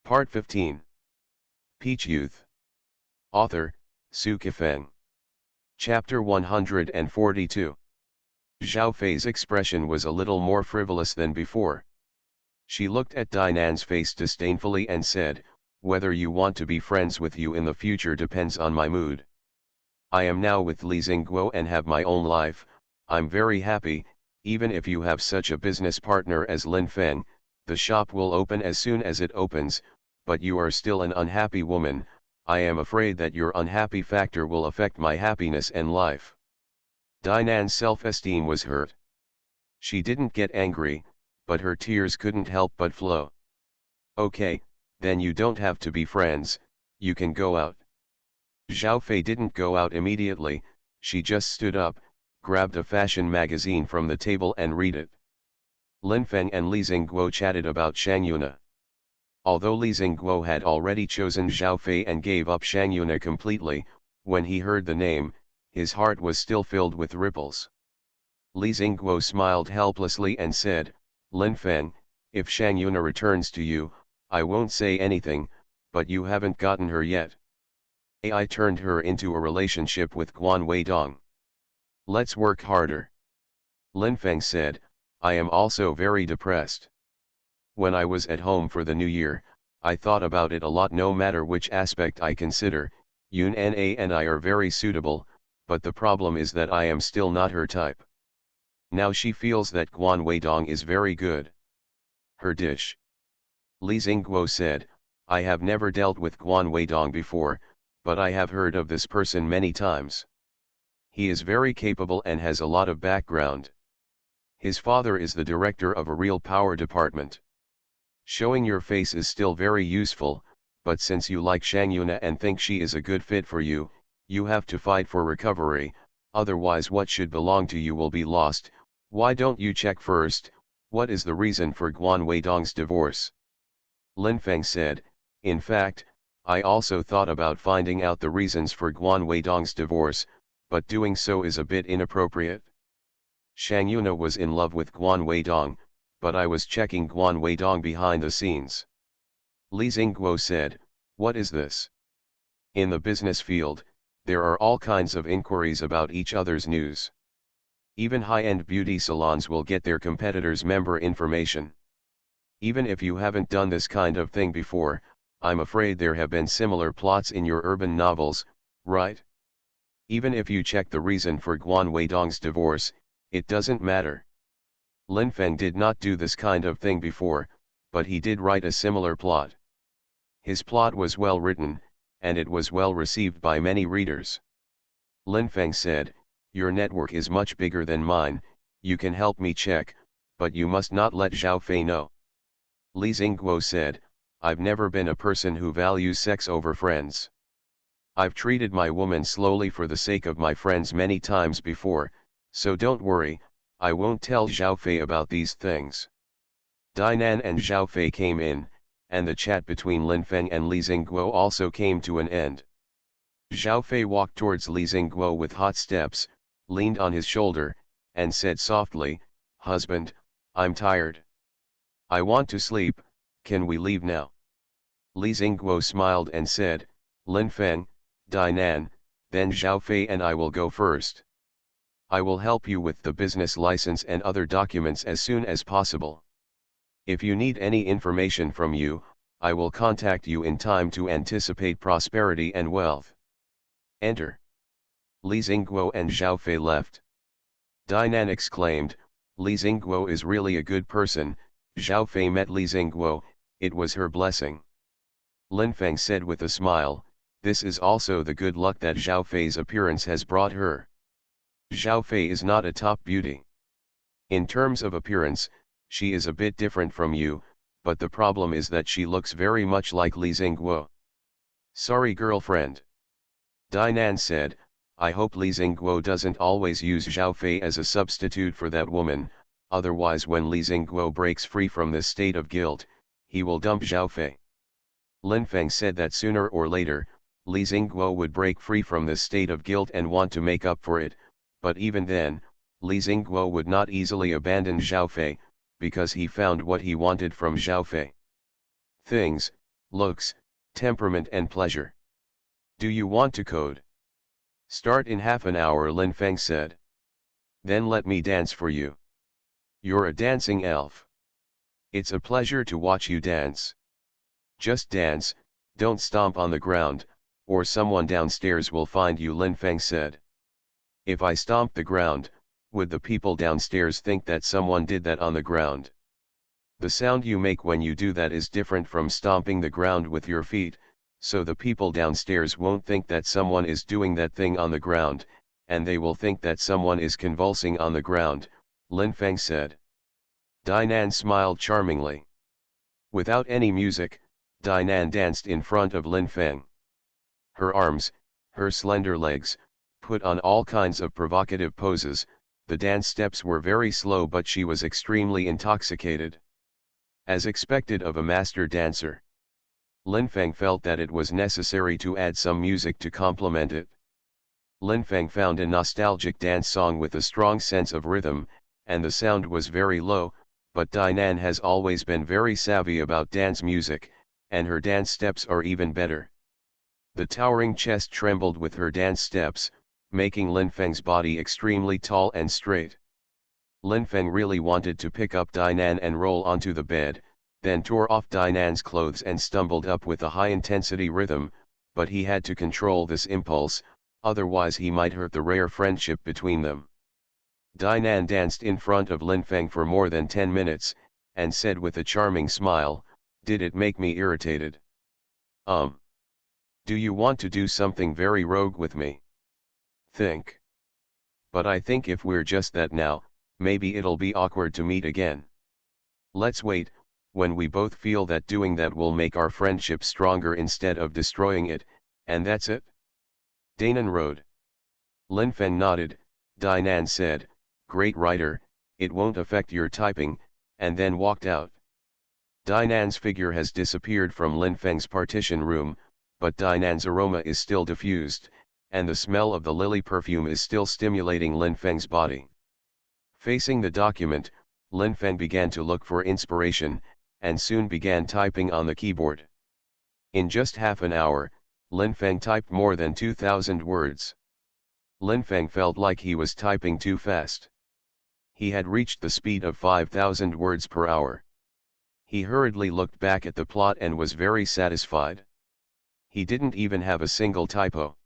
Part 15. Peach Youth. Author, Su Kifeng. Chapter 142. Zhao Fei's expression was a little more frivolous than before. She looked at Dinan's face disdainfully and said, "Whether you want to be friends with you in the future depends on my mood. I am now with Li Xingguo and have my own life. I'm very happy. Even if you have such a business partner as Lin Feng, the shop will open as soon as it opens, but you are still an unhappy woman. I am afraid that your unhappy factor will affect my happiness and life." Dinan's self-esteem was hurt. She didn't get angry, but her tears couldn't help but flow. "Okay, then you don't have to be friends, you can go out." Zhao Fei didn't go out immediately. She just stood up, grabbed a fashion magazine from the table and read it. Lin Feng and Li Xingguo chatted about Shang Yuna. Although Li Xingguo had already chosen Zhao Fei and gave up Shang Yuna completely, when he heard the name, his heart was still filled with ripples. Li Xingguo smiled helplessly and said, "Lin Feng, if Shang Yuna returns to you, I won't say anything, but you haven't gotten her yet. I turned her into a relationship with Guan Weidong. Let's work harder." Lin Feng said, "I am also very depressed. When I was at home for the new year, I thought about it a lot. No matter which aspect I consider, Yun Na and I are very suitable, but the problem is that I am still not her type. Now she feels that Guan Weidong is very good. Her dish." Li Xingguo said, "I have never dealt with Guan Weidong before, but I have heard of this person many times. He is very capable and has a lot of background. His father is the director of a real power department. Showing your face is still very useful, but since you like Shang Yuna and think she is a good fit for you, you have to fight for recovery, otherwise what should belong to you will be lost. Why don't you check first, what is the reason for Guan Weidong's divorce?" Lin Feng said, "In fact, I also thought about finding out the reasons for Guan Weidong's divorce, but doing so is a bit inappropriate. Shang Yuna was in love with Guan Weidong, but I was checking Guan Weidong behind the scenes." Li Xingguo said, "What is this? In the business field, there are all kinds of inquiries about each other's news. Even high-end beauty salons will get their competitors' member information. Even if you haven't done this kind of thing before, I'm afraid there have been similar plots in your urban novels, right? Even if you check the reason for Guan Weidong's divorce, it doesn't matter. Lin Feng did not do this kind of thing before, but he did write a similar plot. His plot was well written, and it was well received by many readers." Lin Feng said, "Your network is much bigger than mine, you can help me check, but you must not let Zhao Fei know." Li Xingguo said, "I've never been a person who values sex over friends. I've treated my woman slowly for the sake of my friends many times before, so don't worry, I won't tell Zhao Fei about these things." Dinan and Zhao Fei came in, and the chat between Lin Feng and Li Xingguo also came to an end. Zhao Fei walked towards Li Xingguo with hot steps, leaned on his shoulder, and said softly, "Husband, I'm tired. I want to sleep, can we leave now?" Li Xingguo smiled and said, "Lin Feng, Dinan, then Zhao Fei and I will go first. I will help you with the business license and other documents as soon as possible. If you need any information from you, I will contact you in time to anticipate prosperity and wealth. Enter." Li Xingguo and Zhao Fei left. Dinan exclaimed, "Li Xingguo is really a good person." Zhao Fei met Li Xingguo, it was her blessing. Lin Feng said with a smile, "This is also the good luck that Zhao Fei's appearance has brought her. Zhao Fei is not a top beauty. In terms of appearance, she is a bit different from you, but the problem is that she looks very much like Li Xingguo." "Sorry girlfriend." Dinan said, "I hope Li Xingguo doesn't always use Zhao Fei as a substitute for that woman, otherwise when Li Xingguo breaks free from this state of guilt, he will dump Zhao Fei." Lin Feng said that sooner or later, Li Xingguo would break free from this state of guilt and want to make up for it, but even then, Li Xingguo would not easily abandon Zhao Fei, because he found what he wanted from Zhao Fei. Things, looks, temperament and pleasure. Do you want to code? Start in half an hour, Lin Feng said. Then let me dance for you. You're a dancing elf. It's a pleasure to watch you dance. Just dance, don't stomp on the ground, or someone downstairs will find you, Lin Feng said. If I stomp the ground, would the people downstairs think that someone did that on the ground? The sound you make when you do that is different from stomping the ground with your feet, so the people downstairs won't think that someone is doing that thing on the ground, and they will think that someone is convulsing on the ground, Lin Feng said. Dinan smiled charmingly. Without any music, Dinan danced in front of Lin Feng. Her arms, her slender legs, put on all kinds of provocative poses. The dance steps were very slow, but she was extremely intoxicated. As expected of a master dancer, Lin Feng felt that it was necessary to add some music to complement it. Lin Feng found a nostalgic dance song with a strong sense of rhythm, and the sound was very low, but Dinan has always been very savvy about dance music, and her dance steps are even better. The towering chest trembled with her dance steps, making Lin Feng's body extremely tall and straight. Lin Feng really wanted to pick up Dinan and roll onto the bed, then tore off Dinan's clothes and stumbled up with a high-intensity rhythm, but he had to control this impulse, otherwise he might hurt the rare friendship between them. Dinan danced in front of Lin Feng for more than 10 minutes, and said with a charming smile, "Did it make me irritated? Do you want to do something very rogue with me? Think. But I think if we're just that now, maybe it'll be awkward to meet again. Let's wait, when we both feel that doing that will make our friendship stronger instead of destroying it, and that's it." Danan rode. Lin Feng nodded. Dinan said, "Great writer, it won't affect your typing," and then walked out. Dinan's figure has disappeared from Lin Feng's partition room, but Dinan's aroma is still diffused, and the smell of the lily perfume is still stimulating Lin Feng's body. Facing the document, Lin Feng began to look for inspiration, and soon began typing on the keyboard. In just half an hour, Lin Feng typed more than 2,000 words. Lin Feng felt like he was typing too fast. He had reached the speed of 5,000 words per hour. He hurriedly looked back at the plot and was very satisfied. He didn't even have a single typo.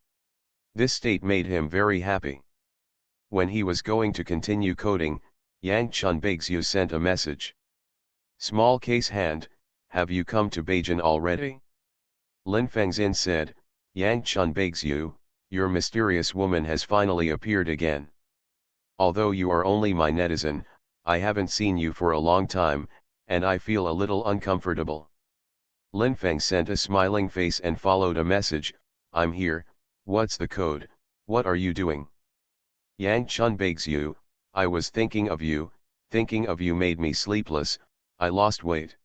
This state made him very happy. When he was going to continue coding, Yang Chunbeixiu sent a message. "Small case hand, have you come to Beijing already?" Lin Fengzin said, "Yang Chunbeixiu, your mysterious woman has finally appeared again. Although you are only my netizen, I haven't seen you for a long time, and I feel a little uncomfortable." Lin Feng sent a smiling face and followed a message, "I'm here, what's the code, what are you doing?" Yang Chunbeixiu, I was thinking of you made me sleepless, I lost weight.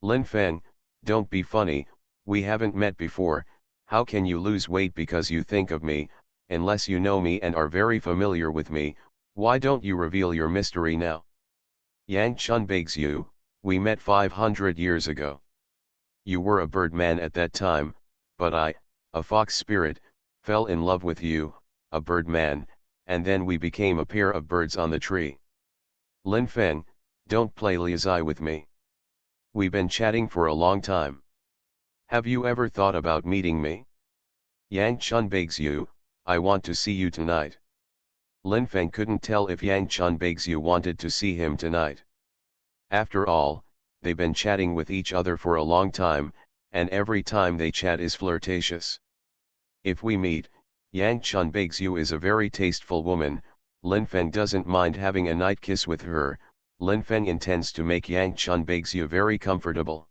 Lin Feng, don't be funny, we haven't met before, how can you lose weight because you think of me, unless you know me and are very familiar with me, why don't you reveal your mystery now? Yang Chunbeixiu, we met 500 years ago. You were a bird man at that time, but I, a fox spirit, fell in love with you, a bird man, and then we became a pair of birds on the tree. Lin Feng, don't play liaisai with me. We've been chatting for a long time. Have you ever thought about meeting me? Yang Chunbeixiu, I want to see you tonight. Lin Feng couldn't tell if Yang Chunbeixiu wanted to see him tonight. After all, they've been chatting with each other for a long time, and every time they chat is flirtatious. If we meet, Yang Chunbeixiu is a very tasteful woman, Lin Feng doesn't mind having a night kiss with her, Lin Feng intends to make Yang Chunbeixiu very comfortable.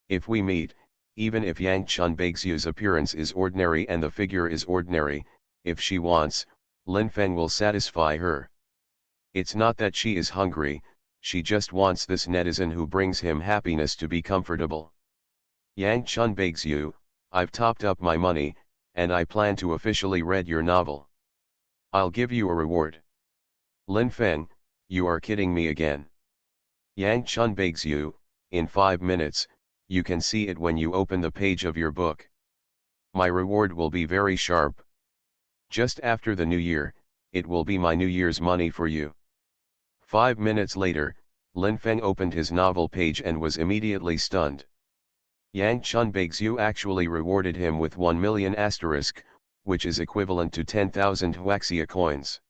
If we meet, even if Yang Chunbeixiu's appearance is ordinary and the figure is ordinary, if she wants, Lin Feng will satisfy her. It's not that she is hungry, she just wants this netizen who brings him happiness to be comfortable. Yang Chunbeixiu, I've topped up my money, and I plan to officially read your novel. I'll give you a reward. Lin Feng, you are kidding me again. Yang Chunbeixiu, in 5 minutes, you can see it when you open the page of your book. My reward will be very sharp. Just after the new year, it will be my New Year's money for you. 5 minutes later, Lin Feng opened his novel page and was immediately stunned. Yang Chunbeixiu actually rewarded him with 1 million asterisk, which is equivalent to 10,000 huaxia coins.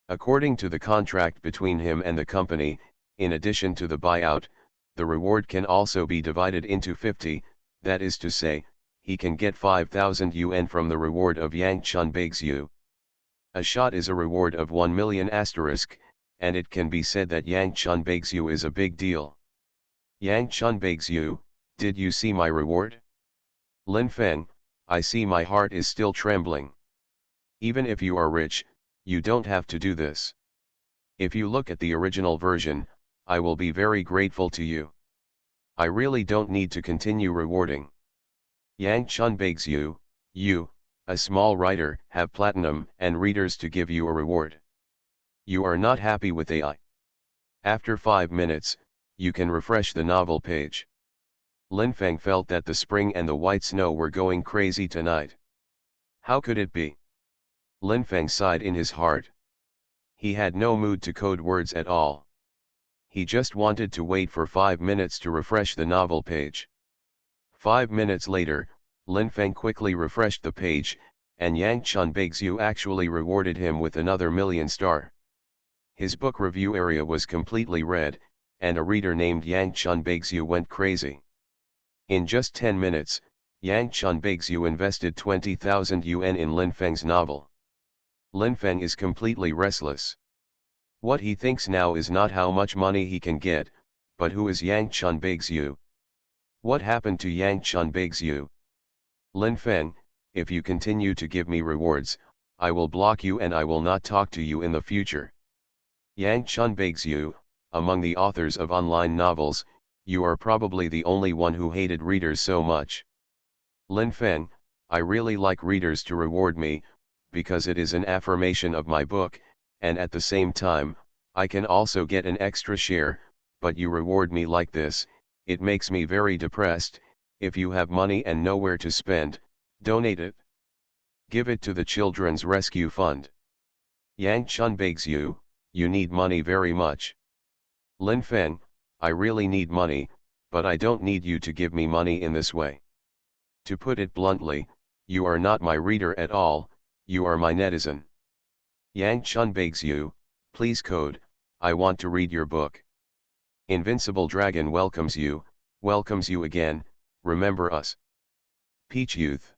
According to the contract between him and the company, in addition to the buyout, the reward can also be divided into 50, that is to say, he can get 5,000 yuan from the reward of Yang Chunbeixiu. A shot is a reward of 1 million asterisk, and it can be said that Yang Chunbeixiu is a big deal. Yang Chunbeixiu, did you see my reward? Lin Feng, I see, my heart is still trembling. Even if you are rich, you don't have to do this. If you look at the original version, I will be very grateful to you. I really don't need to continue rewarding. Yang Chunbeixiu, you, a small writer, have platinum and readers to give you a reward. You are not happy with AI. After 5 minutes, you can refresh the novel page. Lin Feng felt that the spring and the white snow were going crazy tonight. How could it be? Lin Feng sighed in his heart. He had no mood to code words at all. He just wanted to wait for 5 minutes to refresh the novel page. 5 minutes later, Lin Feng quickly refreshed the page, and Yang Chunbeixiu actually rewarded him with another million star. His book review area was completely red, and a reader named Yang Chunbeixiu went crazy. In just 10 minutes, Yang Chunbeixiu invested 20,000 yuan in Lin Feng's novel. Lin Feng is completely restless. What he thinks now is not how much money he can get, but who is Yang Chunbeixiu? What happened to Yang Chunbeixiu? Lin Feng, if you continue to give me rewards, I will block you and I will not talk to you in the future. Yang Chunbeixiu, among the authors of online novels, you are probably the only one who hated readers so much. Lin Feng, I really like readers to reward me, because it is an affirmation of my book, and at the same time, I can also get an extra share, but you reward me like this, it makes me very depressed. If you have money and nowhere to spend, donate it. Give it to the Children's Rescue Fund. Yang Chunbeixiu, you need money very much. Lin Feng, I really need money, but I don't need you to give me money in this way. To put it bluntly, you are not my reader at all, you are my netizen. Yang Chunbeixiu, please code, I want to read your book. Invincible Dragon welcomes you again, remember us. Peach Youth.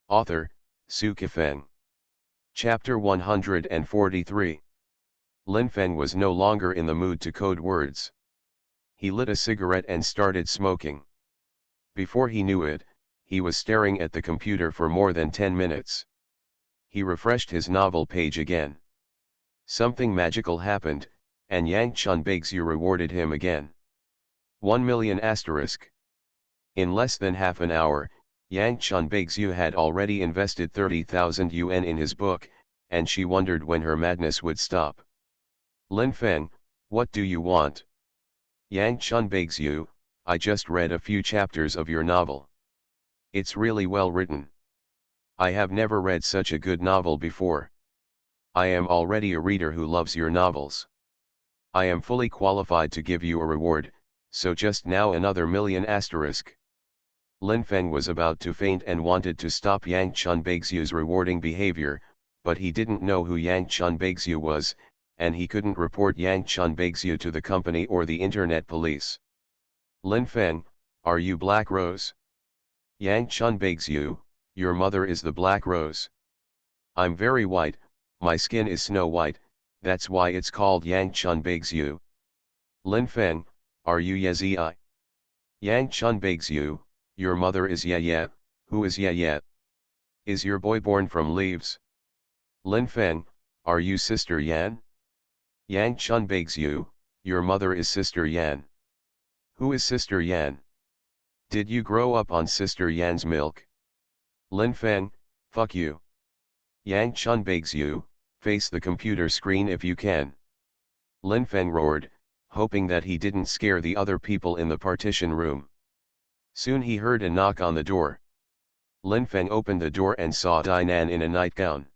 Author, Sci-fi Feng. Chapter 143. Lin Feng was no longer in the mood to code words. He lit a cigarette and started smoking. Before he knew it, he was staring at the computer for more than 10 minutes. He refreshed his novel page again. Something magical happened, and Yang Chunbeixiu rewarded him again. 1 million asterisk. In less than half an hour, Yang Chunbeixiu had already invested 30,000 yuan in his book, and she wondered when her madness would stop. Lin Feng, what do you want? Yang Chunbeixiu, I just read a few chapters of your novel. It's really well written. I have never read such a good novel before. I am already a reader who loves your novels. I am fully qualified to give you a reward, so just now another million asterisk. Lin Feng was about to faint and wanted to stop Yang Chunbeixiu's rewarding behavior, but he didn't know who Yang Chunbeixiu was, and he couldn't report Yang Chunbeixiu to the company or the internet police. Lin Feng, are you Black Rose? Yang Chunbeixiu, your mother is the Black Rose. I'm very white, my skin is snow white, that's why it's called Yang Chunbeixiu. Lin Feng, are you Ye? Yang Chunbeixiu, your mother is Ye. Who is Ye? Is your boy born from leaves? Lin Feng, are you Sister Yan? Yang Chunbeixiu, your mother is Sister Yan. Who is Sister Yan? Did you grow up on Sister Yan's milk? Lin Feng, fuck you. Yang Chunbeixiu, face the computer screen if you can. Lin Feng roared, hoping that he didn't scare the other people in the partition room. Soon he heard a knock on the door. Lin Feng opened the door and saw Dinan in a nightgown.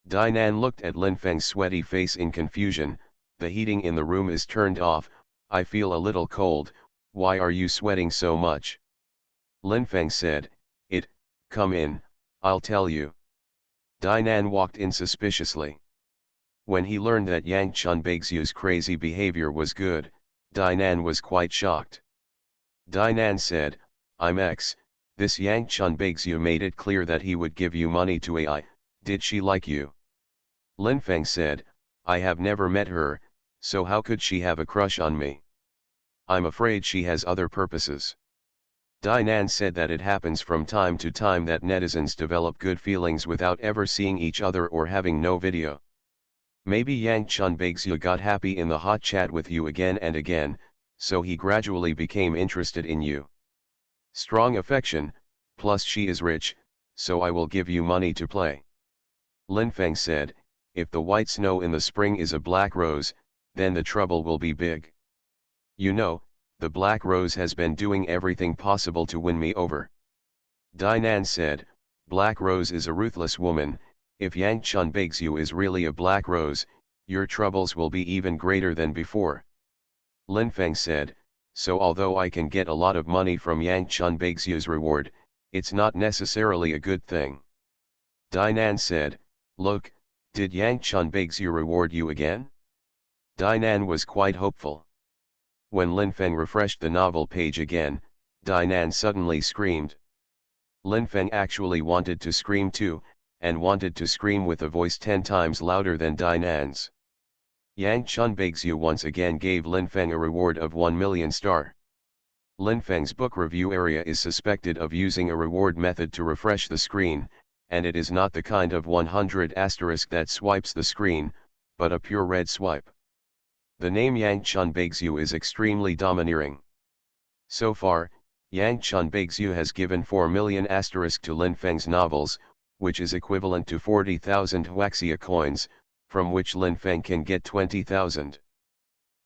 Dinan looked at Lin Feng's sweaty face in confusion. The heating in the room is turned off, I feel a little cold, why are you sweating so much? Lin Feng said, come in, I'll tell you. Dinan walked in suspiciously. When he learned that Yang Chunbeixiu's crazy behavior was good, Dinan was quite shocked. Dinan said, I'm X, this Yang Chunbeixiu made it clear that he would give you money to AI, did she like you? Lin Feng said, I have never met her, so how could she have a crush on me? I'm afraid she has other purposes. Dinan said that it happens from time to time that netizens develop good feelings without ever seeing each other or having no video. Maybe Yang Chunbeixiu got happy in the hot chat with you again and again, so he gradually became interested in you. Strong affection, plus she is rich, so I will give you money to play. Lin Feng said, if the white snow in the spring is a black rose, then the trouble will be big. You know, the black rose has been doing everything possible to win me over. Dinan said, Black Rose is a ruthless woman, if Yang Chunbeixiu is really a black rose, your troubles will be even greater than before. Lin Feng said, so although I can get a lot of money from Yang Chunbeixiu's reward, it's not necessarily a good thing. Dinan said, look, did Yang Chunbeixiu reward you again? Dinan was quite hopeful. When Lin Feng refreshed the novel page again, Dinan suddenly screamed. Lin Feng actually wanted to scream too, and wanted to scream with a voice 10 times louder than Dinan's. Yang Chunbeixiu once again gave Lin Feng a reward of 1 million star. Lin Feng's book review area is suspected of using a reward method to refresh the screen, and it is not the kind of 100 asterisk that swipes the screen, but a pure red swipe. The name Yang Chunbeixiu is extremely domineering. So far, Yang Chunbeixiu has given 4 million asterisk to Lin Feng's novels, which is equivalent to 40,000 Huaxia coins, from which Lin Feng can get 20,000.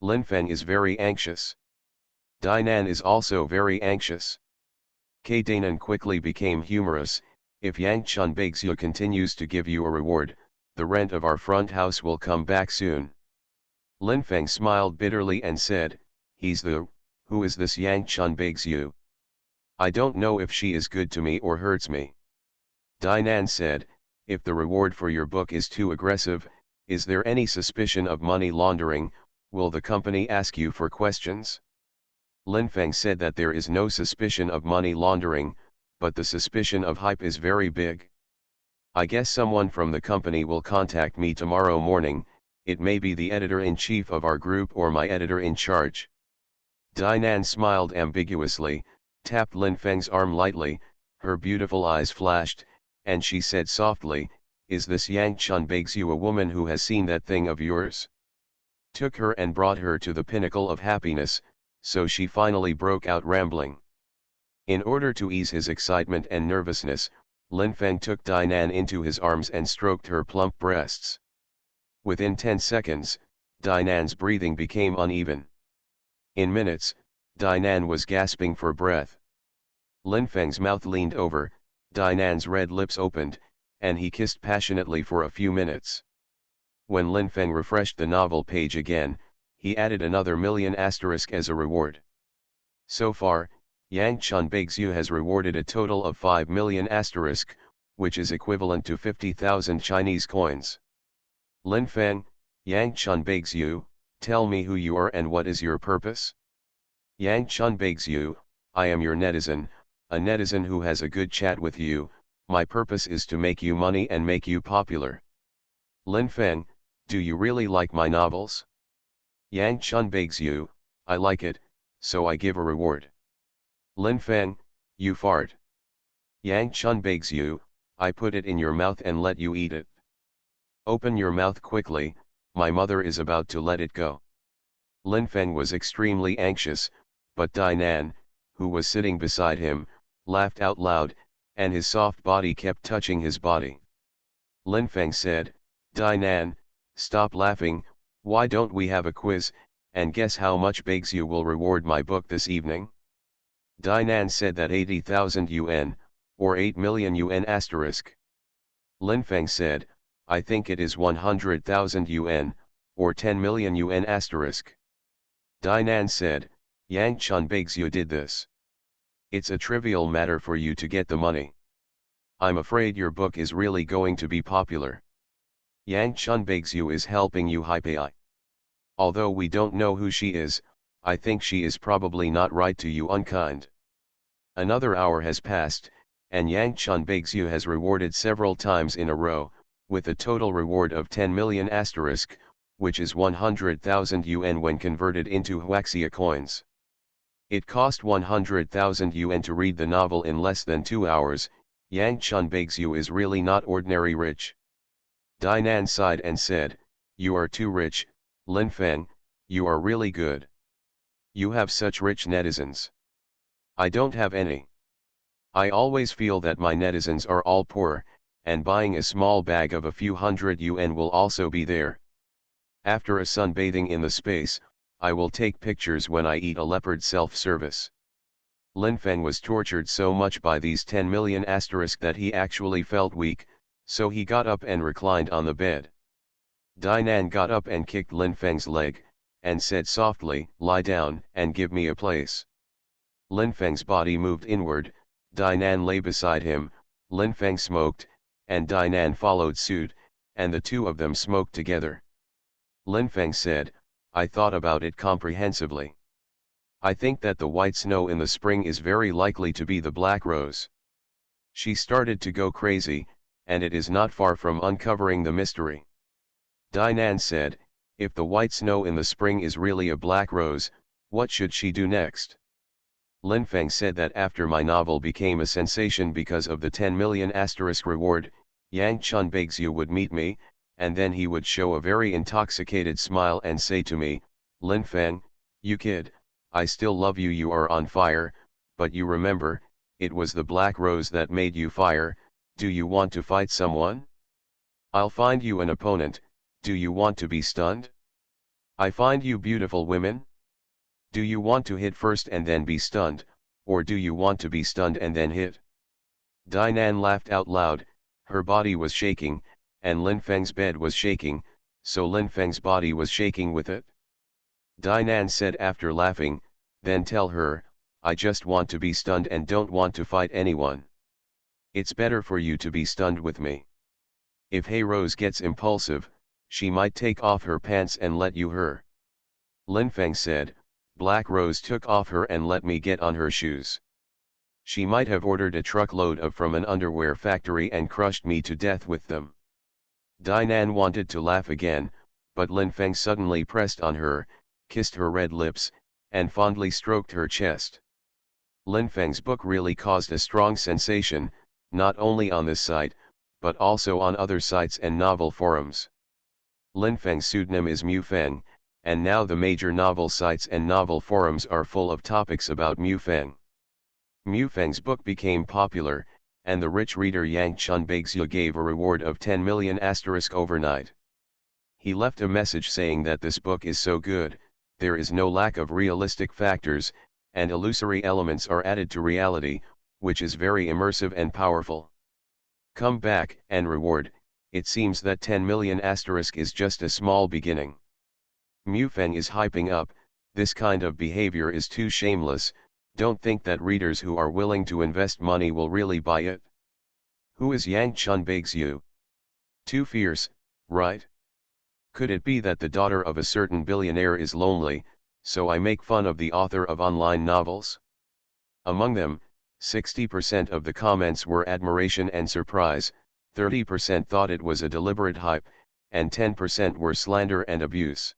Lin Feng is very anxious. Dinan is also very anxious. Dinan quickly became humorous, if Yang Chunbeixiu continues to give you a reward, the rent of our front house will come back soon. Lin Feng smiled bitterly and said, who is this Yang Chunbeixiu? I don't know if she is good to me or hurts me. Dinan said, if the reward for your book is too aggressive, is there any suspicion of money laundering, will the company ask you for questions? Lin Feng said that there is no suspicion of money laundering, but the suspicion of hype is very big. I guess someone from the company will contact me tomorrow morning, it may be the editor-in-chief of our group or my editor-in-charge. Dinan smiled ambiguously, tapped Lin Feng's arm lightly, her beautiful eyes flashed, and she said softly, is this Yang Chunbeixiu a woman who has seen that thing of yours? Took her and brought her to the pinnacle of happiness, so she finally broke out rambling. In order to ease his excitement and nervousness, Lin Feng took Dinan into his arms and stroked her plump breasts. Within 10 seconds, Dinan's breathing became uneven. In minutes, Dinan was gasping for breath. Lin Feng's mouth leaned over, Dinan's red lips opened, and he kissed passionately for a few minutes. When Lin Feng refreshed the novel page again, he added another million asterisk as a reward. So far, Yang Chunbeixiu has rewarded a total of 5 million asterisk, which is equivalent to 50,000 Chinese coins. Lin Feng, Yang Chunbeixiu, tell me who you are and what is your purpose? Yang Chunbeixiu, I am your netizen, a netizen who has a good chat with you, my purpose is to make you money and make you popular. Lin Feng, do you really like my novels? Yang Chunbeixiu, I like it, so I give a reward. Lin Feng, you fart. Yang Chunbeixiu, I put it in your mouth and let you eat it. Open your mouth quickly, my mother is about to let it go. Lin Feng was extremely anxious, but Dinan, who was sitting beside him, laughed out loud, and his soft body kept touching his body. Lin Feng said, Dinan, stop laughing, why don't we have a quiz, and guess how much Beixiu will reward my book this evening? Dainan said that 80,000 yuan, or 8 million yuan asterisk. Linfeng said, I think it is 100,000 yuan, or 10 million yuan asterisk. Dainan said, Yang Chun begs you did this. It's a trivial matter for you to get the money. I'm afraid your book is really going to be popular. Yang Chun begs you is helping you hype AI. Although we don't know who she is, I think she is probably not right to you unkind. Another hour has passed, and Yang Chun begs you has rewarded several times in a row, with a total reward of 10 million asterisk, which is 100,000 yuan when converted into Huaxia coins. It cost 100,000 yuan to read the novel in less than 2 hours. Yang Chun begs you is really not ordinary rich. Dainan sighed and said, you are too rich, Linfeng, you are really good. You have such rich netizens. I don't have any. I always feel that my netizens are all poor, and buying a small bag of a few hundred yuan will also be there. After a sunbathing in the space, I will take pictures when I eat a leopard self-service. Linfeng was tortured so much by these 10 million asterisk that he actually felt weak, so he got up and reclined on the bed. Dainan got up and kicked Linfeng's leg, and said softly, lie down and give me a place. Linfeng's body moved inward, Dainan lay beside him, Linfeng smoked, and Dainan followed suit, and the two of them smoked together. Linfeng said, I thought about it comprehensively. I think that the white snow in the spring is very likely to be the black rose. She started to go crazy, and it is not far from uncovering the mystery. Dainan said, if the white snow in the spring is really a black rose, what should she do next? Linfeng said that after my novel became a sensation because of the 10 million asterisk reward, Yang Chun begs you would meet me, and then he would show a very intoxicated smile and say to me, Linfeng, you kid, I still love you, you are on fire, but you remember, it was the black rose that made you fire. Do you want to fight someone? I'll find you an opponent. Do you want to be stunned? I find you beautiful women? Do you want to hit first and then be stunned, or do you want to be stunned and then hit? Dainan laughed out loud, her body was shaking, and Linfeng's bed was shaking, so Linfeng's body was shaking with it. Dainan said after laughing, then tell her, I just want to be stunned and don't want to fight anyone. It's better for you to be stunned with me. If Hey Rose gets impulsive, she might take off her pants and let you her. Linfeng said, Black Rose took off her and let me get on her shoes. She might have ordered a truckload of from an underwear factory and crushed me to death with them. Dainan wanted to laugh again, but Linfeng suddenly pressed on her, kissed her red lips, and fondly stroked her chest. Linfeng's book really caused a strong sensation, not only on this site, but also on other sites and novel forums. Linfeng's pseudonym is Mufeng, and now the major novel sites and novel forums are full of topics about Mufeng. Mufeng's book became popular, and the rich reader Yang Chun Beigzhu gave a reward of 10 million asterisk overnight. He left a message saying that this book is so good, there is no lack of realistic factors, and illusory elements are added to reality, which is very immersive and powerful. Come back and reward. It seems that 10 million asterisk is just a small beginning. Mufeng is hyping up, this kind of behavior is too shameless. Don't think that readers who are willing to invest money will really buy it. Who is Yang Chun Beigzhu? Too fierce, right? Could it be that the daughter of a certain billionaire is lonely, so I make fun of the author of online novels? Among them, 60% of the comments were admiration and surprise, 30% thought it was a deliberate hype, and 10% were slander and abuse.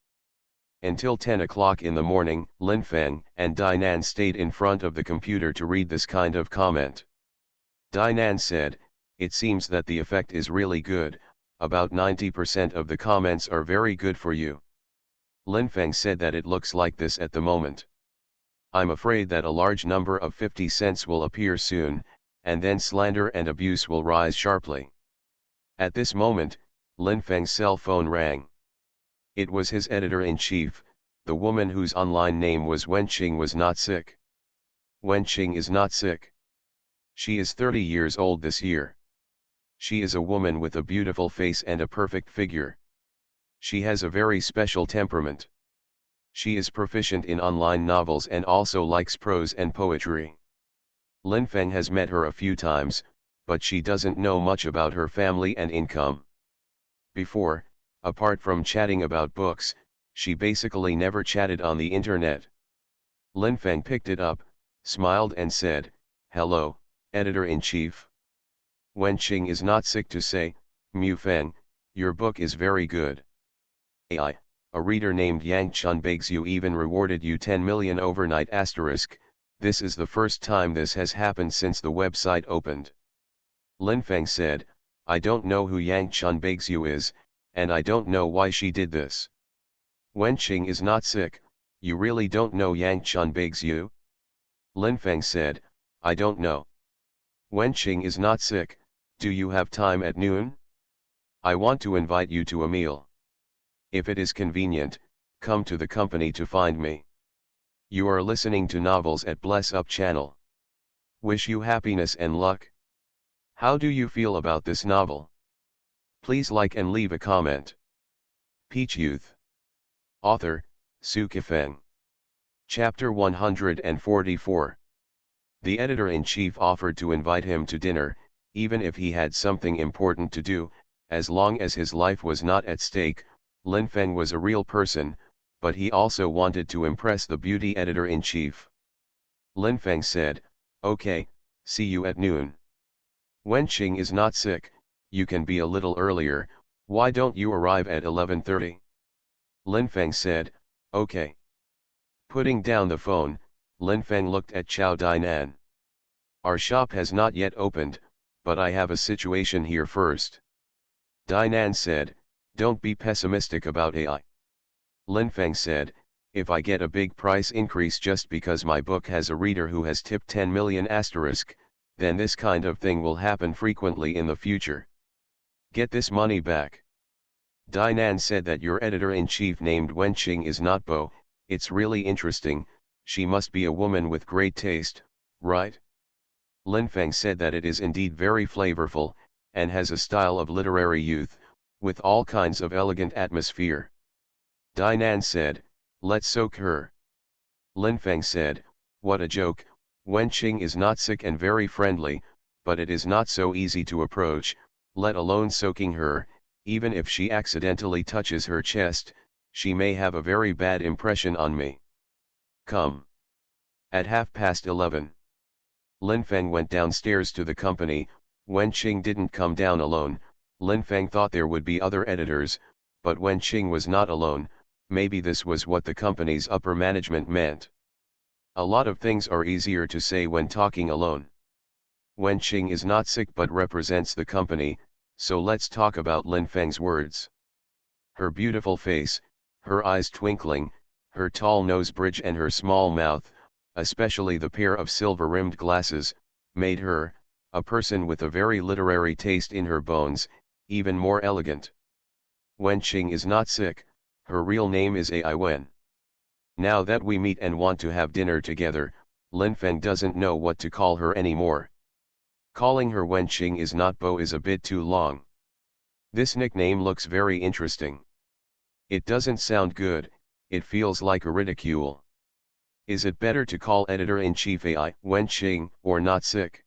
Until 10 o'clock in the morning, Linfeng and Dainan stayed in front of the computer to read this kind of comment. Dainan said, it seems that the effect is really good, about 90% of the comments are very good for you. Linfeng said that it looks like this at the moment. I'm afraid that a large number of 50 cents will appear soon, and then slander and abuse will rise sharply. At this moment, Linfeng's cell phone rang. It was his editor-in-chief, the woman whose online name was Wenqing was not sick. Wenqing is not sick. She is 30 years old this year. She is a woman with a beautiful face and a perfect figure. She has a very special temperament. She is proficient in online novels and also likes prose and poetry. Lin Feng has met her a few times, but she doesn't know much about her family and income. Before, apart from chatting about books, she basically never chatted on the internet. Lin Feng picked it up, smiled and said, "Hello, Editor-in-Chief. Wenqing is not sick to say, Mu Feng, your book is very good. A reader named Yang Chun begs you even rewarded you 10 million overnight asterisk, this is the first time this has happened since the website opened." Lin Feng said, "I don't know who Yang Chun begs you is, and I don't know why she did this." "Wenqing is not sick, you really don't know Yang Chun begs you?" Lin Feng said, "I don't know. Wenqing is not sick, do you have time at noon? I want to invite you to a meal. If it is convenient, come to the company to find me. You are listening to Novels at Bless Up channel. Wish you happiness and luck. How do you feel about this novel? Please like and leave a comment." Peach Youth. Author, Sci-fi Feng. Chapter 144. The editor-in-chief offered to invite him to dinner, even if he had something important to do, as long as his life was not at stake. Lin Feng was a real person, but he also wanted to impress the beauty editor-in-chief. Lin Feng said, "Okay, see you at noon. Wenqing is not sick, you can be a little earlier, why don't you arrive at 11:30? Lin Feng said, "Okay." Putting down the phone, Lin Feng looked at Chao Dainan. "Our shop has not yet opened, but I have a situation here first." Dainan said, "Don't be pessimistic about AI." Lin Feng said, "If I get a big price increase just because my book has a reader who has tipped 10 million asterisk, then this kind of thing will happen frequently in the future. Get this money back." Dainan said that your editor-in-chief named Wenqing is not Bo, it's really interesting, she must be a woman with great taste, right? Lin Feng said that it is indeed very flavorful, and has a style of literary youth, with all kinds of elegant atmosphere. Dainan said, "Let's soak her." Lin Feng said, "What a joke, Wenqing is not sick and very friendly, but it is not so easy to approach, let alone soaking her, even if she accidentally touches her chest, she may have a very bad impression on me. Come." At 11:30. Lin Feng went downstairs to the company. Wenqing didn't come down alone. Lin Feng thought there would be other editors, but Wenqing was not alone. Maybe this was what the company's upper management meant. A lot of things are easier to say when talking alone. Wenqing is not sick but represents the company, so let's talk about Lin Feng's words. Her beautiful face, her eyes twinkling, her tall nose bridge and her small mouth, especially the pair of silver-rimmed glasses, made her, a person with a very literary taste in her bones, even more elegant. Wenqing is not sick, her real name is Ai Wen. Now that we meet and want to have dinner together, Lin Feng doesn't know what to call her anymore. Calling her Wenqing is not Bo is a bit too long. This nickname looks very interesting. It doesn't sound good, it feels like a ridicule. Is it better to call editor-in-chief Ai Wenqing or not sick?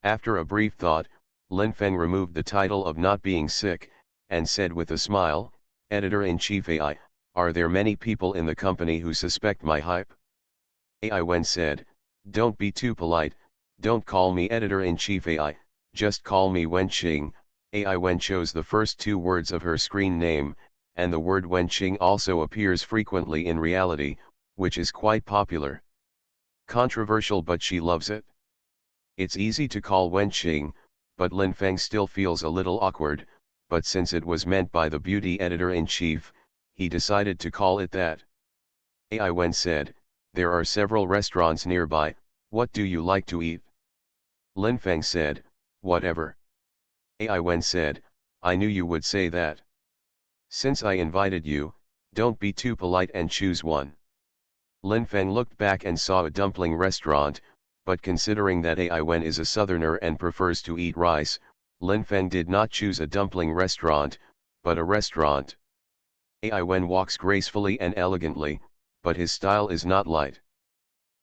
After a brief thought, Lin Feng removed the title of not being sick, and said with a smile, "Editor-in-chief Ai, are there many people in the company who suspect my hype?" Ai Wen said, "Don't be too polite, don't call me editor-in-chief Ai, just call me Wenqing." Ai Wen chose the first two words of her screen name, and the word Wenqing also appears frequently in reality, which is quite popular. Controversial but she loves it. It's easy to call Wenqing, but Lin Feng still feels a little awkward, but since it was meant by the beauty editor-in-chief, he decided to call it that. Ai Wen said, "There are several restaurants nearby, what do you like to eat?" Lin Feng said, "Whatever." Ai Wen said, "I knew you would say that. Since I invited you, don't be too polite and choose one." Lin Feng looked back and saw a dumpling restaurant, but considering that Ai Wen is a southerner and prefers to eat rice, Lin Feng did not choose a dumpling restaurant, but a restaurant. Ai Wen walks gracefully and elegantly, but his style is not light.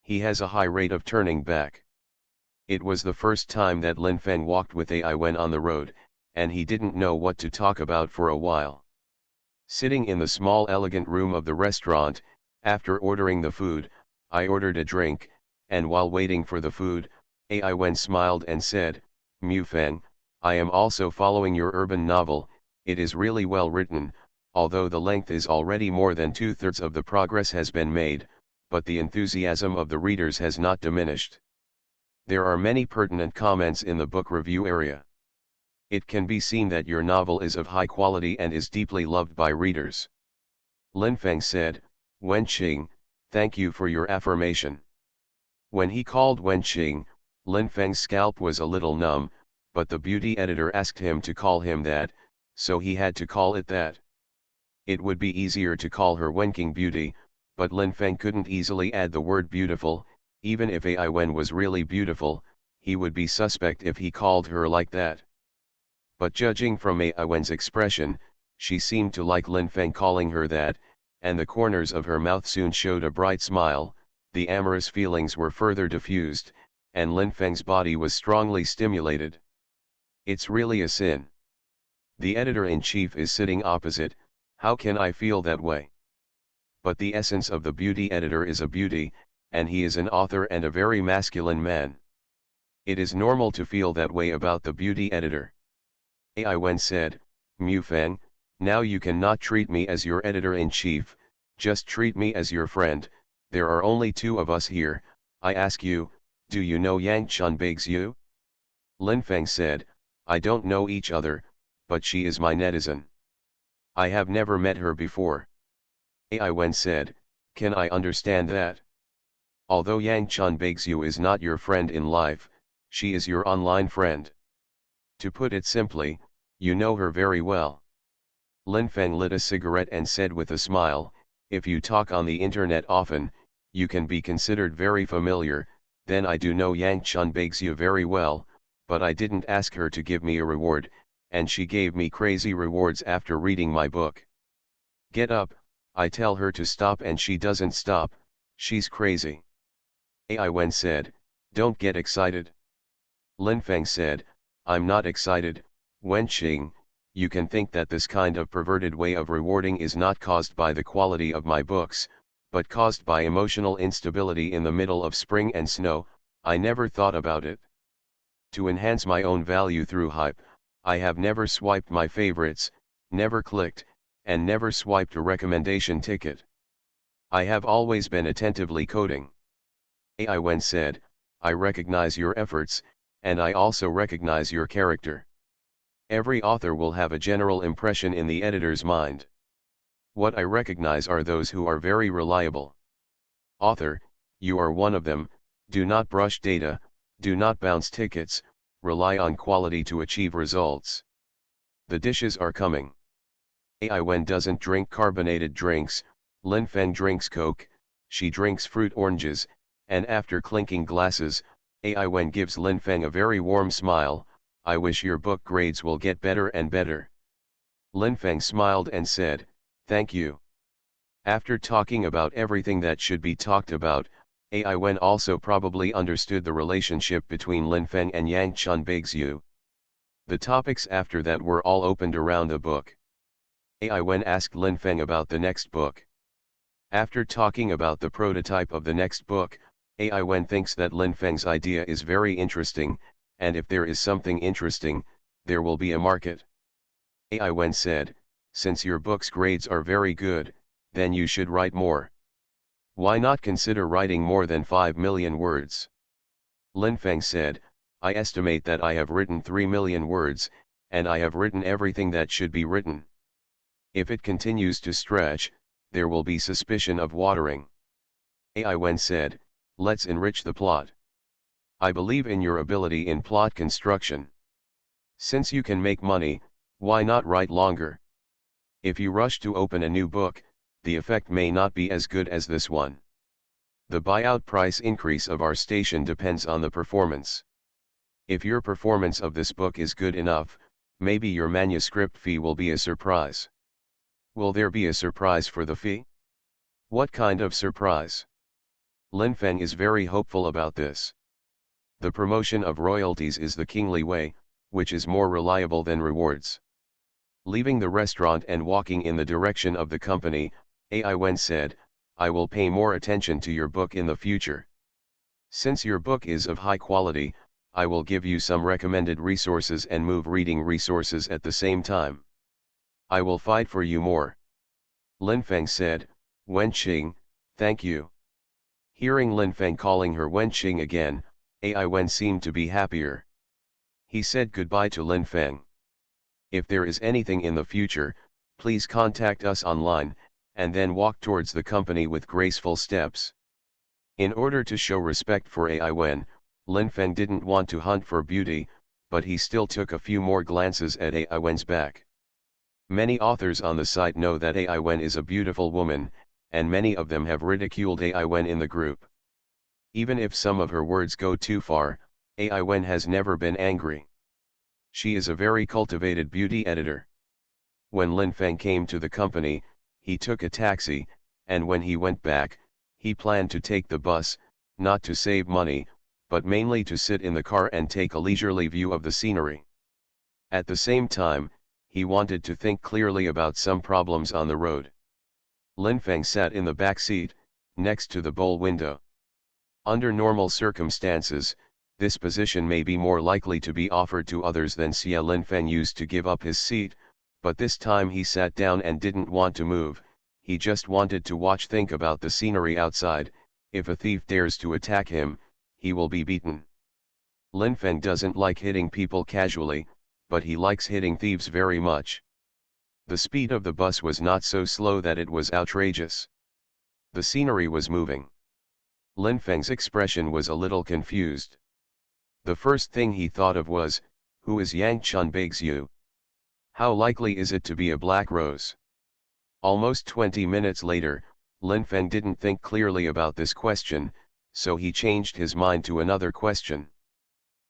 He has a high rate of turning back. It was the first time that Lin Feng walked with Ai Wen on the road, and he didn't know what to talk about for a while. Sitting in the small elegant room of the restaurant, after ordering the food, I ordered a drink, and while waiting for the food, Ai Wen smiled and said, "Mu Feng, I am also following your urban novel. It is really well written, although the length is already more than 2/3 of the progress has been made, but the enthusiasm of the readers has not diminished. There are many pertinent comments in the book review area. It can be seen that your novel is of high quality and is deeply loved by readers." Lin Feng said, "Wen Qing, thank you for your affirmation." When he called Wen Qing, Lin Feng's scalp was a little numb, but the beauty editor asked him to call him that, so he had to call it that. It would be easier to call her Wenqing Beauty, but Lin Feng couldn't easily add the word beautiful. Even if Ai Wen was really beautiful, he would be suspect if he called her like that. But judging from Ai Wen's expression, she seemed to like Lin Feng calling her that, and the corners of her mouth soon showed a bright smile. The amorous feelings were further diffused, and Lin Feng's body was strongly stimulated. "It's really a sin. The editor-in-chief is sitting opposite, how can I feel that way? But the essence of the beauty editor is a beauty, and he is an author and a very masculine man. It is normal to feel that way about the beauty editor." Ai Wen said, "Mu Feng, now you cannot treat me as your editor-in-chief, just treat me as your friend. There are only two of us here. I ask you, do you know Yang Chun Beixiu?" Lin Feng said, "I don't know each other, but she is my netizen. I have never met her before." Ai Wen said, "Can I understand that? Although Yang Chun Beixiu is not your friend in life, she is your online friend. To put it simply, you know her very well." Lin Feng lit a cigarette and said with a smile, "If you talk on the internet often, you can be considered very familiar. Then I do know Yang Chun Beixiu very well, but I didn't ask her to give me a reward, and she gave me crazy rewards after reading my book. Get up, I tell her to stop and she doesn't stop, she's crazy." Ai Wen said, "Don't get excited." Lin Feng said, "I'm not excited, Wen Qing. You can think that this kind of perverted way of rewarding is not caused by the quality of my books, but caused by emotional instability in the middle of spring and snow. I never thought about it. To enhance my own value through hype, I have never swiped my favorites, never clicked, and never swiped a recommendation ticket. I have always been attentively coding." Ai Wen said, "I recognize your efforts, and I also recognize your character. Every author will have a general impression in the editor's mind. What I recognize are those who are very reliable. Author, you are one of them. Do not brush data, do not bounce tickets, rely on quality to achieve results. The dishes are coming." Ai Wen doesn't drink carbonated drinks, Lin Feng drinks Coke, she drinks fruit oranges, and after clinking glasses, Ai Wen gives Lin Feng a very warm smile. "I wish your book grades will get better and better." Lin Feng smiled and said, "Thank you." After talking about everything that should be talked about, Ai Wen also probably understood the relationship between Lin Feng and Yang Chun Beixiu. The topics after that were all opened around the book. Ai Wen asked Lin Feng about the next book. After talking about the prototype of the next book, Ai Wen thinks that Lin Feng's idea is very interesting, and if there is something interesting, there will be a market. Ai Wen said, "Since your book's grades are very good, then you should write more. Why not consider writing more than 5 million words?" Lin Feng said, "I estimate that I have written 3 million words, and I have written everything that should be written. If it continues to stretch, there will be suspicion of watering." Ai Wen said, "Let's enrich the plot. I believe in your ability in plot construction. Since you can make money, why not write longer? If you rush to open a new book, the effect may not be as good as this one. The buyout price increase of our station depends on the performance. If your performance of this book is good enough, maybe your manuscript fee will be a surprise. Will there be a surprise for the fee? What kind of surprise? Lin Feng is very hopeful about this. The promotion of royalties is the kingly way, which is more reliable than rewards. Leaving the restaurant and walking in the direction of the company, Ai Wen said, I will pay more attention to your book in the future. Since your book is of high quality, I will give you some recommended resources and move reading resources at the same time. I will fight for you more. Lin Feng said, Wen Qing, thank you. Hearing Lin Feng calling her Wen Qing again, Ai Wen seemed to be happier. He said goodbye to Lin Feng. If there is anything in the future, please contact us online, and then walk towards the company with graceful steps. In order to show respect for Ai Wen, Lin Feng didn't want to hunt for beauty, but he still took a few more glances at Ai Wen's back. Many authors on the site know that Ai Wen is a beautiful woman, and many of them have ridiculed Ai Wen in the group. Even if some of her words go too far, Ai Wen has never been angry. She is a very cultivated beauty editor. When Lin Feng came to the company, he took a taxi, and when he went back, he planned to take the bus, not to save money, but mainly to sit in the car and take a leisurely view of the scenery. At the same time, he wanted to think clearly about some problems on the road. Lin Feng sat in the back seat, next to the bowl window. Under normal circumstances, this position may be more likely to be offered to others than Xia Lin Feng used to give up his seat, but this time he sat down and didn't want to move. He just wanted to think about the scenery outside. If a thief dares to attack him, he will be beaten. Lin Feng doesn't like hitting people casually, but he likes hitting thieves very much. The speed of the bus was not so slow that it was outrageous. The scenery was moving. Lin Feng's expression was a little confused. The first thing he thought of was, who is Yang Chunbaixu? How likely is it to be a black rose? Almost 20 minutes later, Lin Feng didn't think clearly about this question, so he changed his mind to another question.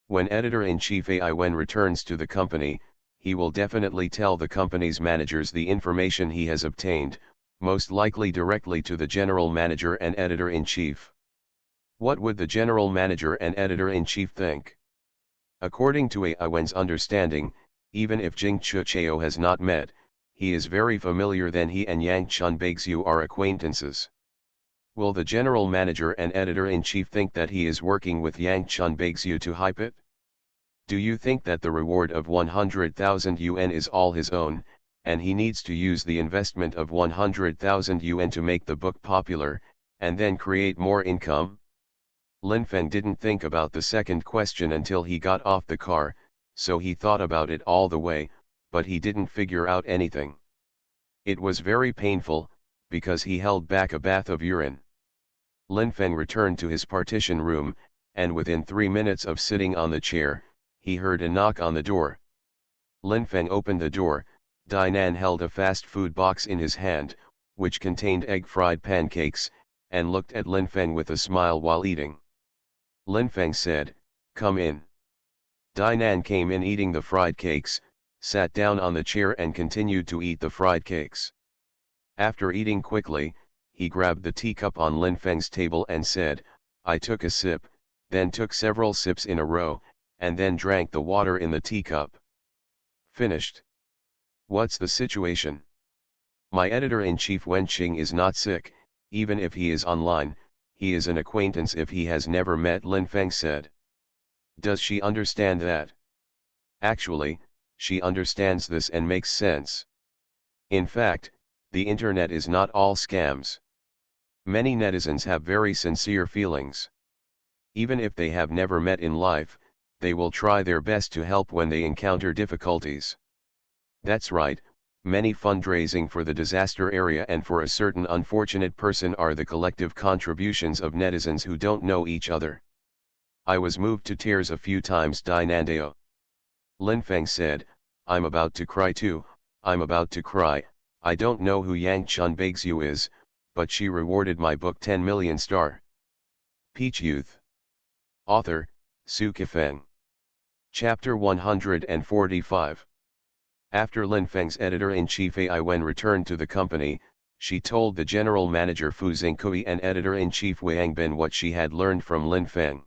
When Editor-in-Chief Ai Wen returns to the company, he will definitely tell the company's managers the information he has obtained, most likely directly to the General Manager and Editor-in-Chief. What would the General Manager and Editor-in-Chief think? According to Ai Wen's understanding, even if Jing Chucheo has not met, he is very familiar, then he and Yang Chunbaixu are acquaintances. Will the General Manager and Editor-in-Chief think that he is working with Yang Chunbaixu to hype it? Do you think that the reward of 100,000 yuan is all his own, and he needs to use the investment of 100,000 yuan to make the book popular, and then create more income? Lin Feng didn't think about the second question until he got off the car, so he thought about it all the way, but he didn't figure out anything. It was very painful, because he held back a bath of urine. Lin Feng returned to his partition room, and within 3 minutes of sitting on the chair, he heard a knock on the door. Lin Feng opened the door. Dainan held a fast food box in his hand, which contained egg-fried pancakes, and looked at Lin Feng with a smile while eating. Lin Feng said, "Come in." Dainan came in eating the fried cakes, sat down on the chair and continued to eat the fried cakes. After eating quickly, he grabbed the teacup on Lin Feng's table and said, "I took a sip, then took several sips in a row, and then drank the water in the teacup. Finished." "What's the situation?" "My editor-in-chief Wen Qing is not sick, even if he is online, he is an acquaintance if he has never met," Lin Feng said. "Does she understand that?" "Actually, she understands this and makes sense. In fact, the internet is not all scams. Many netizens have very sincere feelings. Even if they have never met in life, they will try their best to help when they encounter difficulties. That's right, many fundraising for the disaster area and for a certain unfortunate person are the collective contributions of netizens who don't know each other. I was moved to tears a few times." Dainandeo. Lin Feng said, "I'm about to cry too, I'm about to cry. I don't know who Yang Chunbaixu is, but she rewarded my book 10 million star. Peach Youth. Author, Sci-fi. Chapter 145. After Lin Feng's editor-in-chief Ai Wen returned to the company, she told the general manager Fu Xingkui and editor-in-chief Wang Bin what she had learned from Lin Feng.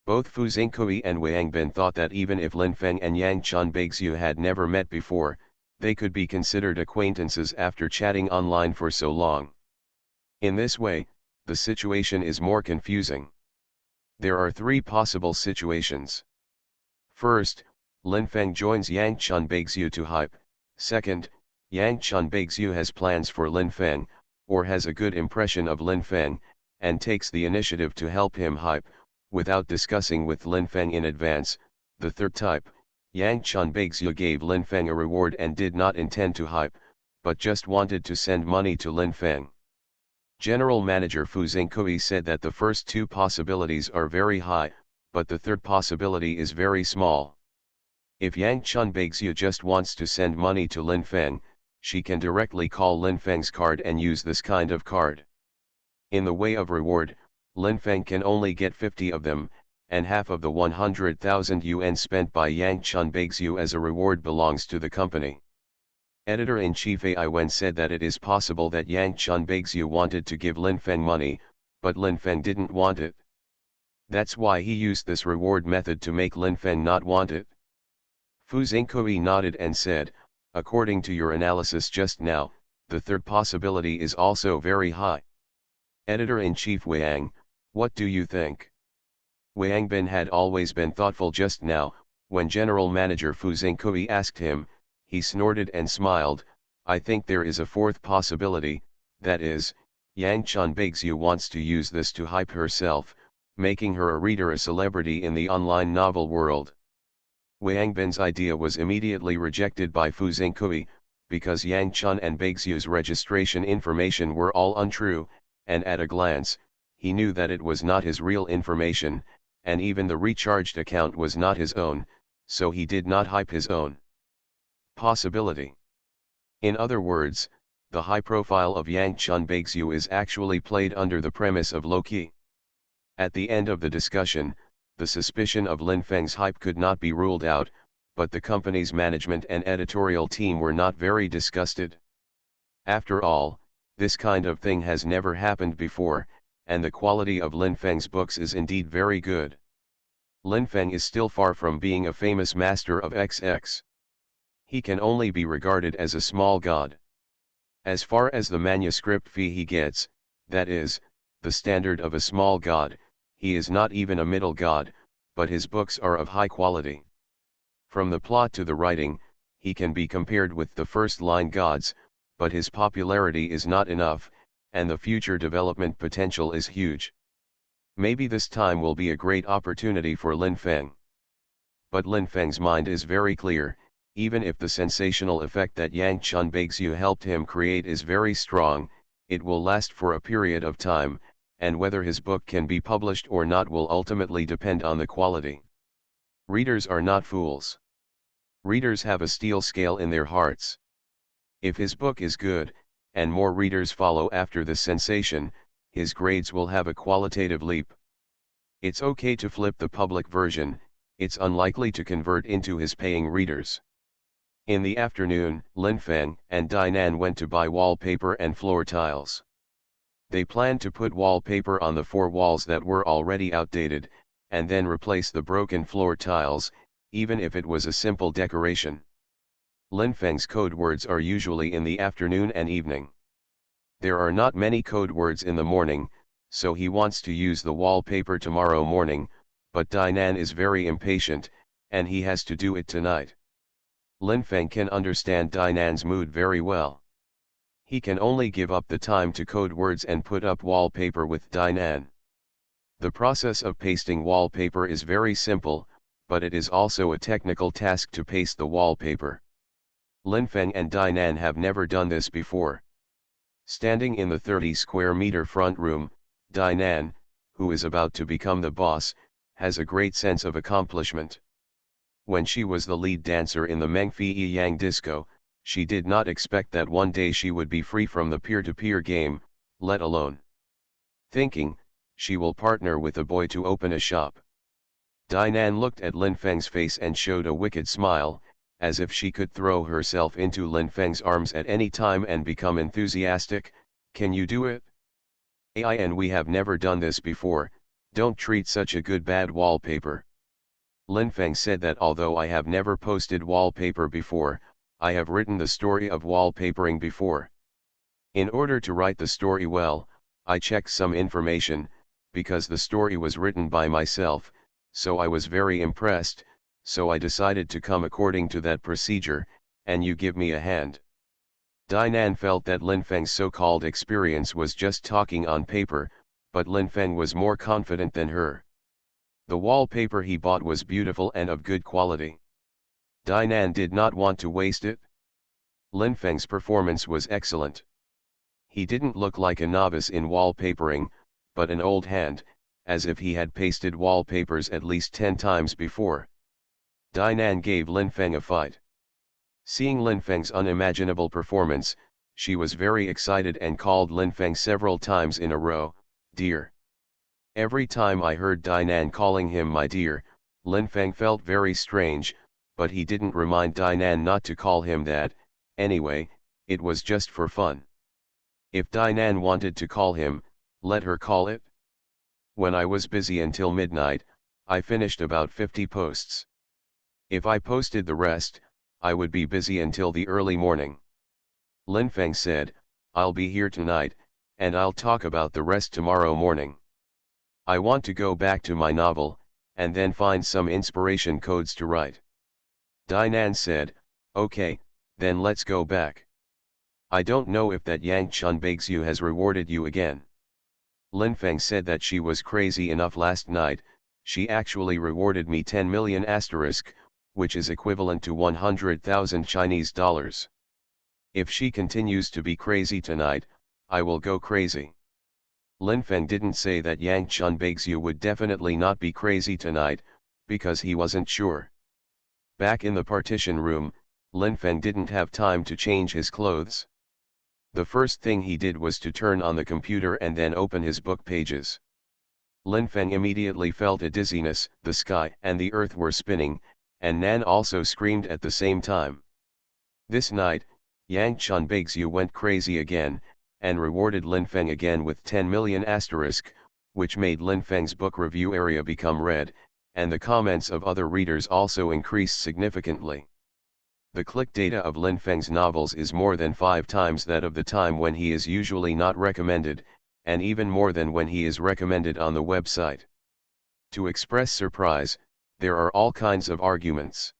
Both Fu Xingkui and Wang Bin thought that even if Lin Feng and Yang Chun Beixiu had never met before, they could be considered acquaintances after chatting online for so long. In this way, the situation is more confusing. There are three possible situations. First, Lin Feng joins Yang Chun Beixiu to hype. Second, Yang Chun Beixiu has plans for Lin Feng, or has a good impression of Lin Feng, and takes the initiative to help him hype, without discussing with Lin Feng in advance. The third type, Yang Chun Beixiu gave Lin Feng a reward and did not intend to hype, but just wanted to send money to Lin Feng. General Manager Fu Xingkui said that the first two possibilities are very high, but the third possibility is very small. If Yang Chun Beixiu just wants to send money to Lin Feng, she can directly call Lin Feng's card and use this kind of card. In the way of reward, Lin Feng can only get 50 of them, and half of the 100,000 yuan spent by Yang Chun Beixiu as a reward belongs to the company. Editor-in-chief Ai Wen said that it is possible that Yang Chun Beixiu wanted to give Lin Feng money, but Lin Feng didn't want it. That's why he used this reward method to make Lin Feng not want it. Fu Xingkui nodded and said, according to your analysis just now, the third possibility is also very high. Editor-in-chief Wang, what do you think? Wang Bin had always been thoughtful just now. When General Manager Fu Xingkui asked him, he snorted and smiled. I think there is a fourth possibility, that is, Yang Chun Beixiu wants to use this to hype herself, making her a reader, a celebrity in the online novel world. Wang Bin's idea was immediately rejected by Fu Xingkui, because Yang Chun and Beixiu's registration information were all untrue, and at a glance, he knew that it was not his real information, and even the recharged account was not his own, so he did not hype his own possibility. In other words, the high profile of Yang Chun Beixiu is actually played under the premise of low-key. At the end of the discussion, the suspicion of Lin Feng's hype could not be ruled out, but the company's management and editorial team were not very disgusted. After all, this kind of thing has never happened before, and the quality of Lin Feng's books is indeed very good. Lin Feng is still far from being a famous master of XX. He can only be regarded as a small god. As far as the manuscript fee he gets, that is, the standard of a small god, he is not even a middle god, but his books are of high quality. From the plot to the writing, he can be compared with the first-line gods, but his popularity is not enough, and the future development potential is huge. Maybe this time will be a great opportunity for Lin Feng. But Lin Feng's mind is very clear. Even if the sensational effect that Yang Chun Beixiu helped him create is very strong, it will last for a period of time, and whether his book can be published or not will ultimately depend on the quality. Readers are not fools. Readers have a steel scale in their hearts. If his book is good, and more readers follow after the sensation, his grades will have a qualitative leap. It's okay to flip the public version, it's unlikely to convert into his paying readers. In the afternoon, Lin Feng and Dainan went to buy wallpaper and floor tiles. They planned to put wallpaper on the 4 walls that were already outdated, and then replace the broken floor tiles, even if it was a simple decoration. Lin Feng's code words are usually in the afternoon and evening. There are not many code words in the morning, so he wants to use the wallpaper tomorrow morning, but Dainan is very impatient, and he has to do it tonight. Lin Feng can understand Dainan's mood very well. He can only give up the time to code words and put up wallpaper with Dainan. The process of pasting wallpaper is very simple, but it is also a technical task to paste the wallpaper. Lin Feng and Dainan have never done this before. Standing in the 30 square meter front room, Dainan, who is about to become the boss, has a great sense of accomplishment. When she was the lead dancer in the Mengfi Yang disco, she did not expect that one day she would be free from the peer-to-peer game, let alone thinking, she will partner with a boy to open a shop. Dinan looked at Lin Feng's face and showed a wicked smile, as if she could throw herself into Lin Feng's arms at any time and become enthusiastic. Can you do it? AI, and we have never done this before, don't treat such a good bad wallpaper. Lin Feng said that although I have never posted wallpaper before, I have written the story of wallpapering before. In order to write the story well, I checked some information, because the story was written by myself, so I was very impressed, so I decided to come according to that procedure, and you give me a hand. Dinan felt that Lin Feng's so-called experience was just talking on paper, but Lin Feng was more confident than her. The wallpaper he bought was beautiful and of good quality. Dinan did not want to waste it. Lin Feng's performance was excellent. He didn't look like a novice in wallpapering, but an old hand, as if he had pasted wallpapers at least 10 times before. Dinan gave Lin Feng a fight. Seeing Lin Feng's unimaginable performance, she was very excited and called Lin Feng several times in a row, "Dear." Every time I heard Dinan calling him my dear, Lin Feng felt very strange, but he didn't remind Dinan not to call him that. Anyway, it was just for fun. If Dinan wanted to call him, let her call it. When I was busy until midnight, I finished about 50 posts. If I posted the rest, I would be busy until the early morning. Lin Feng said, "I'll be here tonight, and I'll talk about the rest tomorrow morning. I want to go back to my novel, and then find some inspiration codes to write." Dinan said, "Okay, then let's go back. I don't know if that Yang Chun Baixu has rewarded you again." Lin Feng said that she was crazy enough last night, she actually rewarded me 10 million asterisk, which is equivalent to 100,000 Chinese dollars. If she continues to be crazy tonight, I will go crazy. Lin Feng didn't say that Yang Chun Baixu would definitely not be crazy tonight, because he wasn't sure. Back in the partition room, Lin Feng didn't have time to change his clothes. The first thing he did was to turn on the computer and then open his book pages. Lin Feng immediately felt a dizziness, the sky and the earth were spinning, and Nan also screamed at the same time. This night, Yang Chun Baixu went crazy again, and rewarded Lin Feng again with 10 million asterisk, which made Lin Feng's book review area become red, and the comments of other readers also increased significantly. The click data of Lin Feng's novels is more than 5 times that of the time when he is usually not recommended, and even more than when he is recommended on the website. To express surprise, there are all kinds of arguments.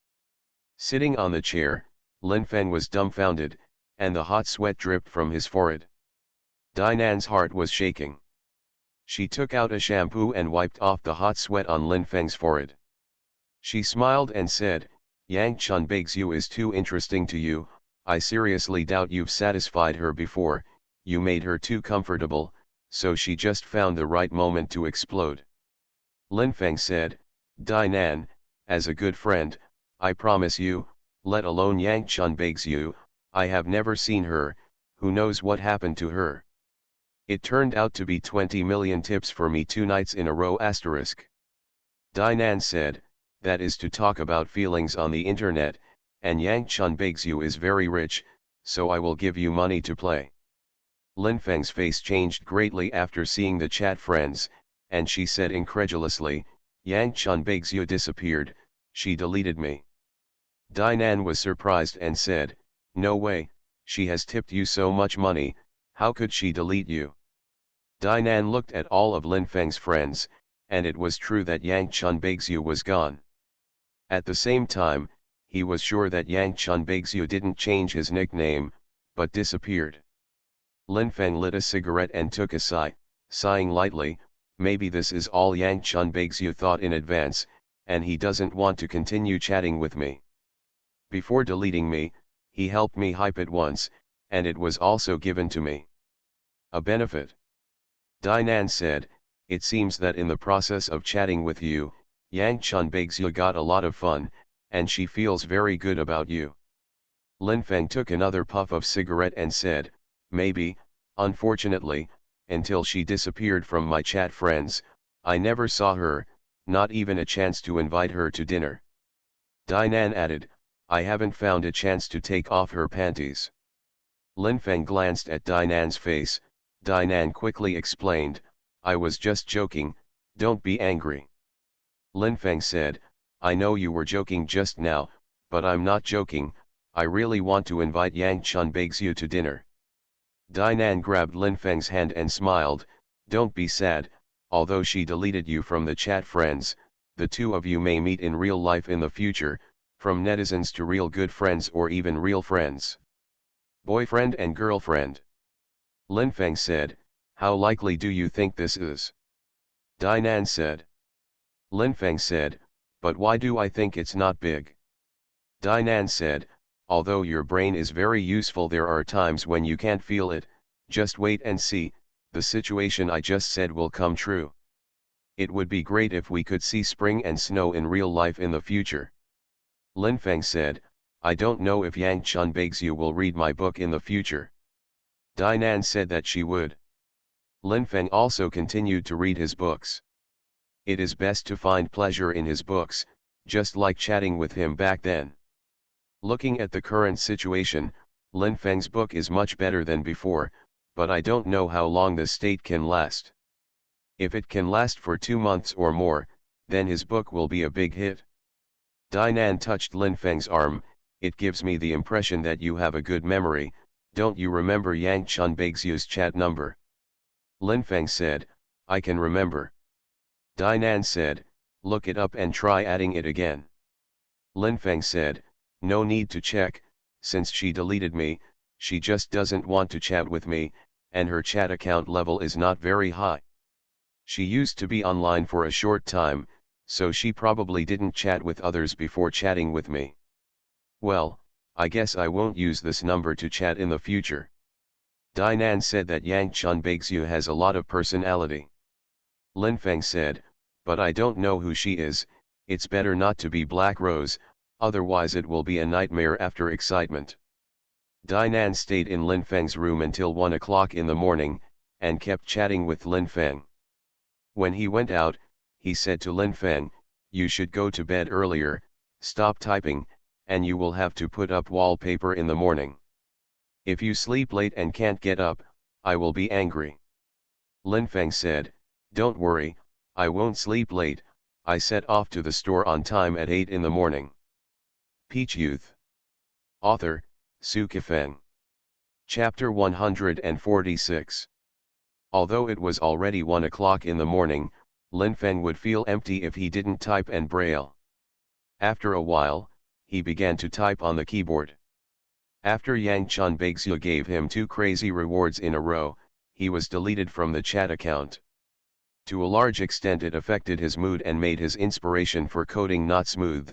Sitting on the chair, Lin Feng was dumbfounded, and the hot sweat dripped from his forehead. Dinan's heart was shaking. She took out a shampoo and wiped off the hot sweat on Lin Feng's forehead. She smiled and said, "Yang Chun Baixu is too interesting to you, I seriously doubt you've satisfied her before, you made her too comfortable, so she just found the right moment to explode." Lin Feng said, "Dinan, as a good friend, I promise you, let alone Yang Chun Baixu, I have never seen her, who knows what happened to her. It turned out to be 20 million tips for me 2 nights in a row asterisk." Dinan said, "That is to talk about feelings on the internet, and Yang Chun Baixu is very rich, so I will give you money to play." Lin Feng's face changed greatly after seeing the chat friends, and she said incredulously, "Yang Chun Baixu disappeared, she deleted me." Dinan was surprised and said, "No way, she has tipped you so much money, how could she delete you?" Dinan looked at all of Lin Feng's friends, and it was true that Yang Chun Baixu was gone. At the same time, he was sure that Yang Chun Baixu didn't change his nickname, but disappeared. Lin Feng lit a cigarette and took a sigh, sighing lightly, maybe this is all Yang Chun Baixu thought in advance, and he doesn't want to continue chatting with me. Before deleting me, he helped me hype it once, and it was also given to me. A benefit. Dinan said, "It seems that in the process of chatting with you, Yang Chun Baixu got a lot of fun, and she feels very good about you." Lin Feng took another puff of cigarette and said, "Maybe, unfortunately, until she disappeared from my chat friends. I never saw her, not even a chance to invite her to dinner. Dinan added, I haven't found a chance to take off her panties. Linfeng glanced at Dinan's face. Dinan quickly explained, I was just joking, don't be angry. Linfeng said, I know you were joking just now, but I'm not joking, I really want to invite Yang Chun Baixu to dinner. Dinan grabbed Linfeng's hand and smiled, don't be sad, although she deleted you from the chat friends, the two of you may meet in real life in the future, from netizens to real good friends or even real friends. Boyfriend and girlfriend. Linfeng said, how likely do you think this is? Dinan said. Linfeng said, but why do I think it's not big? Dinan said, although your brain is very useful, there are times when you can't feel it, just wait and see, the situation I just said will come true. It would be great if we could see spring and snow in real life in the future. Linfeng said, I don't know if Yang Chun Baixu will read my book in the future. Dinan said that she would. Linfeng also continued to read his books. It is best to find pleasure in his books, just like chatting with him back then. Looking at the current situation, Linfeng's book is much better than before, but I don't know how long this state can last. If it can last for 2 months or more, then his book will be a big hit. Dinan touched Linfeng's arm, it gives me the impression that you have a good memory, don't you remember Yang Chun Baixu's chat number? Linfeng said, I can remember. Dinan said, look it up and try adding it again. Linfeng said, no need to check, since she deleted me, she just doesn't want to chat with me, and her chat account level is not very high. She used to be online for a short time, so she probably didn't chat with others before chatting with me. Well, I guess I won't use this number to chat in the future. Dinan said that Yang Chun Baixu has a lot of personality. Linfeng said, but I don't know who she is, it's better not to be Black Rose, otherwise it will be a nightmare after excitement. Dinan stayed in Linfeng's room until 1 o'clock in the morning, and kept chatting with Linfeng. When he went out, he said to Linfeng, you should go to bed earlier, stop typing, and you will have to put up wallpaper in the morning. If you sleep late and can't get up, I will be angry. Linfeng said, don't worry, I won't sleep late, I set off to the store on time at 8 in the morning. Peach Youth. Author, Sci-fi. Chapter 146. Although it was already 1 o'clock in the morning, Linfeng would feel empty if he didn't type and braille. After a while, he began to type on the keyboard. After Yang Chun Baixu gave him 2 crazy rewards in a row, he was deleted from the chat account. To a large extent it affected his mood and made his inspiration for coding not smooth.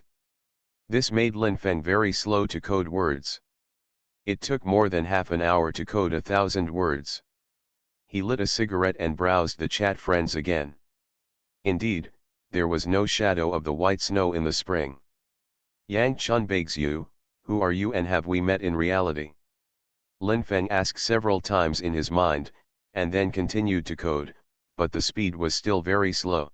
This made Linfeng very slow to code words. It took more than half an hour to code 1,000 words. He lit a cigarette and browsed the chat friends again. Indeed, there was no shadow of the white snow in the spring. Yang Chun Baixu, who are you and have we met in reality? Linfeng asked several times in his mind, and then continued to code, but the speed was still very slow.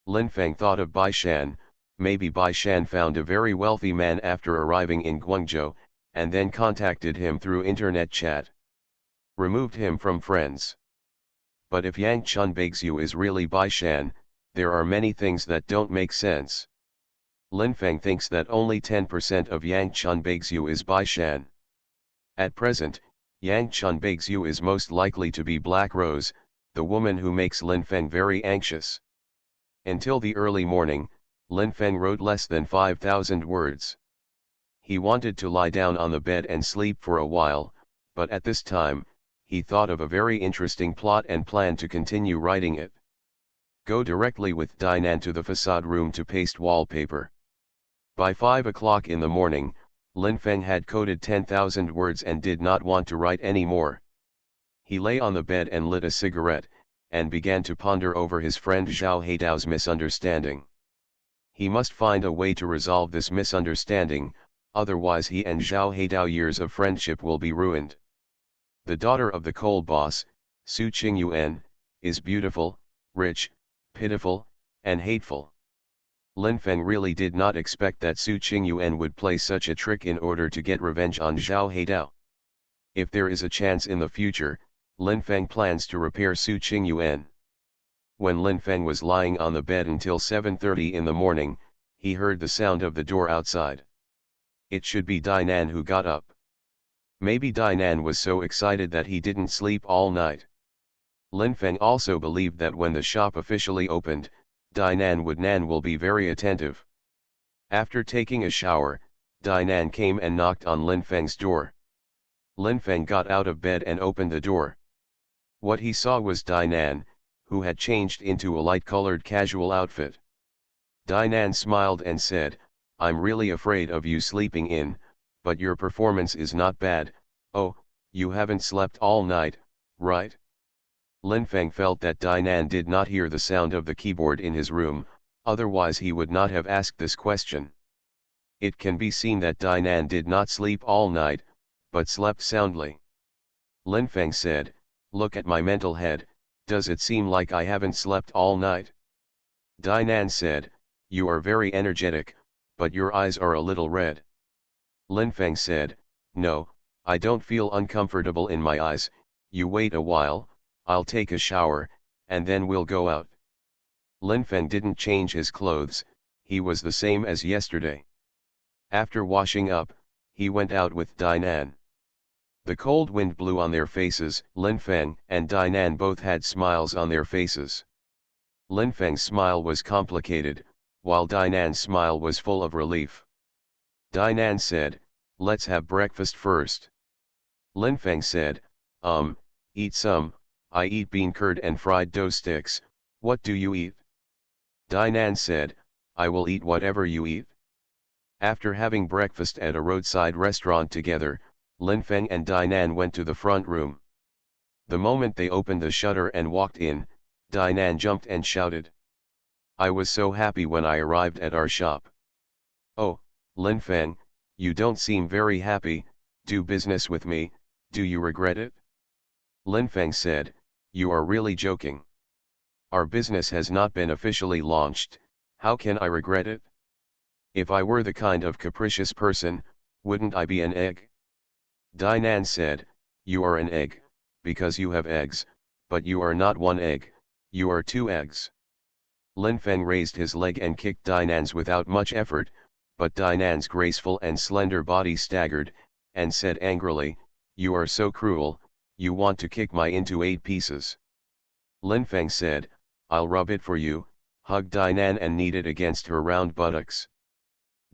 Linfeng thought of Bai Shan, maybe Bai Shan found a very wealthy man after arriving in Guangzhou, and then contacted him through internet chat. Removed him from friends. But if Yang Chun Baixu is really Bai Shan, there are many things that don't make sense. Linfeng thinks that only 10% of Yang Chun Baixu is Bai Shan. At present, Yang Chun Baixu is most likely to be Black Rose, the woman who makes Linfeng very anxious. Until the early morning, Linfeng wrote less than 5,000 words. He wanted to lie down on the bed and sleep for a while, but at this time, he thought of a very interesting plot and planned to continue writing it. Go directly with Dinan to the facade room to paste wallpaper. By 5 o'clock in the morning, Linfeng had coded 10,000 words and did not want to write any more. He lay on the bed and lit a cigarette, and began to ponder over his friend Zhao Heidao's misunderstanding. He must find a way to resolve this misunderstanding, otherwise he and Zhao Heidao years of friendship will be ruined. The daughter of the coal boss, Su Qingyuan, is beautiful, rich, pitiful, and hateful. Lin Feng really did not expect that Su Qingyuan would play such a trick in order to get revenge on Zhao Heidao. If there is a chance in the future, Lin Feng plans to repair Su Qingyuan. When Lin Feng was lying on the bed until 7:30 in the morning, he heard the sound of the door outside. It should be Dainan who got up. Maybe Dainan was so excited that he didn't sleep all night. Lin Feng also believed that when the shop officially opened, Dainan will be very attentive. After taking a shower, Dainan came and knocked on Lin Feng's door. Lin Feng got out of bed and opened the door. What he saw was Dainan, who had changed into a light-colored casual outfit. Dainan smiled and said, "I'm really afraid of you sleeping in, but your performance is not bad. Oh, you haven't slept all night, right?" Lin Feng felt that Dainan did not hear the sound of the keyboard in his room, otherwise he would not have asked this question. It can be seen that Dainan did not sleep all night, but slept soundly. Lin Feng said, "Look at my mental head, does it seem like I haven't slept all night?" Dainan said, "You are very energetic, but your eyes are a little red." Lin Feng said, "No, I don't feel uncomfortable in my eyes, you wait a while, I'll take a shower, and then we'll go out." Lin Feng didn't change his clothes, he was the same as yesterday. After washing up, he went out with Dainan. The cold wind blew on their faces. Lin Feng and Dainan both had smiles on their faces. Lin Feng's smile was complicated, while Dainan's smile was full of relief. Dainan said, "Let's have breakfast first." Lin Feng said, Eat some, I eat bean curd and fried dough sticks, what do you eat?" Dainan said, "I will eat whatever you eat." After having breakfast at a roadside restaurant together, Lin Feng and Dainan went to the front room. The moment they opened the shutter and walked in, Dainan jumped and shouted, "I was so happy when I arrived at our shop." "Oh, Lin Feng, you don't seem very happy, do business with me, do you regret it?" Lin Feng said, "You are really joking. Our business has not been officially launched, how can I regret it? If I were the kind of capricious person, wouldn't I be an egg?" Dainan said, "You are an egg, because you have eggs, but you are not one egg, you are two eggs." Lin Feng raised his leg and kicked Dainan's without much effort, but Dainan's graceful and slender body staggered, and said angrily, "You are so cruel, you want to kick my into 8 pieces." Lin Feng said, "I'll rub it for you," hugged Dainan and kneed it against her round buttocks.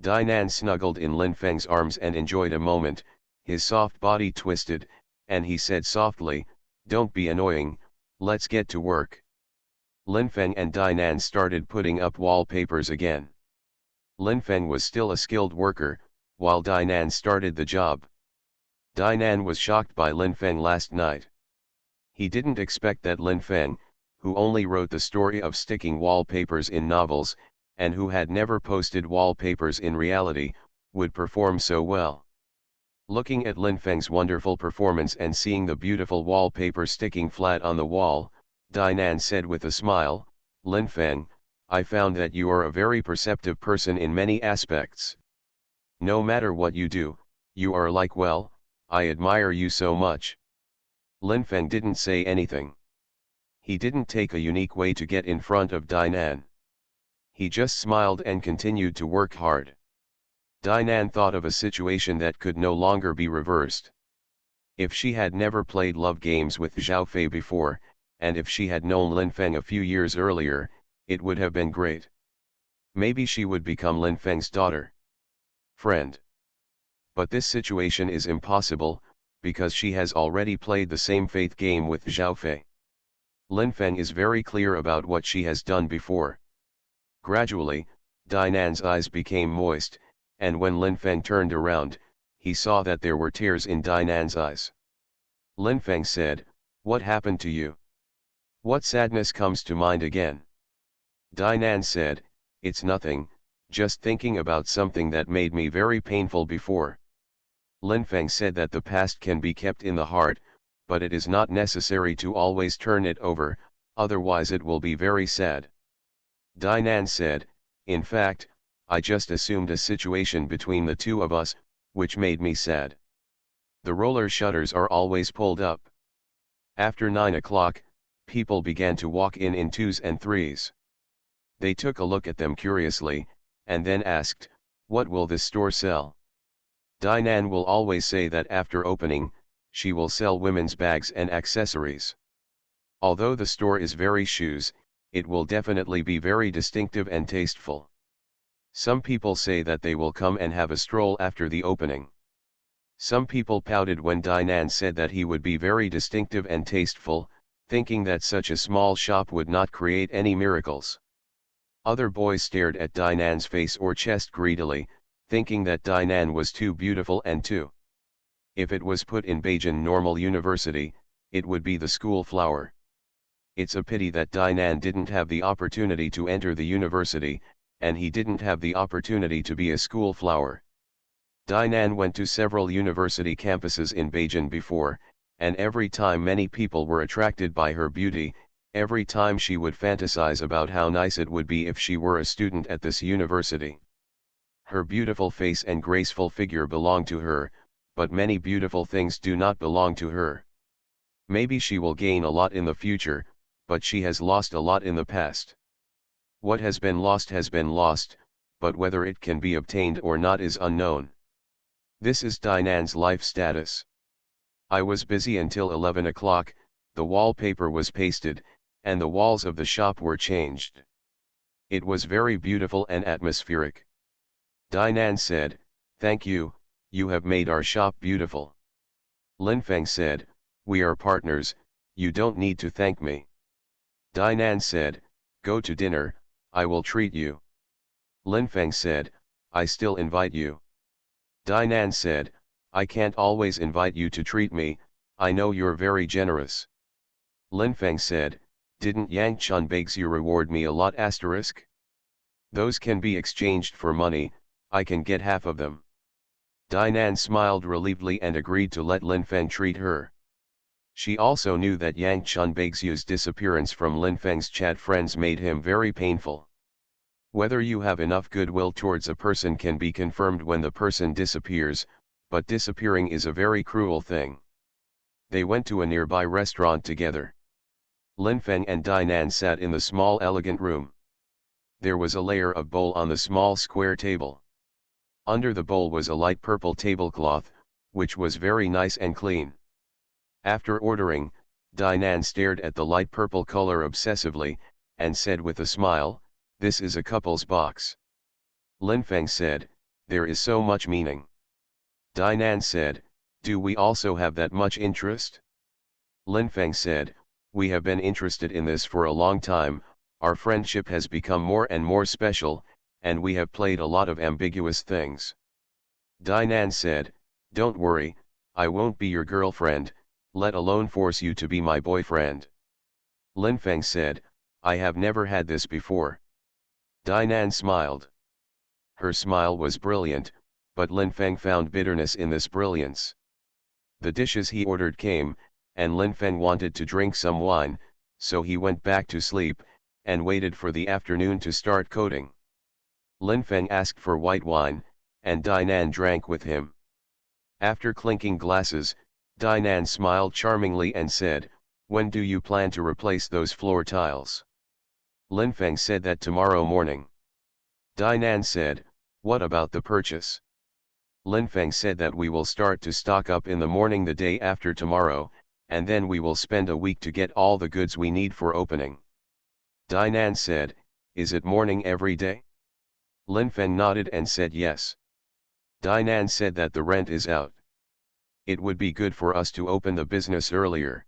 Dainan snuggled in Lin Feng's arms and enjoyed a moment, his soft body twisted, and he said softly, "Don't be annoying, let's get to work." Lin Feng and Dainan started putting up wallpapers again. Lin Feng was still a skilled worker, while Dainan started the job. Dainan was shocked by Lin Feng last night. He didn't expect that Lin Feng, who only wrote the story of sticking wallpapers in novels, and who had never posted wallpapers in reality, would perform so well. Looking at Lin Feng's wonderful performance and seeing the beautiful wallpaper sticking flat on the wall, Dainan said with a smile, "Lin Feng, I found that you are a very perceptive person in many aspects. No matter what you do, you are like, well, I admire you so much." Lin Feng didn't say anything. He didn't take a unique way to get in front of Dainan. He just smiled and continued to work hard. Dainan thought of a situation that could no longer be reversed. If she had never played love games with Zhao Fei before, and if she had known Lin Feng a few years earlier, it would have been great. Maybe she would become Lin Feng's daughter. Friend. But this situation is impossible, because she has already played the same faith game with Zhao Fei. Lin Feng is very clear about what she has done before. Gradually, Dainan's eyes became moist, and when Lin Feng turned around, he saw that there were tears in Dainan's eyes. Lin Feng said, "What happened to you? What sadness comes to mind again?" Dainan said, "It's nothing, just thinking about something that made me very painful before." Lin Feng said that the past can be kept in the heart, but it is not necessary to always turn it over, otherwise it will be very sad. Dinan said, in fact, I just assumed a situation between the two of us, which made me sad. The roller shutters are always pulled up. After 9 o'clock, people began to walk in twos and threes. They took a look at them curiously, and then asked, what will this store sell? Dinan will always say that after opening, she will sell women's bags and accessories. Although the store is very shoes, it will definitely be very distinctive and tasteful. Some people say that they will come and have a stroll after the opening. Some people pouted when Dinan said that he would be very distinctive and tasteful, thinking that such a small shop would not create any miracles. Other boys stared at Dinan's face or chest greedily, thinking that Dinan was too beautiful and too. If it was put in Beijing Normal University, it would be the school flower. It's a pity that Dinan didn't have the opportunity to enter the university, and he didn't have the opportunity to be a school flower. Dinan went to several university campuses in Beijing before, and every time many people were attracted by her beauty, every time she would fantasize about how nice it would be if she were a student at this university. Her beautiful face and graceful figure belong to her, but many beautiful things do not belong to her. Maybe she will gain a lot in the future, but she has lost a lot in the past. What has been lost, but whether it can be obtained or not is unknown. This is Dinan's life status. I was busy until 11 o'clock, the wallpaper was pasted, and the walls of the shop were changed. It was very beautiful and atmospheric. Dinan said, thank you, you have made our shop beautiful. Linfeng said, we are partners, you don't need to thank me. Dinan said, go to dinner, I will treat you. Linfeng said, I still invite you. Dinan said, I can't always invite you to treat me, I know you're very generous. Linfeng said, didn't Yang Chun Baixu reward me a lot asterisk? Those can be exchanged for money, I can get half of them. Dinan smiled relievedly and agreed to let Linfeng treat her. She also knew that Yang Chun Baixu's disappearance from Linfeng's chat friends made him very painful. Whether you have enough goodwill towards a person can be confirmed when the person disappears, but disappearing is a very cruel thing. They went to a nearby restaurant together. Linfeng and Dinan sat in the small elegant room. There was a layer of bowl on the small square table. Under the bowl was a light purple tablecloth, which was very nice and clean. After ordering, Dinan stared at the light purple color obsessively, and said with a smile, this is a couple's box. Linfeng said, there is so much meaning. Dinan said, do we also have that much interest? Linfeng said, we have been interested in this for a long time, our friendship has become more and more special, and we have played a lot of ambiguous things. Dinan said, don't worry, I won't be your girlfriend, let alone force you to be my boyfriend. Linfeng said, I have never had this before. Dinan smiled. Her smile was brilliant, but Linfeng found bitterness in this brilliance. The dishes he ordered came, and Linfeng wanted to drink some wine, so he went back to sleep, and waited for the afternoon to start coding. Linfeng asked for white wine, and Dinan drank with him. After clinking glasses, Dinan smiled charmingly and said, when do you plan to replace those floor tiles? Linfeng said that tomorrow morning. Dinan said, what about the purchase? Linfeng said that we will start to stock up in the morning the day after tomorrow, and then we will spend a week to get all the goods we need for opening. Dinan said, is it morning every day? Linfeng nodded and said yes. Dinan said that the rent is out. It would be good for us to open the business earlier.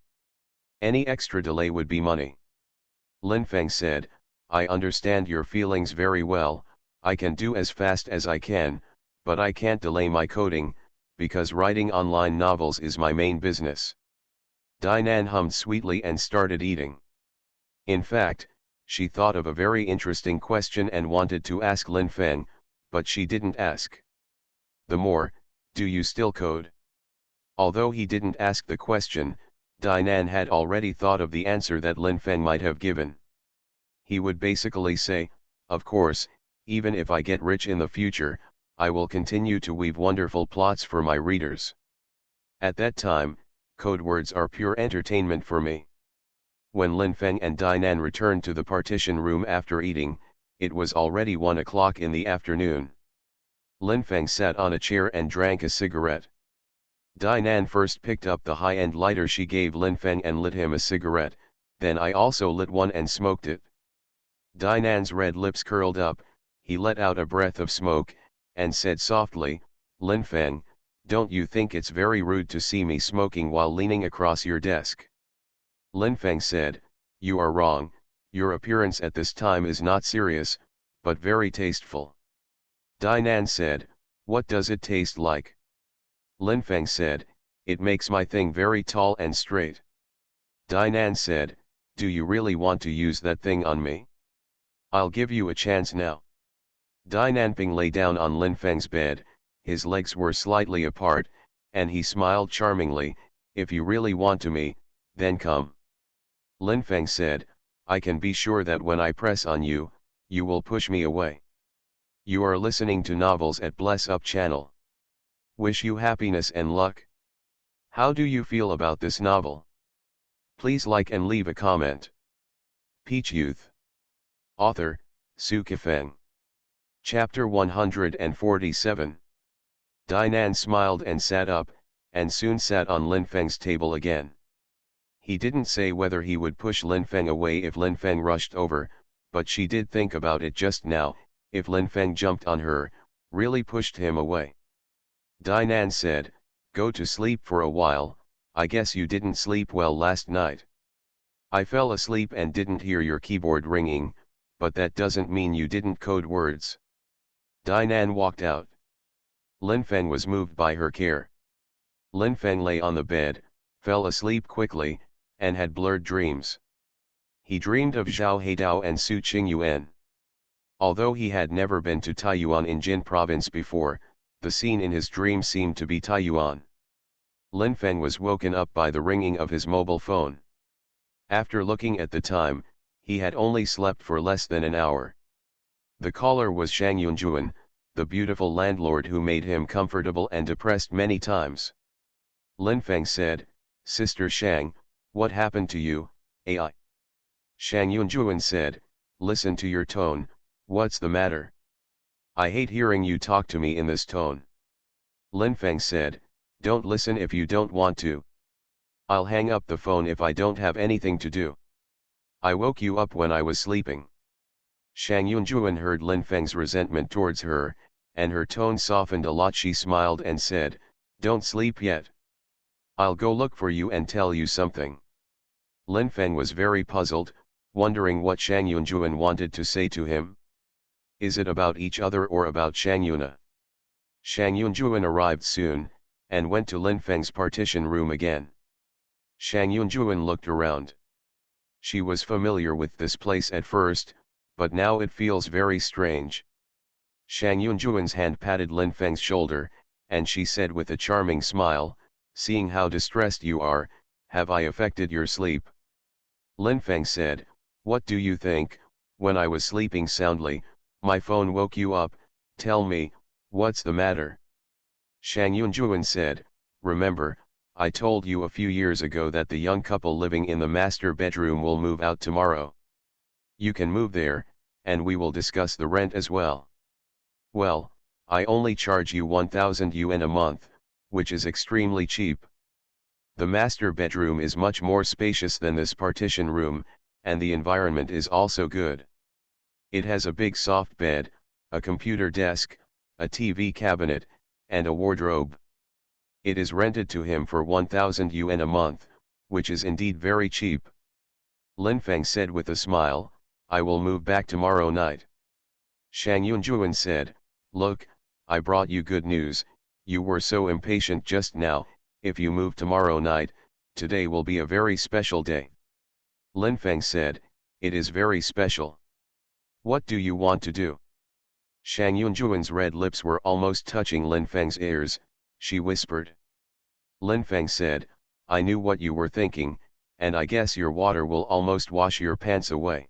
Any extra delay would be money. Linfeng said, I understand your feelings very well, I can do as fast as I can, but I can't delay my coding, because writing online novels is my main business. Dinan hummed sweetly and started eating. In fact, she thought of a very interesting question and wanted to ask Linfeng, but she didn't ask. The more, do you still code? Although he didn't ask the question, Dinan had already thought of the answer that Lin Feng might have given. He would basically say, of course, even if I get rich in the future, I will continue to weave wonderful plots for my readers. At that time, code words are pure entertainment for me. When Lin Feng and Dinan returned to the partition room after eating, it was already 1 o'clock in the afternoon. Lin Feng sat on a chair and drank a cigarette. Dinan first picked up the high-end lighter she gave Lin Feng and lit him a cigarette, then I also lit one and smoked it. Dinan's red lips curled up, he let out a breath of smoke, and said softly, Lin Feng, don't you think it's very rude to see me smoking while leaning across your desk? Lin Feng said, you are wrong, your appearance at this time is not serious, but very tasteful. Dinan said, what does it taste like? Lin Feng said, it makes my thing very tall and straight. Dinan said, do you really want to use that thing on me? I'll give you a chance now. Dinanping lay down on Lin Feng's bed, his legs were slightly apart, and he smiled charmingly, if you really want to me, then come. Lin Feng said, I can be sure that when I press on you, you will push me away. You are listening to novels at Bless Up channel. Wish you happiness and luck. How do you feel about this novel? Please like and leave a comment. Peach Youth. Author, Sci-fi. Chapter 147. Dinan smiled and sat up, and soon sat on Lin Feng's table again. He didn't say whether he would push Lin Feng away if Lin Feng rushed over, but she did think about it just now, if Lin Feng jumped on her, really pushed him away. Dinan said, go to sleep for a while, I guess you didn't sleep well last night. I fell asleep and didn't hear your keyboard ringing, but that doesn't mean you didn't code words. Dinan walked out. Lin Feng was moved by her care. Lin Feng lay on the bed, fell asleep quickly, and had blurred dreams. He dreamed of Zhao Heidao and Su Qingyuan. Although he had never been to Taiyuan in Jin province before, the scene in his dream seemed to be Taiyuan. Lin Feng was woken up by the ringing of his mobile phone. After looking at the time, he had only slept for less than an hour. The caller was Shang Yunjuan, the beautiful landlord who made him comfortable and depressed many times. Lin Feng said, Sister Shang, what happened to you, AI? Shang Yunjuan said, listen to your tone, what's the matter? I hate hearing you talk to me in this tone. Lin Feng said, don't listen if you don't want to. I'll hang up the phone if I don't have anything to do. I woke you up when I was sleeping. Shang Yunjuan heard Lin Feng's resentment towards her, and her tone softened a lot. She smiled and said, don't sleep yet. I'll go look for you and tell you something. Lin Feng was very puzzled, wondering what Shang Yunjuan wanted to say to him. Is it about each other or about Shang Yuna? Shang Yunjuan arrived soon, and went to Lin Feng's partition room again. Shang Yunjuan looked around. She was familiar with this place at first, but now it feels very strange. Shang Yunjuan's hand patted Lin Feng's shoulder, and she said with a charming smile, seeing how distressed you are, have I affected your sleep? Lin Feng said, what do you think, when I was sleeping soundly, my phone woke you up, tell me, what's the matter? Shang Yunjuan said, remember, I told you a few years ago that the young couple living in the master bedroom will move out tomorrow. You can move there, and we will discuss the rent as well. Well, I only charge you 1,000 yuan a month, which is extremely cheap. The master bedroom is much more spacious than this partition room, and the environment is also good. It has a big soft bed, a computer desk, a TV cabinet, and a wardrobe. It is rented to him for 1,000 yuan a month, which is indeed very cheap. Lin Feng said with a smile, I will move back tomorrow night. Shang Yunjuan said, look, I brought you good news, you were so impatient just now, if you move tomorrow night, today will be a very special day. Lin Feng said, it is very special. What do you want to do? Shang Yunjuan's red lips were almost touching Lin Feng's ears, she whispered. Lin Feng said, I knew what you were thinking, and I guess your water will almost wash your pants away.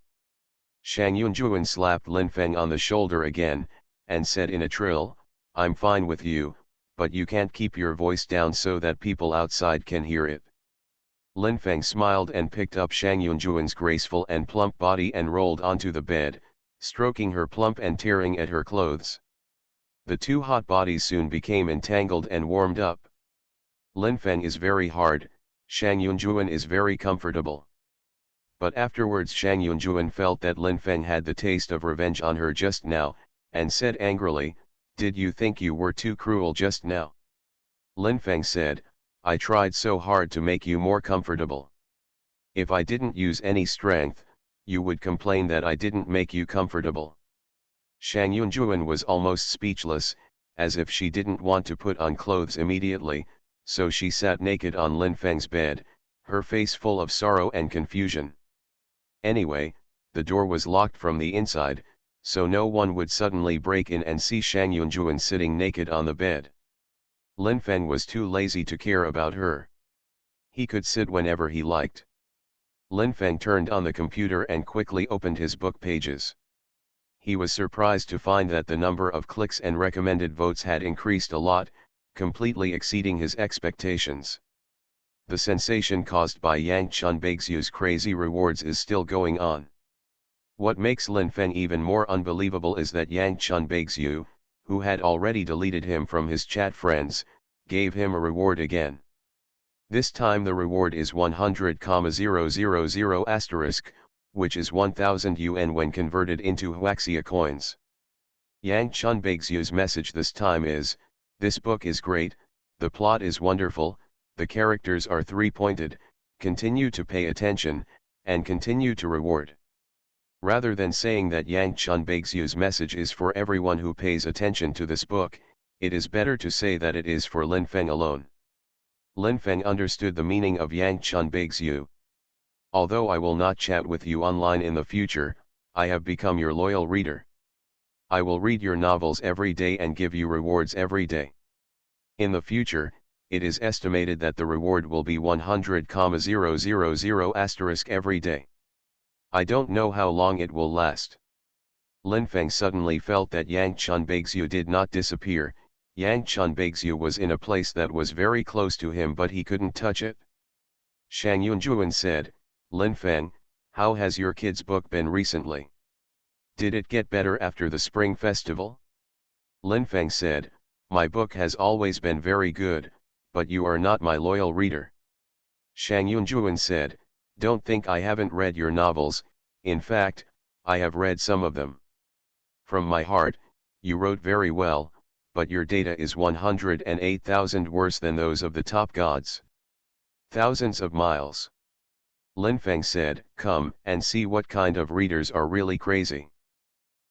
Shang Yunjuan slapped Lin Feng on the shoulder again, and said in a trill, I'm fine with you, but you can't keep your voice down so that people outside can hear it. Lin Feng smiled and picked up Shang Yunjuan's graceful and plump body and rolled onto the bed, stroking her plump and tearing at her clothes. The two hot bodies soon became entangled and warmed up. Lin Feng is very hard, Shang Yunjuan is very comfortable. But afterwards Shang Yunjuan felt that Lin Feng had the taste of revenge on her just now, and said angrily, did you think you were too cruel just now? Lin Feng said, I tried so hard to make you more comfortable. If I didn't use any strength, you would complain that I didn't make you comfortable. Shang Yunjuan was almost speechless, as if she didn't want to put on clothes immediately, so she sat naked on Lin Feng's bed, her face full of sorrow and confusion. Anyway, the door was locked from the inside, so no one would suddenly break in and see Shang Yunjuan sitting naked on the bed. Lin Feng was too lazy to care about her. He could sit whenever he liked. Lin Feng turned on the computer and quickly opened his book pages. He was surprised to find that the number of clicks and recommended votes had increased a lot, completely exceeding his expectations. The sensation caused by Yang Chunbaixu's crazy rewards is still going on. What makes Lin Feng even more unbelievable is that Yang Chunbaixu, who had already deleted him from his chat friends, gave him a reward again. This time the reward is 100,000 asterisk, which is 1000 yuan when converted into Huaxia coins. Yang Chunbaixu's message this time is, this book is great, the plot is wonderful, the characters are three-pointed, continue to pay attention, and continue to reward. Rather than saying that Yang Chunbaixu's message is for everyone who pays attention to this book, it is better to say that it is for Lin Feng alone. Lin Feng understood the meaning of Yang Chunbaixu. Although I will not chat with you online in the future, I have become your loyal reader. I will read your novels every day and give you rewards every day. In the future, it is estimated that the reward will be 100,000 asterisk every day. I don't know how long it will last. Lin Feng suddenly felt that Yang Chunbaixu did not disappear. Yang Chunbaixu was in a place that was very close to him but he couldn't touch it. Shang Yunjuan said, Lin Feng, how has your kid's book been recently? Did it get better after the Spring Festival? Lin Feng said, my book has always been very good, but you are not my loyal reader. Shang Yunjuan said, don't think I haven't read your novels, in fact, I have read some of them. From my heart, you wrote very well, but your data is 108,000 worse than those of the top gods. Thousands of miles. Lin Feng said, come and see what kind of readers are really crazy.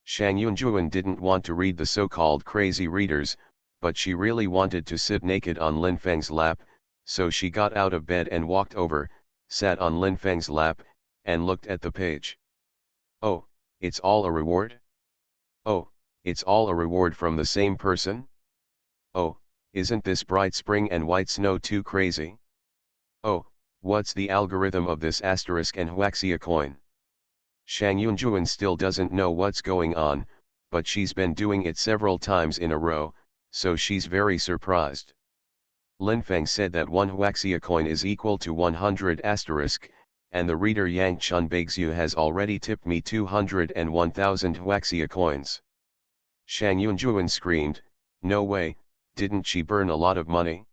Shang Yunjuan didn't want to read the so-called crazy readers, but she really wanted to sit naked on Lin Feng's lap, so she got out of bed and walked over, sat on Lin Feng's lap, and looked at the page. Oh, it's all a reward? Oh, it's all a reward from the same person? Oh, isn't this bright spring and white snow too crazy? Oh, what's the algorithm of this asterisk and Huaxia coin? Shang Yunjuan still doesn't know what's going on, but she's been doing it several times in a row, so she's very surprised. Lin Feng said that one Huaxia coin is equal to 100 asterisk, and the reader Yang Chunbaixu has already tipped me 201,000 Huaxia coins. Shang Yunjuan screamed, no way, didn't she burn a lot of money?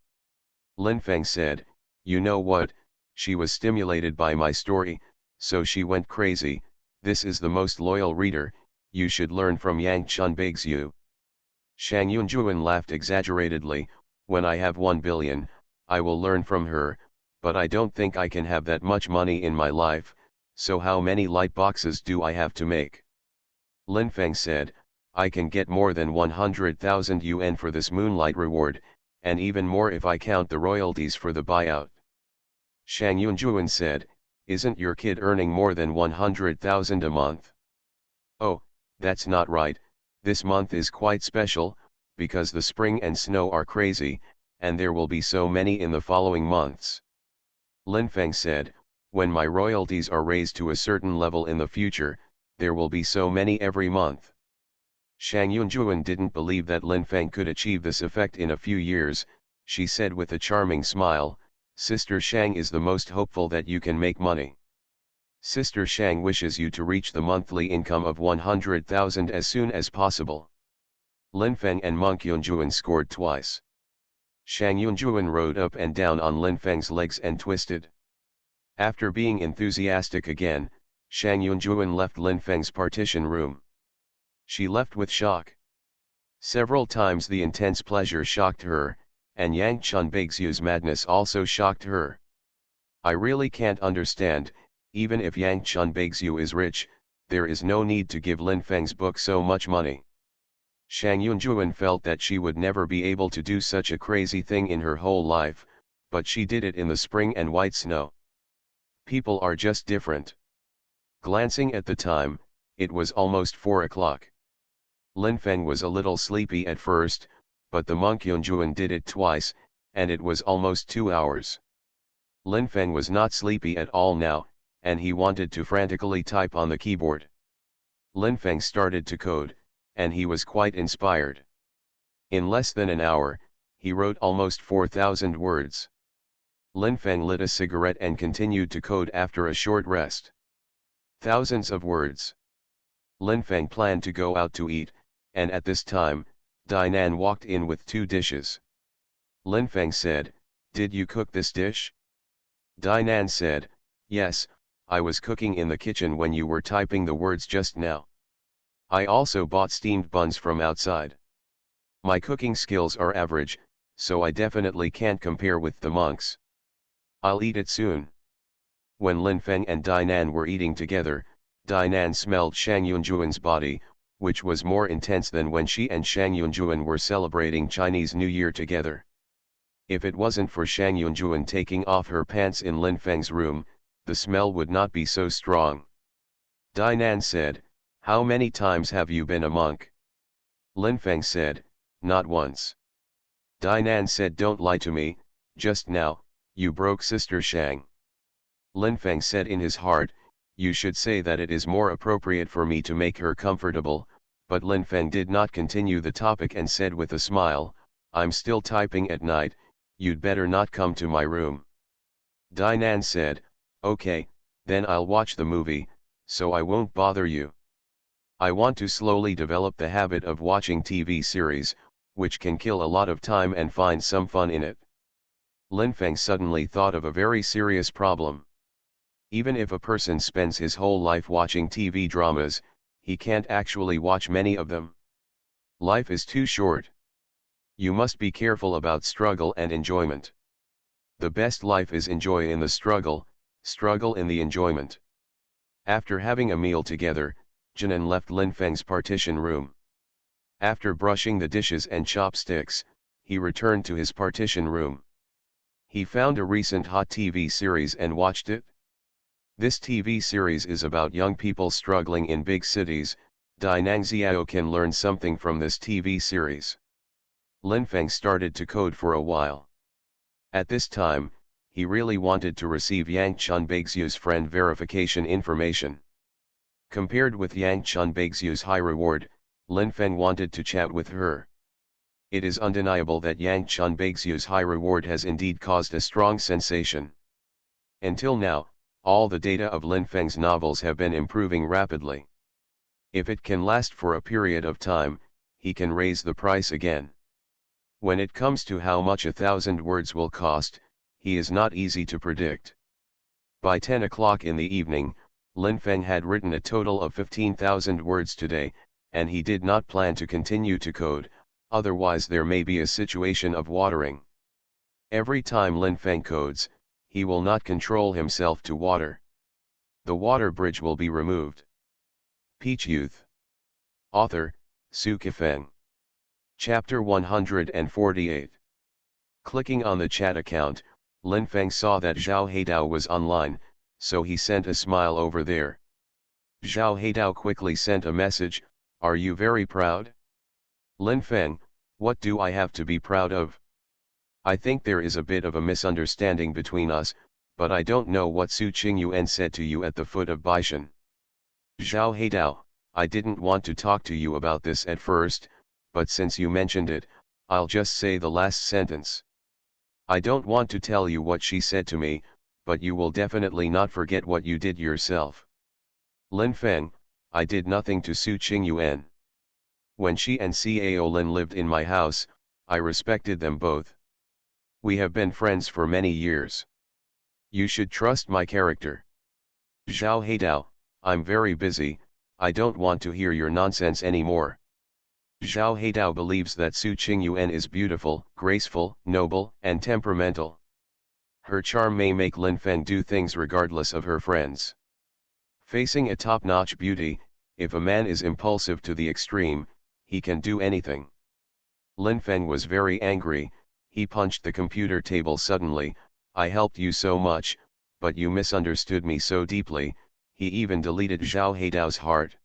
Lin Feng said, you know what, she was stimulated by my story, so she went crazy, this is the most loyal reader, you should learn from Yang Chunbaixu. Shang Yunjuan laughed exaggeratedly, when I have 1 billion, I will learn from her, but I don't think I can have that much money in my life, so how many light boxes do I have to make? Lin Feng said, I can get more than 100,000 yuan for this moonlight reward, and even more if I count the royalties for the buyout. Shang Yunjuan said, isn't your kid earning more than 100,000 a month? Oh, that's not right, this month is quite special, because the spring and snow are crazy, and there will be so many in the following months. Lin Feng said, when my royalties are raised to a certain level in the future, there will be so many every month. Shang Yunjuan didn't believe that Lin Feng could achieve this effect in a few years. She said with a charming smile, Sister Shang is the most hopeful that you can make money. Sister Shang wishes you to reach the monthly income of 100,000 as soon as possible. Lin Feng and Monk Yunjuan scored twice. Shang Yunjuan rode up and down on Lin Feng's legs and twisted. After being enthusiastic again, Shang Yunjuan left Lin Feng's partition room. She left with shock. Several times the intense pleasure shocked her, and Yang Chunbaixu's madness also shocked her. I really can't understand, even if Yang Chunbaixu is rich, there is no need to give Lin Feng's book so much money. Shang Yunjuan felt that she would never be able to do such a crazy thing in her whole life, but she did it in the spring and white snow. People are just different. Glancing at the time, it was almost 4 o'clock. Lin Feng was a little sleepy at first, but the monk Yunjuan did it twice, and it was almost 2 hours. Lin Feng was not sleepy at all now, and he wanted to frantically type on the keyboard. Lin Feng started to code, and he was quite inspired. In less than an hour, he wrote almost 4,000 words. Lin Feng lit a cigarette and continued to code after a short rest. Thousands of words. Lin Feng planned to go out to eat, and at this time, Dinan walked in with 2 dishes. Lin Feng said, "Did you cook this dish?" Dinan said, "Yes, I was cooking in the kitchen when you were typing the words just now. I also bought steamed buns from outside. My cooking skills are average, so I definitely can't compare with the monks. I'll eat it soon." When Lin Feng and Dinan were eating together, Dinan smelled Shang Yunjuan's body, which was more intense than when she and Shang Yunjuan were celebrating Chinese New Year together. If it wasn't for Shang Yunjuan taking off her pants in Lin Feng's room, the smell would not be so strong. Dinan said, "How many times have you been a monk?" Lin Feng said, "Not once." Dinan said, "Don't lie to me, just now, you broke Sister Shang." Lin Feng said in his heart, "You should say that it is more appropriate for me to make her comfortable," but Lin Feng did not continue the topic and said with a smile, "I'm still typing at night, you'd better not come to my room." Dinan said, "Okay, then I'll watch the movie, so I won't bother you. I want to slowly develop the habit of watching TV series, which can kill a lot of time and find some fun in it." Lin Feng suddenly thought of a very serious problem. Even if a person spends his whole life watching TV dramas, he can't actually watch many of them. Life is too short. You must be careful about struggle and enjoyment. The best life is enjoy in the struggle, struggle in the enjoyment. After having a meal together, Jinan left Lin Feng's partition room. After brushing the dishes and chopsticks, he returned to his partition room. He found a recent hot TV series and watched it. This TV series is about young people struggling in big cities. Dinang Xiao can learn something from this TV series. Lin Feng started to code for a while. At this time, he really wanted to receive Yang Chunbaixu's friend verification information. Compared with Yang Chunbaixu's high reward, Lin Feng wanted to chat with her. It is undeniable that Yang Chunbaixu's high reward has indeed caused a strong sensation. Until now, all the data of Lin Feng's novels have been improving rapidly. If it can last for a period of time, he can raise the price again. When it comes to how much 1,000 words will cost, he is not easy to predict. By 10 o'clock in the evening, Lin Feng had written a total of 15,000 words today, and he did not plan to continue to code, otherwise there may be a situation of watering. Every time Lin Feng codes, he will not control himself to water. The water bridge will be removed. Peach Youth. Author, Su Kifeng. Chapter 148. Clicking on the chat account, Lin Feng saw that Zhao Heidao was online, so he sent a smile over there. Zhao Heidao quickly sent a message, "Are you very proud?" Lin Feng, "What do I have to be proud of? I think there is a bit of a misunderstanding between us, But I don't know what Su Qingyuan said to you at the foot of Baishan. Zhao Heidao, I didn't want to talk to you about this at first, but since you mentioned it, I'll just say the last sentence. I don't want to tell you what she said to me, but you will definitely not forget what you did yourself. Lin Feng, I did nothing to Su Qingyuan. When she and Cao Lin lived in my house, I respected them both. We have been friends for many years. You should trust my character. Zhao Heidao, I'm very busy, I don't want to hear your nonsense anymore. Zhao Heidao believes that Su Qingyuan is beautiful, graceful, noble, and temperamental. Her charm may make Lin Feng do things regardless of her friends. Facing a top-notch beauty, if a man is impulsive to the extreme, he can do anything. Lin Feng was very angry, he punched the computer table suddenly. I helped you so much, but you misunderstood me so deeply. He even deleted Zhao Heidao's heart.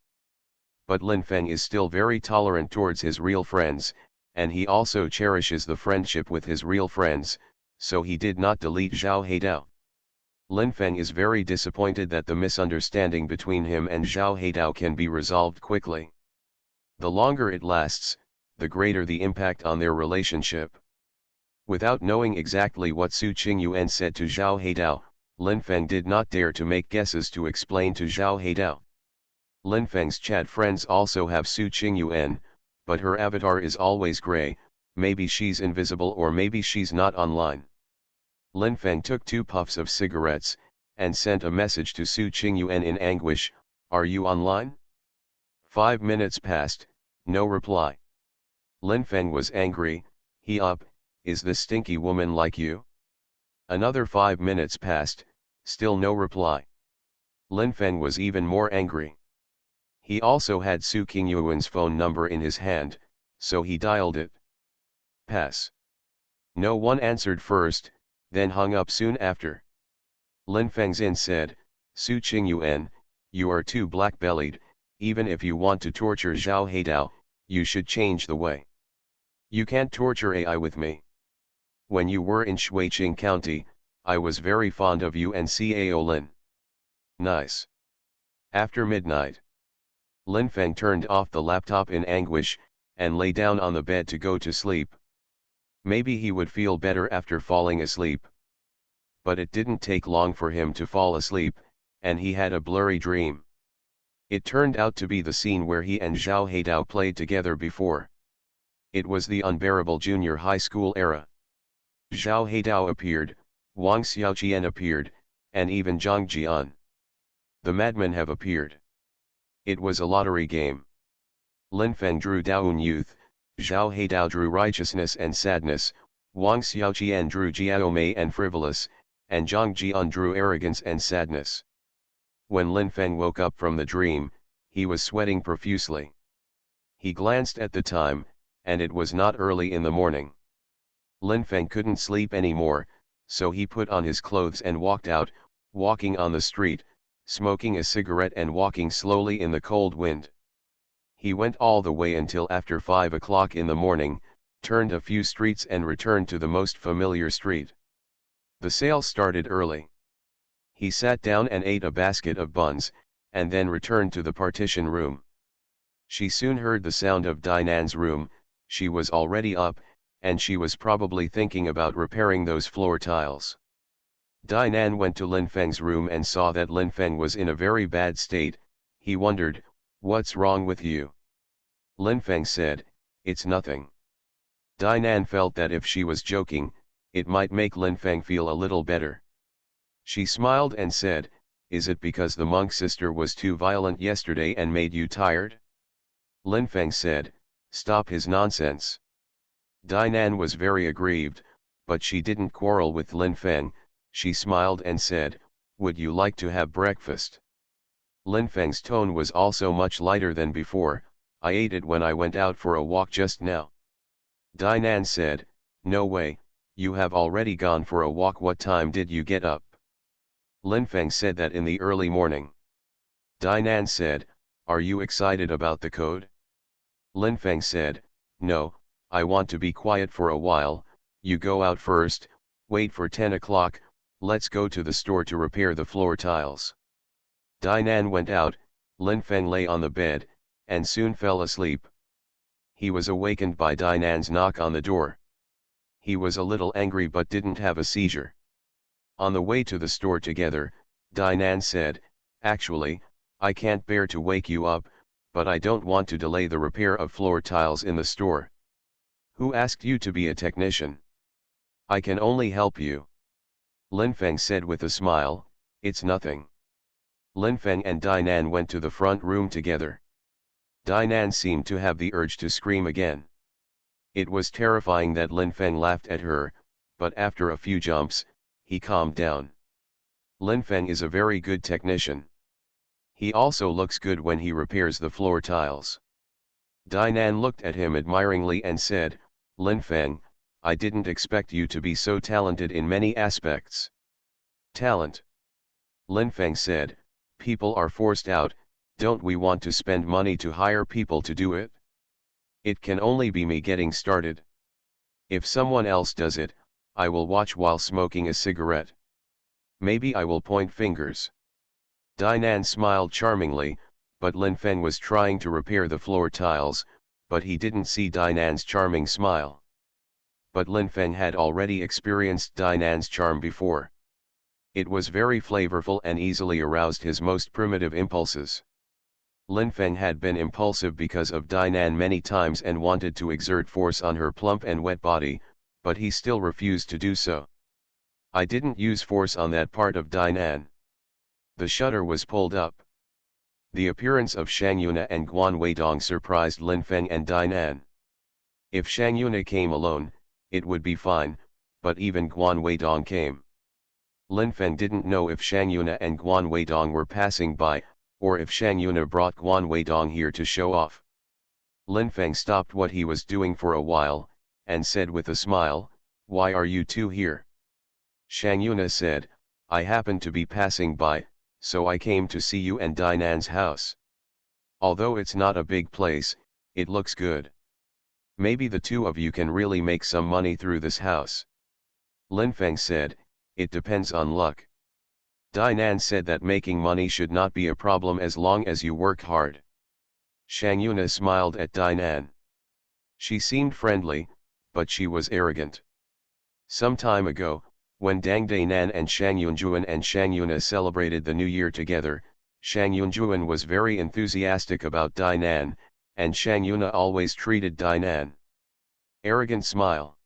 But Lin Feng is still very tolerant towards his real friends, and he also cherishes the friendship with his real friends, so he did not delete Zhao Heidao. Lin Feng is very disappointed that the misunderstanding between him and Zhao Heidao can be resolved quickly. The longer it lasts, the greater the impact on their relationship. Without knowing exactly what Su Qingyuan said to Zhao Heidao, Lin Feng did not dare to make guesses to explain to Zhao Heidao. Lin Feng's chat friends also have Su Qingyuan, but her avatar is always gray, maybe she's invisible or maybe she's not online. Lin Feng took 2 puffs of cigarettes, and sent a message to Su Qingyuan in anguish, "Are you online?" 5 minutes passed, no reply. Lin Feng was angry, "He up, is this stinky woman like you?" Another 5 minutes passed, still no reply. Lin Feng was even more angry. He also had Su Qingyuan's phone number in his hand, so he dialed it. Pass. No one answered first, then hung up soon after. Lin Fengzin said, "Su Qingyuan, you are too black-bellied, even if you want to torture Zhao Heidao, you should change the way. You can't torture AI with me. When you were in Shuiqing County, I was very fond of you and Cao Lin. Nice." After midnight, Lin Feng turned off the laptop in anguish, and lay down on the bed to go to sleep. Maybe he would feel better after falling asleep. But it didn't take long for him to fall asleep, and he had a blurry dream. It turned out to be the scene where he and Zhao Heidao played together before. It was the unbearable junior high school era. Zhao Heidao appeared, Wang Xiaoqian appeared, and even Zhang Jian. The madmen have appeared. It was a lottery game. Lin Feng drew Daoun youth, Zhao Heidao drew righteousness and sadness, Wang Xiaoqian drew Jiaomei and frivolous, and Zhang Jian drew arrogance and sadness. When Lin Feng woke up from the dream, he was sweating profusely. He glanced at the time, and it was not early in the morning. Lin Feng couldn't sleep anymore, so he put on his clothes and walked out, walking on the street, smoking a cigarette and walking slowly in the cold wind. He went all the way until after 5 o'clock in the morning, turned a few streets and returned to the most familiar street. The sale started early. He sat down and ate a basket of buns, and then returned to the partition room. She soon heard the sound of Dinan's room. She was already up, and she was probably thinking about repairing those floor tiles. Dinan went to Lin Feng's room and saw that Lin Feng was in a very bad state. He wondered, "What's wrong with you?" Lin Feng said, "It's nothing." Dinan felt that if she was joking, it might make Lin Feng feel a little better. She smiled and said, "Is it because the monk sister was too violent yesterday and made you tired?" Lin Feng said, "Stop his nonsense." Dinan was very aggrieved, but she didn't quarrel with Lin Feng. She smiled and said, "Would you like to have breakfast?" Lin Feng's tone was also much lighter than before. "I ate it when I went out for a walk just now." Dinan said, "No way, you have already gone for a walk. What time did you get up?" Lin Feng said that in the early morning. Dinan said, "Are you excited about the code?" Lin Feng said, "No, I want to be quiet for a while. You go out first, wait for 10 o'clock, Let's go to the store to repair the floor tiles. Dainan went out, Lin Feng lay on the bed, and soon fell asleep. He was awakened by Dainan's knock on the door. He was a little angry but didn't have a seizure. On the way to the store together, Dainan said, "Actually, I can't bear to wake you up, but I don't want to delay the repair of floor tiles in the store." "Who asked you to be a technician? I can only help you." Lin Feng said with a smile, "It's nothing." Lin Feng and Dainan went to the front room together. Dainan seemed to have the urge to scream again. It was terrifying that Lin Feng laughed at her, but after a few jumps, he calmed down. Lin Feng is a very good technician. He also looks good when he repairs the floor tiles. Dainan looked at him admiringly and said, "Lin Feng, I didn't expect you to be so talented in many aspects." "Talent?" Lin Feng said, "People are forced out, don't we want to spend money to hire people to do it? It can only be me getting started. If someone else does it, I will watch while smoking a cigarette. Maybe I will point fingers." Dainan smiled charmingly, but Lin Feng was trying to repair the floor tiles, but he didn't see Dainan's charming smile. But Lin Feng had already experienced Dainan's charm before. It was very flavorful and easily aroused his most primitive impulses. Lin Feng had been impulsive because of Dainan many times and wanted to exert force on her plump and wet body, but he still refused to do so. "I didn't use force on that part of Dainan." The shutter was pulled up. The appearance of Shang Yuna and Guan Weidong surprised Lin Feng and Dainan. If Shang Yuna came alone, it would be fine, but even Guan Weidong came. Lin Feng didn't know if Shang Yuna and Guan Weidong were passing by, or if Shang Yuna brought Guan Weidong here to show off. Lin Feng stopped what he was doing for a while, and said with a smile, "Why are you two here?" Shang Yuna said, "I happened to be passing by, so I came to see you and Dainan's house. Although it's not a big place, it looks good. Maybe the two of you can really make some money through this house." Lin Feng said, "It depends on luck." Dainan said that making money should not be a problem as long as you work hard. Shang Yuna smiled at Dainan. She seemed friendly, but she was arrogant. Some time ago, when Dang Dainan and Shang Yunjuan and Shang Yuna celebrated the New Year together, Shang Yunjuan was very enthusiastic about Dainan, and Shang Yuna always treated Dainan. Arrogant smile.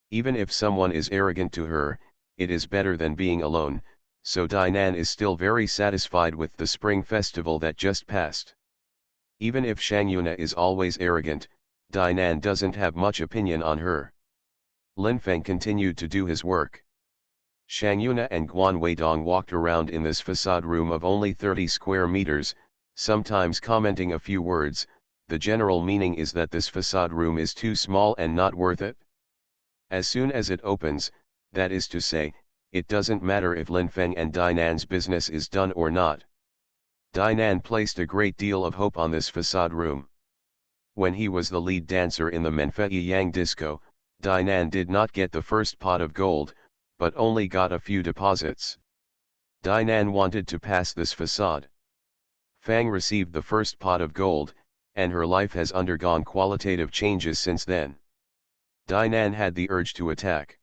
Even if someone is arrogant to her, it is better than being alone, so Dainan is still very satisfied with the spring festival that just passed. Even if Shang Yuna is always arrogant, Dainan doesn't have much opinion on her. Lin Feng continued to do his work. Shang Yuna and Guan Weidong walked around in this facade room of only 30 square meters, sometimes commenting a few words. The general meaning is that this facade room is too small and not worth it. As soon as it opens, that is to say, it doesn't matter if Lin Feng and Dainan's business is done or not. Dainan placed a great deal of hope on this facade room. When he was the lead dancer in the Menfei Yang disco, Dainan did not get the first pot of gold, but only got a few deposits. Dainan wanted to pass this facade. Fang received the first pot of gold, and her life has undergone qualitative changes since then. Dainan had the urge to attack.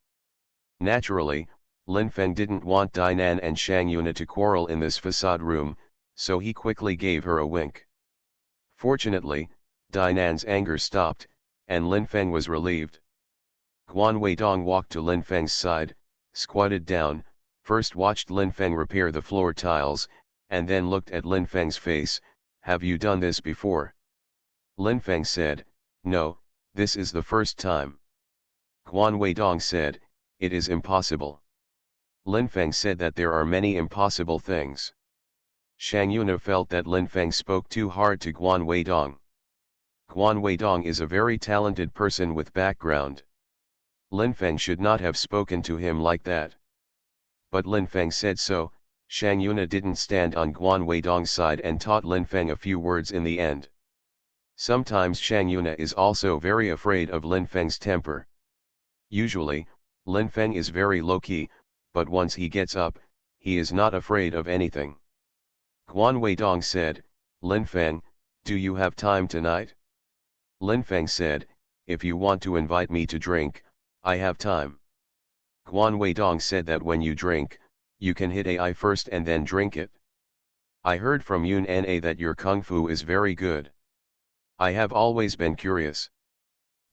Naturally, Lin Feng didn't want Dainan and Shang Yuna to quarrel in this facade room, so he quickly gave her a wink. Fortunately, Dainan's anger stopped, and Lin Feng was relieved. Guan Weidong walked to Lin Feng's side, squatted down, first watched Lin Feng repair the floor tiles, and then looked at Lin Feng's face. "Have you done this before?" Lin Feng said, "No, this is the first time." Guan Weidong said, "It is impossible." Lin Feng said that there are many impossible things. Shang Yuna felt that Lin Feng spoke too hard to Guan Weidong. Guan Weidong is a very talented person with background. Lin Feng should not have spoken to him like that. But Lin Feng said so. Shang Yuna didn't stand on Guan Weidong's side and taught Lin Feng a few words in the end. Sometimes Shang Yuna is also very afraid of Lin Feng's temper. Usually, Lin Feng is very low-key, but once he gets up, he is not afraid of anything. Guan Weidong said, Lin Feng, do you have time tonight? Lin Feng said, if you want to invite me to drink, I have time. Guan Weidong said that when you drink, you can hit AI first and then drink it. I heard from Yun Na that your kung fu is very good. I have always been curious.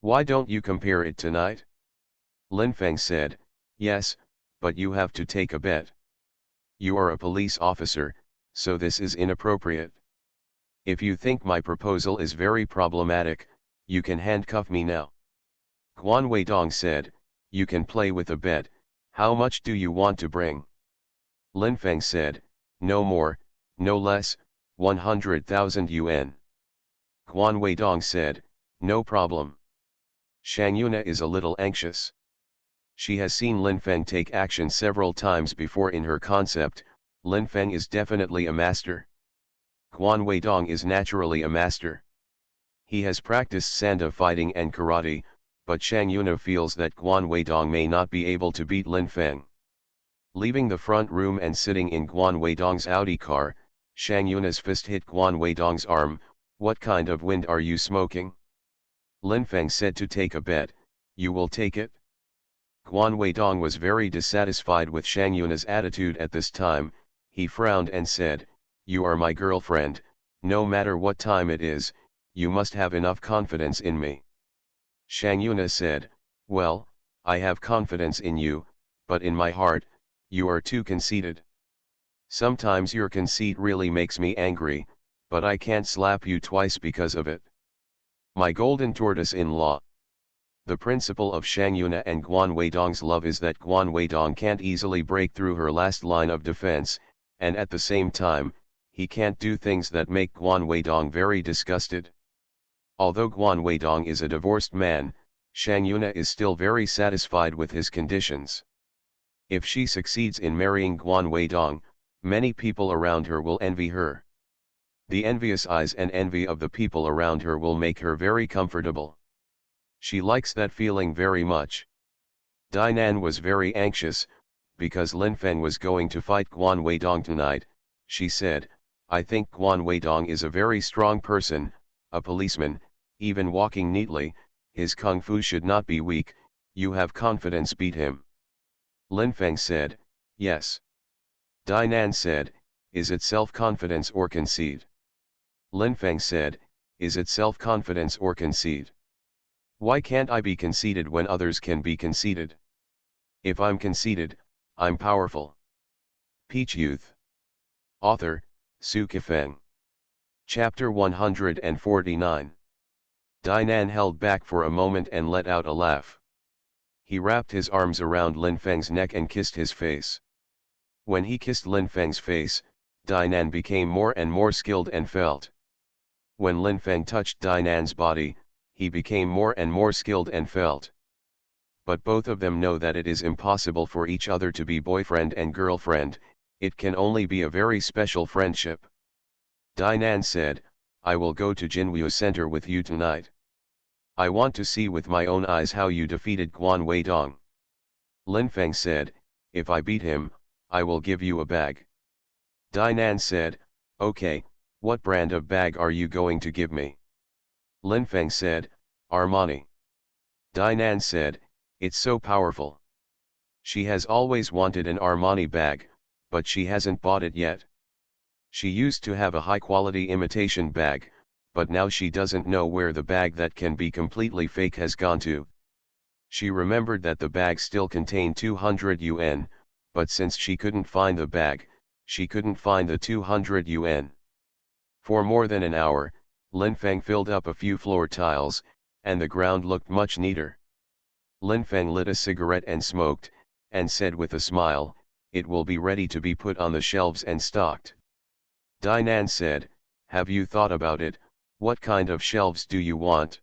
Why don't you compare it tonight? Lin Feng said, yes, but you have to take a bet. You are a police officer, so this is inappropriate. If you think my proposal is very problematic, you can handcuff me now. Guan Weidong said, you can play with a bet, how much do you want to bring? Lin Feng said, no more, no less, 100,000 yuan. Guan Weidong said, no problem. Shang Yuna is a little anxious. She has seen Lin Feng take action several times before in her concept. Lin Feng is definitely a master. Guan Weidong is naturally a master. He has practiced sanda fighting and karate, but Shang Yuna feels that Guan Weidong may not be able to beat Lin Feng. Leaving the front room and sitting in Guan Weidong's Audi car, Shang Yuna's fist hit Guan Weidong's arm. What kind of wind are you smoking? Lin Feng said to take a bet, you will take it? Guan Weidong was very dissatisfied with Shang Yuna's attitude at this time. He frowned and said, you are my girlfriend, no matter what time it is, you must have enough confidence in me. Shang Yuna said, well, I have confidence in you, but in my heart, you are too conceited. Sometimes your conceit really makes me angry, but I can't slap you twice because of it. My golden tortoise-in-law. The principle of Shang Yuna and Guan Weidong's love is that Guan Weidong can't easily break through her last line of defense, and at the same time, he can't do things that make Guan Weidong very disgusted. Although Guan Weidong is a divorced man, Shang Yuna is still very satisfied with his conditions. If she succeeds in marrying Guan Weidong, many people around her will envy her. The envious eyes and envy of the people around her will make her very comfortable. She likes that feeling very much. Dinan was very anxious, because Lin Feng was going to fight Guan Weidong tonight. She said, I think Guan Weidong is a very strong person, a policeman, even walking neatly, his kung fu should not be weak, you have confidence, beat him. Lin Feng said, yes. Dinan said, is it self-confidence or conceit? Lin Feng said, is it self-confidence or conceit? Why can't I be conceited when others can be conceited? If I'm conceited, I'm powerful. Peach Youth. Author, Su Kifeng. Chapter 149. Dinan held back for a moment and let out a laugh. He wrapped his arms around Lin Feng's neck and kissed his face. When he kissed Lin Feng's face, Dinan became more and more skilled and felt. When Lin Feng touched Dinan's body, he became more and more skilled and felt. But both of them know that it is impossible for each other to be boyfriend and girlfriend, it can only be a very special friendship. Dinan said, I will go to Jinwu Center with you tonight. I want to see with my own eyes how you defeated Guan Weidong. Lin Feng said, if I beat him, I will give you a bag. Dinan said, okay, what brand of bag are you going to give me? Lin Feng said, Armani. Dinan said, it's so powerful. She has always wanted an Armani bag, but she hasn't bought it yet. She used to have a high-quality imitation bag, but now she doesn't know where the bag that can be completely fake has gone to. She remembered that the bag still contained 200 yuan, but since she couldn't find the bag, she couldn't find the 200 yuan. For more than an hour, Lin Feng filled up a few floor tiles, and the ground looked much neater. Lin Feng lit a cigarette and smoked, and said with a smile, it will be ready to be put on the shelves and stocked. Dinan said, have you thought about it, what kind of shelves do you want?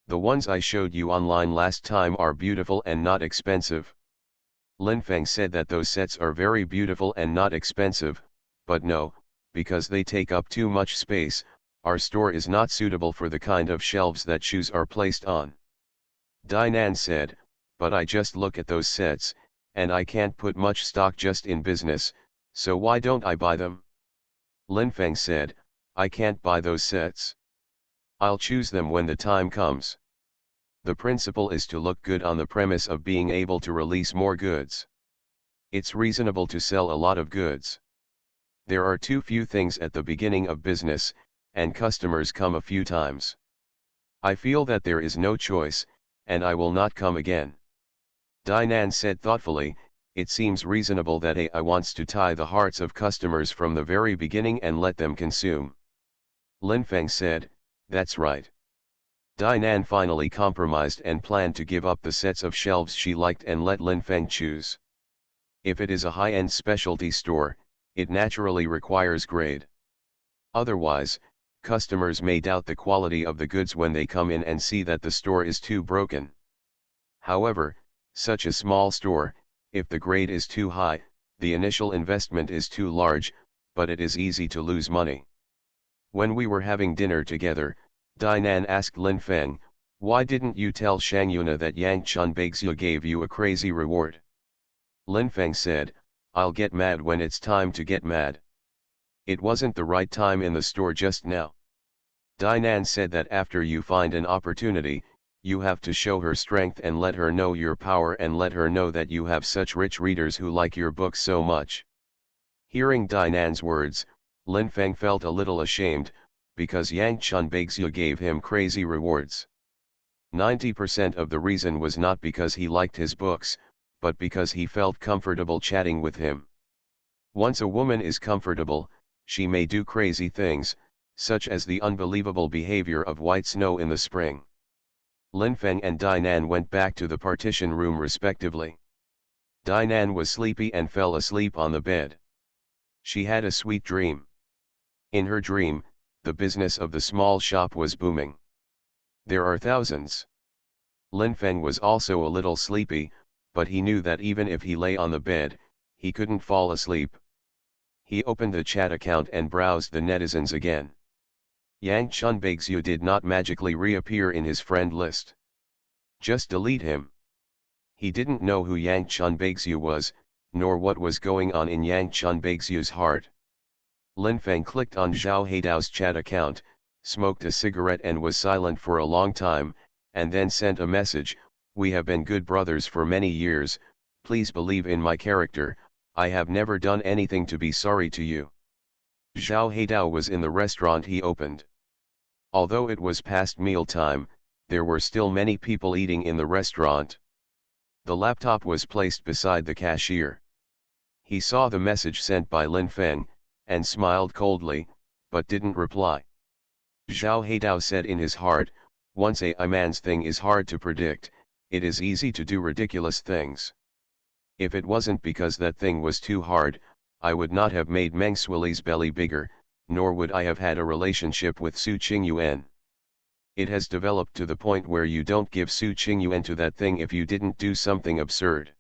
The ones I showed you online last time are beautiful and not expensive. Lin Feng said that those sets are very beautiful and not expensive, but no, because they take up too much space, our store is not suitable for the kind of shelves that shoes are placed on. Dinan said, but I just look at those sets, and I can't put much stock just in business, so why don't I buy them? Lin Feng said, I can't buy those sets. I'll choose them when the time comes. The principle is to look good on the premise of being able to release more goods. It's reasonable to sell a lot of goods. There are too few things at the beginning of business, and customers come a few times. I feel that there is no choice, and I will not come again. Dinan said thoughtfully, it seems reasonable that AI wants to tie the hearts of customers from the very beginning and let them consume. Lin Feng said, that's right. Dinan finally compromised and planned to give up the sets of shelves she liked and let Lin Feng choose. If it is a high-end specialty store, it naturally requires grade. Otherwise, customers may doubt the quality of the goods when they come in and see that the store is too broken. However, such a small store, if the grade is too high, the initial investment is too large, but it is easy to lose money. When we were having dinner together, Dinan asked Lin Feng, why didn't you tell Shang Yuna that Yang Chun Baixia gave you a crazy reward? Lin Feng said, I'll get mad when it's time to get mad. It wasn't the right time in the store just now. Dinan said that after you find an opportunity, you have to show her strength and let her know your power and let her know that you have such rich readers who like your books so much. Hearing Dinan's words, Lin Feng felt a little ashamed, because Yang Chun Baixia gave him crazy rewards. 90% of the reason was not because he liked his books, but because he felt comfortable chatting with him. Once a woman is comfortable, she may do crazy things, such as the unbelievable behavior of white snow in the spring. Lin Feng and Dinan went back to the partition room respectively. Dinan was sleepy and fell asleep on the bed. She had a sweet dream. In her dream, the business of the small shop was booming. There are thousands. Lin Feng was also a little sleepy, but he knew that even if he lay on the bed, he couldn't fall asleep. He opened the chat account and browsed the netizens again. Yang Chun Baixia did not magically reappear in his friend list. Just delete him. He didn't know who Yang Chun Baixia was, nor what was going on in Yang Chun Baixia's heart. Lin Feng clicked on Zhao Heidao's chat account, smoked a cigarette and was silent for a long time, and then sent a message, we have been good brothers for many years, please believe in my character, I have never done anything to be sorry to you. Zhao Heidao was in the restaurant he opened. Although it was past meal time, there were still many people eating in the restaurant. The laptop was placed beside the cashier. He saw the message sent by Lin Feng, and smiled coldly, but didn't reply. Zhao Heidao said in his heart, once a man's thing is hard to predict, it is easy to do ridiculous things. If it wasn't because that thing was too hard, I would not have made Meng Sui's belly bigger, nor would I have had a relationship with Su Qingyuan. It has developed to the point where you don't give Su Qingyuan to that thing if you didn't do something absurd.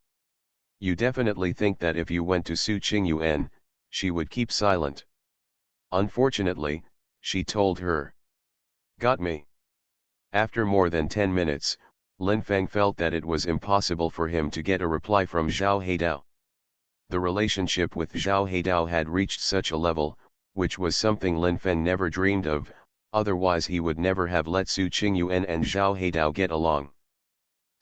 You definitely think that if you went to Su Qingyuan, she would keep silent. Unfortunately, she told her. Got me. After more than 10 minutes, Lin Feng felt that it was impossible for him to get a reply from Zhao Heidao. The relationship with Zhao Heidao had reached such a level, which was something Lin Feng never dreamed of, otherwise he would never have let Su Qingyuan and Zhao Heidao get along.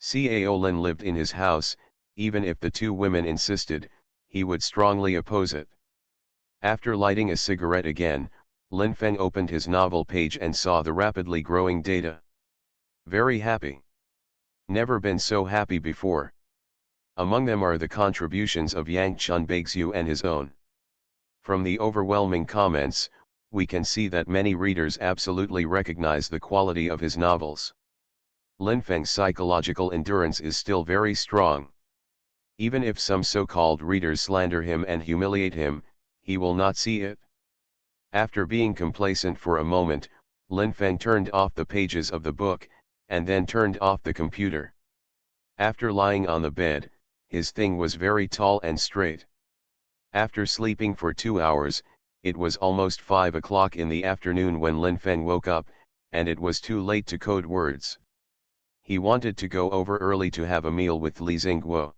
Cao Lin lived in his house, even if the two women insisted, he would strongly oppose it. After lighting a cigarette again, Lin Feng opened his novel page and saw the rapidly growing data. Very happy. Never been so happy before. Among them are the contributions of Yang Chun Baixia and his own. From the overwhelming comments, we can see that many readers absolutely recognize the quality of his novels. Lin Feng's psychological endurance is still very strong. Even if some so-called readers slander him and humiliate him, he will not see it. After being complacent for a moment, Lin Feng turned off the pages of the book, and then turned off the computer. After lying on the bed, his thing was very tall and straight. After sleeping for 2 hours, it was almost 5 o'clock in the afternoon when Lin Feng woke up, and it was too late to code words. He wanted to go over early to have a meal with Li Xingguo.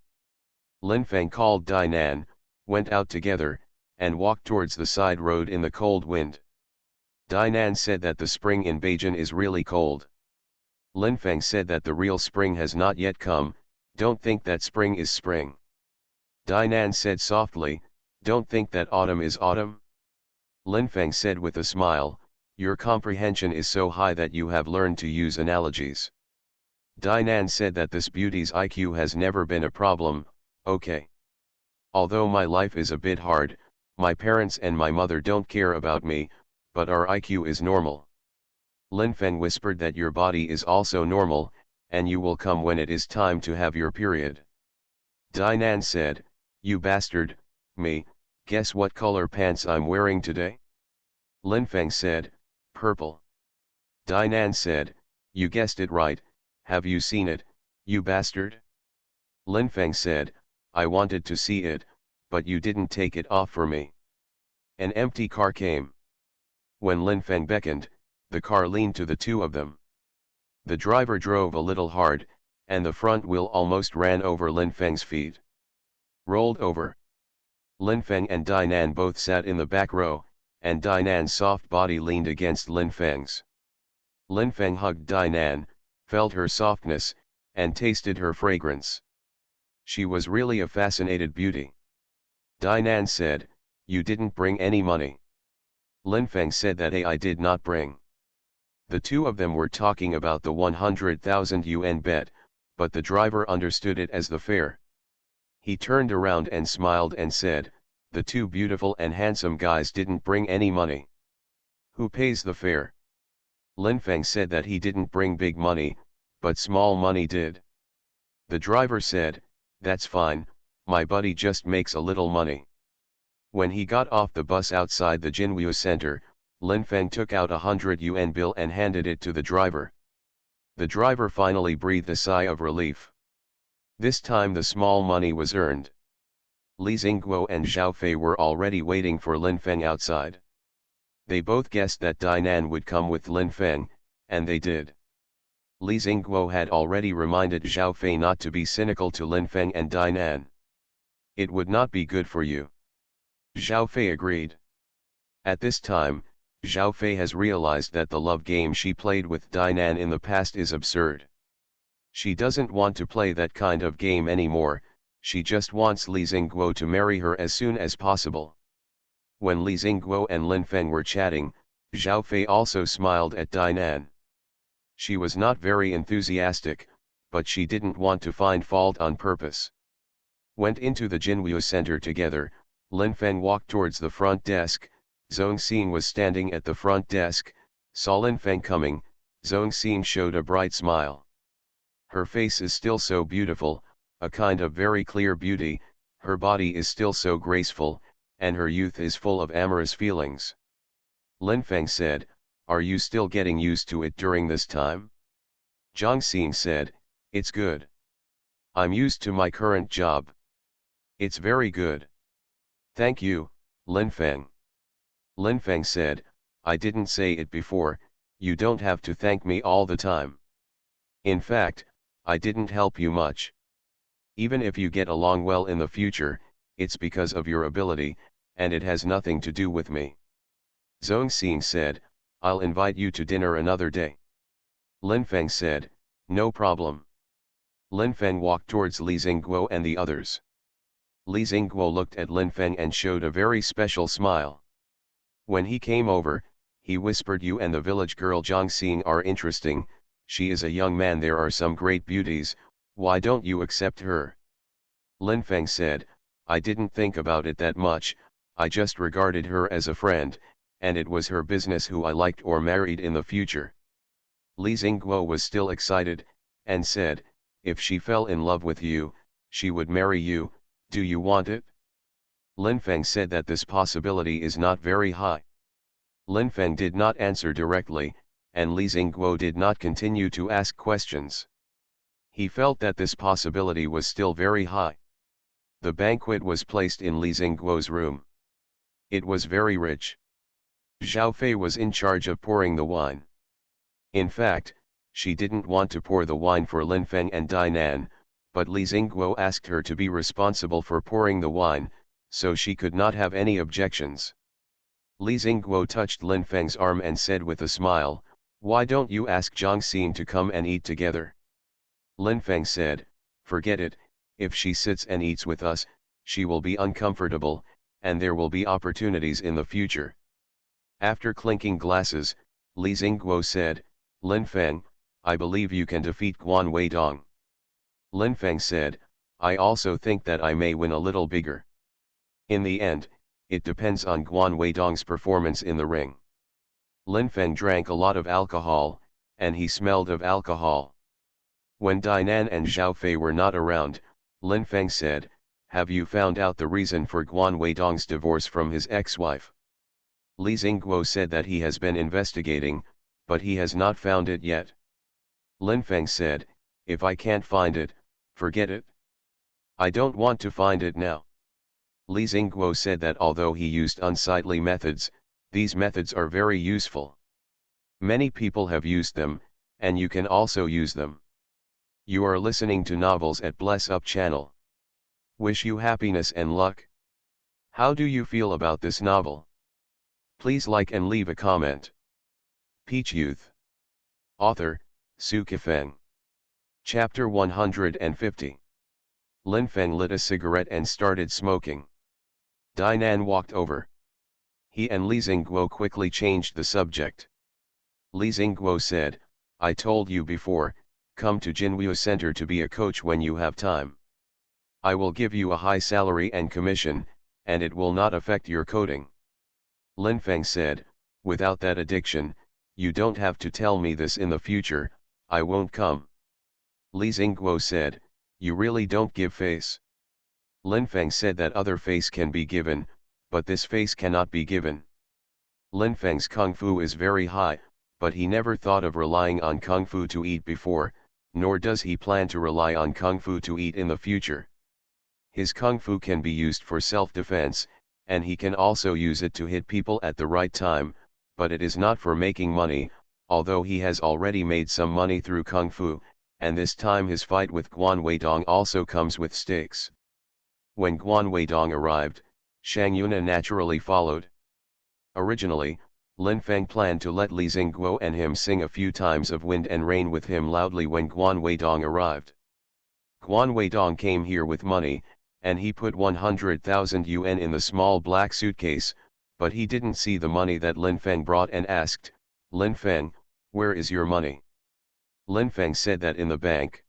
Lin Feng called Dainan, went out together, and walked towards the side road in the cold wind. Dainan said that the spring in Beijing is really cold. Lin Feng said that the real spring has not yet come, don't think that spring is spring. Dainan said softly, don't think that autumn is autumn. Lin Feng said with a smile, your comprehension is so high that you have learned to use analogies. Dainan said that this beauty's IQ has never been a problem, okay. Although my life is a bit hard, my parents and my mother don't care about me, but our IQ is normal. Lin Feng whispered that your body is also normal, and you will come when it is time to have your period. Dainan said, you bastard, me, guess what color pants I'm wearing today? Lin Feng said, purple. Dainan said, you guessed it right, have you seen it, you bastard? Lin Feng said, I wanted to see it, but you didn't take it off for me. An empty car came. When Lin Feng beckoned, the car leaned to the two of them. The driver drove a little hard, and the front wheel almost ran over Lin Feng's feet. Rolled over. Lin Feng and Dainan both sat in the back row, and Dainan's soft body leaned against Lin Feng's. Lin Feng hugged Dainan, felt her softness, and tasted her fragrance. She was really a fascinated beauty. Dainan said, you didn't bring any money. Lin Feng said that I did not bring. The two of them were talking about the 100,000 yuan bet, but the driver understood it as the fare. He turned around and smiled and said, the two beautiful and handsome guys didn't bring any money. Who pays the fare? Lin Feng said that he didn't bring big money, but small money did. The driver said, that's fine, my buddy just makes a little money. When he got off the bus outside the Jinwu Center, Lin Feng took out a 100 yuan bill and handed it to the driver. The driver finally breathed a sigh of relief. This time the small money was earned. Li Xingguo and Zhao Fei were already waiting for Lin Feng outside. They both guessed that Dainan would come with Lin Feng, and they did. Li Xingguo had already reminded Zhao Fei not to be cynical to Lin Feng and Dainan. It would not be good for you. Zhao Fei agreed. At this time, Zhao Fei has realized that the love game she played with Dainan in the past is absurd. She doesn't want to play that kind of game anymore, she just wants Li Xingguo to marry her as soon as possible. When Li Xingguo and Lin Feng were chatting, Zhao Fei also smiled at Dainan. She was not very enthusiastic, but she didn't want to find fault on purpose. Went into the Jinwu Center together, Lin Feng walked towards the front desk. Zhong Xin was standing at the front desk, saw Lin Feng coming. Zhong Xin showed a bright smile. Her face is still so beautiful, a kind of very clear beauty, her body is still so graceful, and her youth is full of amorous feelings. Lin Feng said, are you still getting used to it during this time? Zhong Xin said, it's good. I'm used to my current job. It's very good. Thank you, Lin Feng. Lin Feng said, I didn't say it before, you don't have to thank me all the time. In fact, I didn't help you much. Even if you get along well in the future, it's because of your ability, and it has nothing to do with me. Zhong Xin said, I'll invite you to dinner another day. Lin Feng said, no problem. Lin Feng walked towards Li Xingguo and the others. Li Xingguo looked at Lin Feng and showed a very special smile. When he came over, he whispered, you and the village girl Zhang Xing are interesting, she is a young man, there are some great beauties, why don't you accept her? Lin Feng said, I didn't think about it that much, I just regarded her as a friend, and it was her business who I liked or married in the future. Li Xingguo was still excited, and said, if she fell in love with you, she would marry you, do you want it? Lin Feng said that this possibility is not very high. Lin Feng did not answer directly, and Li Xingguo did not continue to ask questions. He felt that this possibility was still very high. The banquet was placed in Li Xingguo's room. It was very rich. Zhao Fei was in charge of pouring the wine. In fact, she didn't want to pour the wine for Lin Feng and Dainan, but Li Xingguo asked her to be responsible for pouring the wine, so she could not have any objections. Li Xingguo touched Lin Feng's arm and said with a smile, "Why don't you ask Zhang Xin to come and eat together?" Lin Feng said, "Forget it, if she sits and eats with us, she will be uncomfortable, and there will be opportunities in the future." After clinking glasses, Li Xingguo said, "Lin Feng, I believe you can defeat Guan Weidong." Lin Feng said, "I also think that I may win a little bigger. In the end, it depends on Guan Weidong's performance in the ring." Lin Feng drank a lot of alcohol, and he smelled of alcohol. When Dainan and Zhao Fei were not around, Lin Feng said, "Have you found out the reason for Guan Weidong's divorce from his ex-wife?" Li Xingguo said that he has been investigating, but he has not found it yet. Lin Feng said, "If I can't find it, forget it. I don't want to find it now." Li Xingguo said that although he used unsightly methods, these methods are very useful. Many people have used them, and you can also use them. You are listening to Novels at Bless Up channel. Wish you happiness and luck. How do you feel about this novel? Please like and leave a comment. Peach Youth. Author, Su Kifeng. Chapter 150. Lin Feng lit a cigarette and started smoking. Dainan walked over. He and Li Xingguo quickly changed the subject. Li Xingguo said, "I told you before, come to Jinwu Center to be a coach when you have time. I will give you a high salary and commission, and it will not affect your coding." Lin Feng said, "Without that addiction, you don't have to tell me this in the future, I won't come." Li Xingguo said, "You really don't give face." Lin Feng said that other face can be given, but this face cannot be given. Lin Feng's kung fu is very high, but he never thought of relying on kung fu to eat before, nor does he plan to rely on kung fu to eat in the future. His kung fu can be used for self-defense, and he can also use it to hit people at the right time, but it is not for making money, although he has already made some money through kung fu, and this time his fight with Guan Weidong also comes with stakes. When Guan Weidong arrived, Shang Yuna naturally followed. Originally, Lin Feng planned to let Li Xingguo and him sing a few times of Wind and Rain with him loudly when Guan Weidong arrived. Guan Weidong came here with money, and he put 100,000 yuan in the small black suitcase, but he didn't see the money that Lin Feng brought and asked, "Lin Feng, where is your money?" Lin Feng said that in the bank.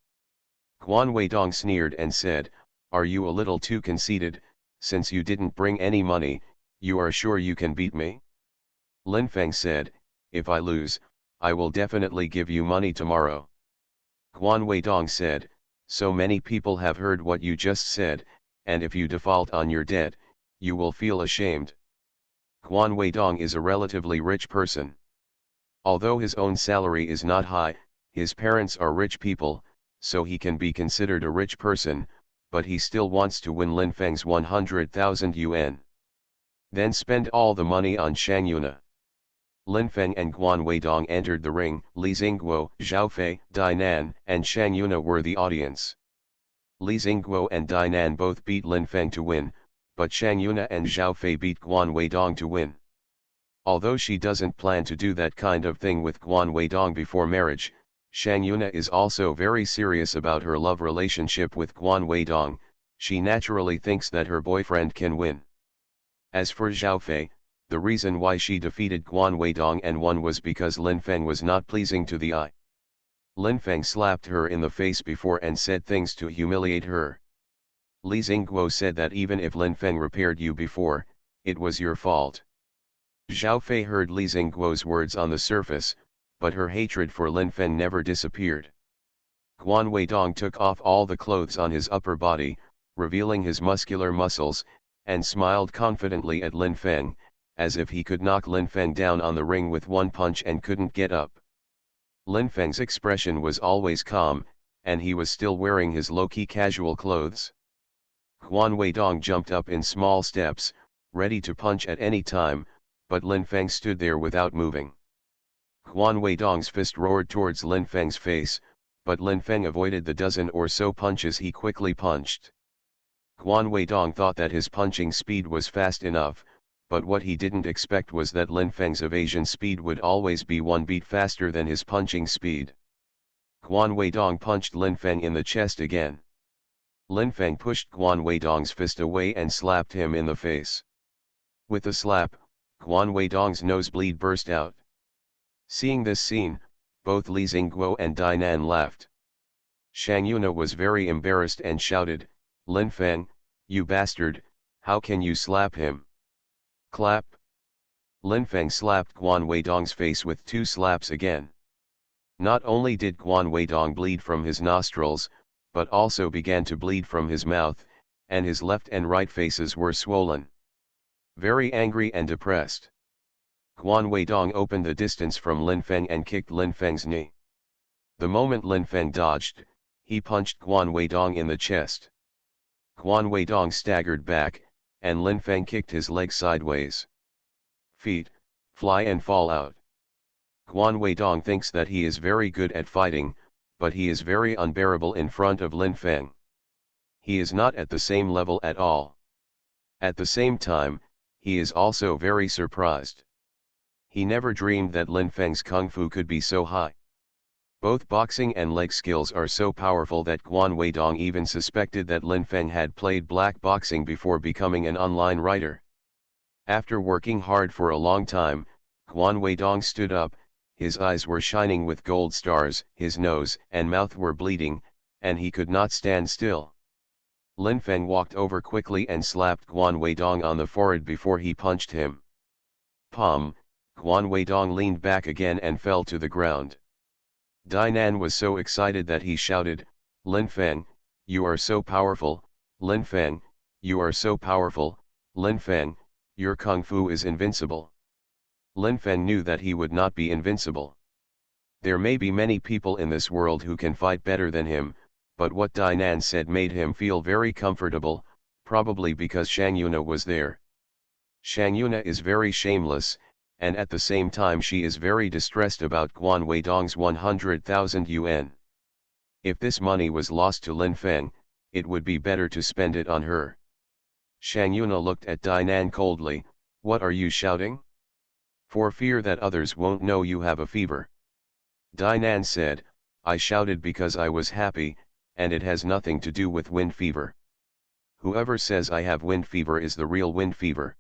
Guan Weidong sneered and said, "Are you a little too conceited? Since you didn't bring any money, you are sure you can beat me?" Lin Feng said, "If I lose, I will definitely give you money tomorrow." Guan Weidong said, "So many people have heard what you just said, and if you default on your debt, you will feel ashamed." Guan Weidong is a relatively rich person. Although his own salary is not high, his parents are rich people, so he can be considered a rich person, but he still wants to win Lin Feng's 100,000 yuan. Then spend all the money on Shang Yuna. Lin Feng and Guan Weidong entered the ring. Li Xingguo, Zhao Fei, Dainan, and Shang Yuna were the audience. Li Xingguo and Dainan both beat Lin Feng to win, but Shang Yuna and Zhao Fei beat Guan Weidong to win. Although she doesn't plan to do that kind of thing with Guan Weidong before marriage, Shang Yuna is also very serious about her love relationship with Guan Weidong. She naturally thinks that her boyfriend can win. As for Zhao Fei, the reason why she defeated Guan Weidong and won was because Lin Feng was not pleasing to the eye. Lin Feng slapped her in the face before and said things to humiliate her. Li Xingguo said that even if Lin Feng repaired you before, it was your fault. Zhao Fei heard Li Xingguo's words on the surface, but her hatred for Lin Feng never disappeared. Guan Weidong took off all the clothes on his upper body, revealing his muscular muscles, and smiled confidently at Lin Feng, as if he could knock Lin Feng down on the ring with one punch and couldn't get up. Lin Feng's expression was always calm, and he was still wearing his low-key casual clothes. Guan Weidong jumped up in small steps, ready to punch at any time, but Lin Feng stood there without moving. Guan Weidong's fist roared towards Lin Feng's face, but Lin Feng avoided the dozen or so punches he quickly punched. Guan Weidong thought that his punching speed was fast enough, but what he didn't expect was that Lin Feng's evasion speed would always be one beat faster than his punching speed. Guan Weidong punched Lin Feng in the chest again. Lin Feng pushed Guan Weidong's fist away and slapped him in the face. With the slap, Guan Weidong's nosebleed burst out. Seeing this scene, both Li Xingguo and Dainan laughed. Shang Yuna was very embarrassed and shouted, "Lin Feng, you bastard, how can you slap him?" Clap. Lin Feng slapped Guan Weidong's face with 2 slaps again. Not only did Guan Weidong bleed from his nostrils, but also began to bleed from his mouth, and his left and right faces were swollen. Very angry and depressed, Guan Weidong opened the distance from Lin Feng and kicked Lin Feng's knee. The moment Lin Feng dodged, he punched Guan Weidong in the chest. Guan Weidong staggered back, and Lin Feng kicked his leg sideways. Feet, fly and fall out. Guan Weidong thinks that he is very good at fighting, but he is very unbearable in front of Lin Feng. He is not at the same level at all. At the same time, he is also very surprised. He never dreamed that Lin Feng's kung fu could be so high. Both boxing and leg skills are so powerful that Guan Weidong even suspected that Lin Feng had played black boxing before becoming an online writer. After working hard for a long time, Guan Weidong stood up, his eyes were shining with gold stars, his nose and mouth were bleeding, and he could not stand still. Lin Feng walked over quickly and slapped Guan Weidong on the forehead before he punched him. Pom! Guan Weidong leaned back again and fell to the ground. Dainan was so excited that he shouted, "Lin Feng, you are so powerful, Lin Feng, you are so powerful, Lin Feng, your kung fu is invincible." Lin Feng knew that he would not be invincible. There may be many people in this world who can fight better than him, but what Dainan said made him feel very comfortable, probably because Shang Yuna was there. Shang Yuna is very shameless, and at the same time she is very distressed about Guan Weidong's 100,000 yuan. If this money was lost to Lin Feng, it would be better to spend it on her. Shang Yuna looked at Dainan coldly, "What are you shouting?" "For fear that others won't know you have a fever." Dainan said, "I shouted because I was happy, and it has nothing to do with wind fever. Whoever says I have wind fever is the real wind fever."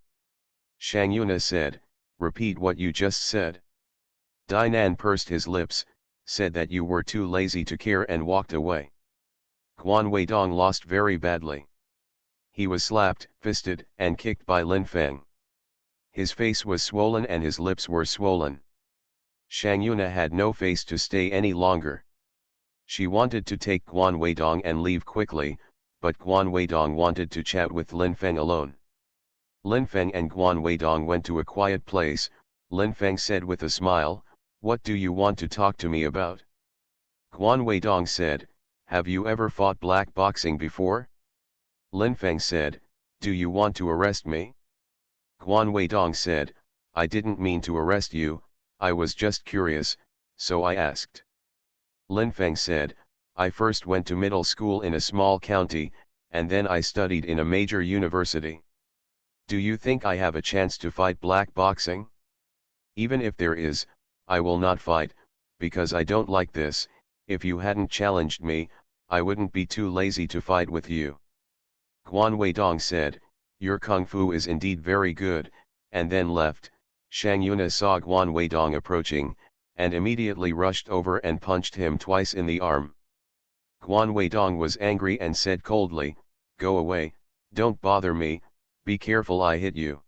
Shang Yuna said, "Repeat what you just said." Dainan pursed his lips, said that you were too lazy to care and walked away. Guan Weidong lost very badly. He was slapped, fisted, and kicked by Lin Feng. His face was swollen and his lips were swollen. Shang Yuna had no face to stay any longer. She wanted to take Guan Weidong and leave quickly, but Guan Weidong wanted to chat with Lin Feng alone. Lin Feng and Guan Weidong went to a quiet place. Lin Feng said with a smile, "What do you want to talk to me about?" Guan Weidong said, "Have you ever fought black boxing before?" Lin Feng said, "Do you want to arrest me?" Guan Weidong said, "I didn't mean to arrest you, I was just curious, so I asked." Lin Feng said, "I first went to middle school in a small county, and then I studied in a major university. Do you think I have a chance to fight black boxing? Even if there is, I will not fight, because I don't like this. If you hadn't challenged me, I wouldn't be too lazy to fight with you." Guan Weidong said, "Your kung fu is indeed very good," and then left. Shang Yuna saw Guan Weidong approaching, and immediately rushed over and punched him twice in the arm. Guan Weidong was angry and said coldly, "Go away, don't bother me, be careful I hit you."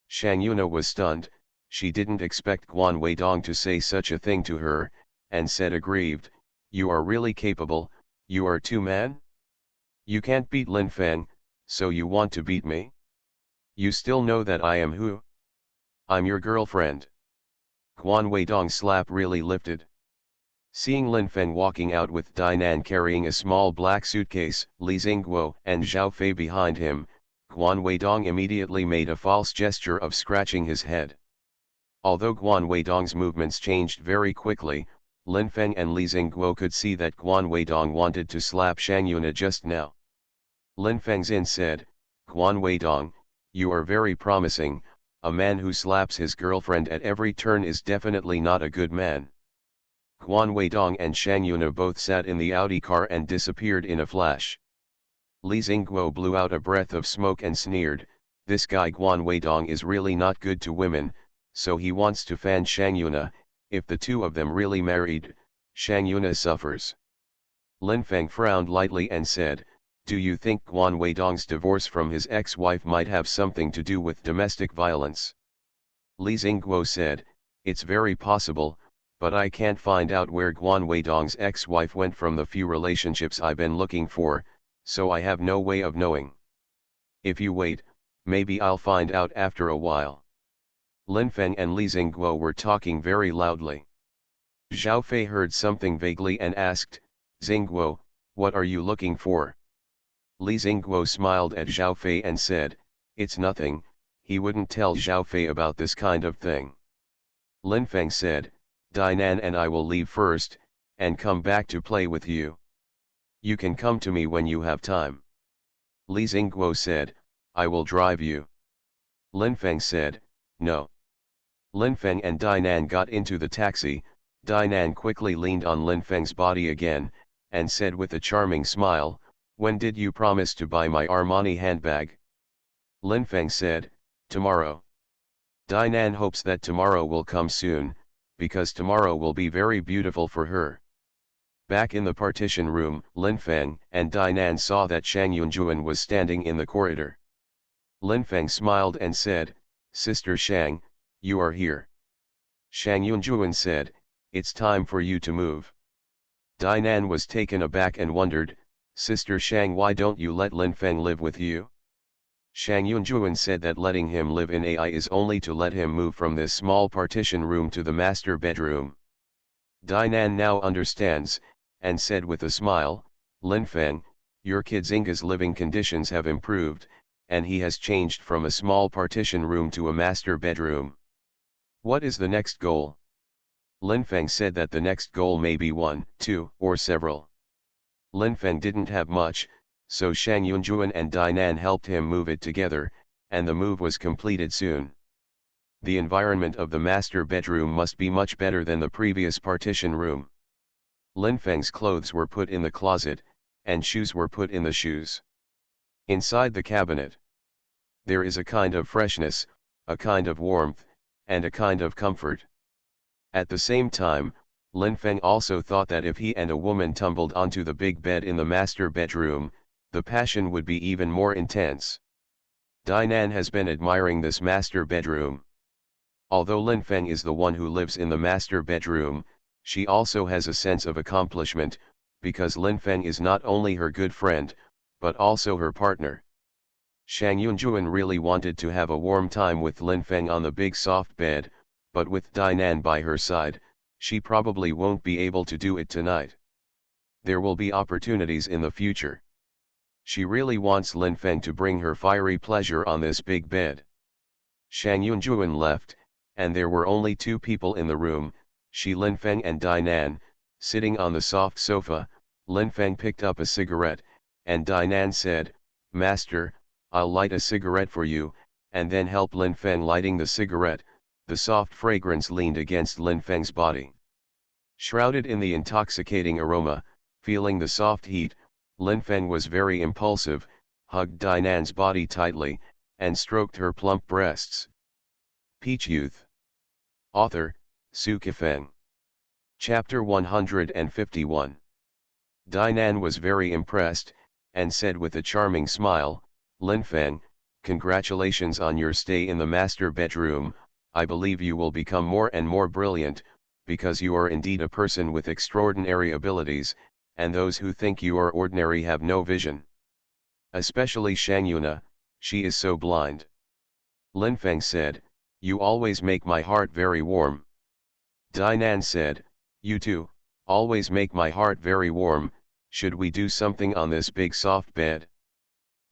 Shang Yuna was stunned, she didn't expect Guan Weidong to say such a thing to her, and said aggrieved, "You are really capable, you are two-man? You can't beat Lin Feng, so you want to beat me? You still know that I am who? I'm your girlfriend." Guan Weidong's slap really lifted. Seeing Lin Feng walking out with Dainan carrying a small black suitcase, Li Xingguo and Zhao Fei behind him, Guan Weidong immediately made a false gesture of scratching his head. Although Guan Weidong's movements changed very quickly, Lin Feng and Li Xingguo could see that Guan Weidong wanted to slap Shang Yuna just now. Lin Fengzin said, Guan Weidong, you are very promising, a man who slaps his girlfriend at every turn is definitely not a good man. Guan Weidong and Shang Yuna both sat in the Audi car and disappeared in a flash. Li Xingguo blew out a breath of smoke and sneered, this guy Guan Weidong is really not good to women, so he wants to fan Shang Yuna. If the two of them really married, Shang Yuna suffers. Lin Feng frowned lightly and said, do you think Guan Weidong's divorce from his ex-wife might have something to do with domestic violence? Li Xingguo said, it's very possible, but I can't find out where Guan Weidong's ex-wife went from the few relationships I've been looking for, so I have no way of knowing. If you wait, maybe I'll find out after a while. Lin Feng and Li Xingguo were talking very loudly. Zhao Fei heard something vaguely and asked, Xingguo, what are you looking for? Li Xingguo smiled at Zhao Fei and said, it's nothing, he wouldn't tell Zhao Fei about this kind of thing. Lin Feng said, Dainan and I will leave first, and come back to play with you. You can come to me when you have time. Li Xingguo said, I will drive you. Lin Feng said, no. Lin Feng and Dainan got into the taxi. Dainan quickly leaned on Lin Feng's body again, and said with a charming smile, when did you promise to buy my Armani handbag? Lin Feng said, tomorrow. Dainan hopes that tomorrow will come soon, because tomorrow will be very beautiful for her. Back in the partition room, Lin Feng and Dainan saw that Shang Yunjuan was standing in the corridor. Lin Feng smiled and said, Sister Shang, you are here. Shang Yunjuan said, it's time for you to move. Dainan was taken aback and wondered, Sister Shang, why don't you let Lin Feng live with you? Shang Yunjuan said that letting him live in AI is only to let him move from this small partition room to the master bedroom. Dainan now understands, and said with a smile, Lin Feng, your kid Xinga's living conditions have improved, and he has changed from a small partition room to a master bedroom. What is the next goal? Lin Feng said that the next goal may be 1, 2, or several. Lin Feng didn't have much, so Shang Yunjuan and Dainan helped him move it together, and the move was completed soon. The environment of the master bedroom must be much better than the previous partition room. Lin Feng's clothes were put in the closet, and shoes were put in the shoes. Inside the cabinet, there is a kind of freshness, a kind of warmth, and a kind of comfort. At the same time, Lin Feng also thought that if he and a woman tumbled onto the big bed in the master bedroom, the passion would be even more intense. Dainan has been admiring this master bedroom. Although Lin Feng is the one who lives in the master bedroom, she also has a sense of accomplishment, because Lin Feng is not only her good friend, but also her partner. Shang Yunjuan really wanted to have a warm time with Lin Feng on the big soft bed, but with Dainan by her side, she probably won't be able to do it tonight. There will be opportunities in the future. She really wants Lin Feng to bring her fiery pleasure on this big bed. Shang Yunjuan left, and there were only two people in the room, Lin Feng and Dainan. Sitting on the soft sofa, Lin Feng picked up a cigarette, and Dainan said, Master, I'll light a cigarette for you, and then help Lin Feng lighting the cigarette. The soft fragrance leaned against Lin Feng's body. Shrouded in the intoxicating aroma, feeling the soft heat, Lin Feng was very impulsive, hugged Dainan's body tightly, and stroked her plump breasts. Peach Youth. Author, Sci-fi. Chapter 151. Dainan was very impressed, and said with a charming smile, Lin Feng, congratulations on your stay in the master bedroom. I believe you will become more and more brilliant, because you are indeed a person with extraordinary abilities, and those who think you are ordinary have no vision. Especially Shang Yuna, she is so blind. Lin Feng said, you always make my heart very warm. Dainan said, you too, always make my heart very warm. Should we do something on this big soft bed?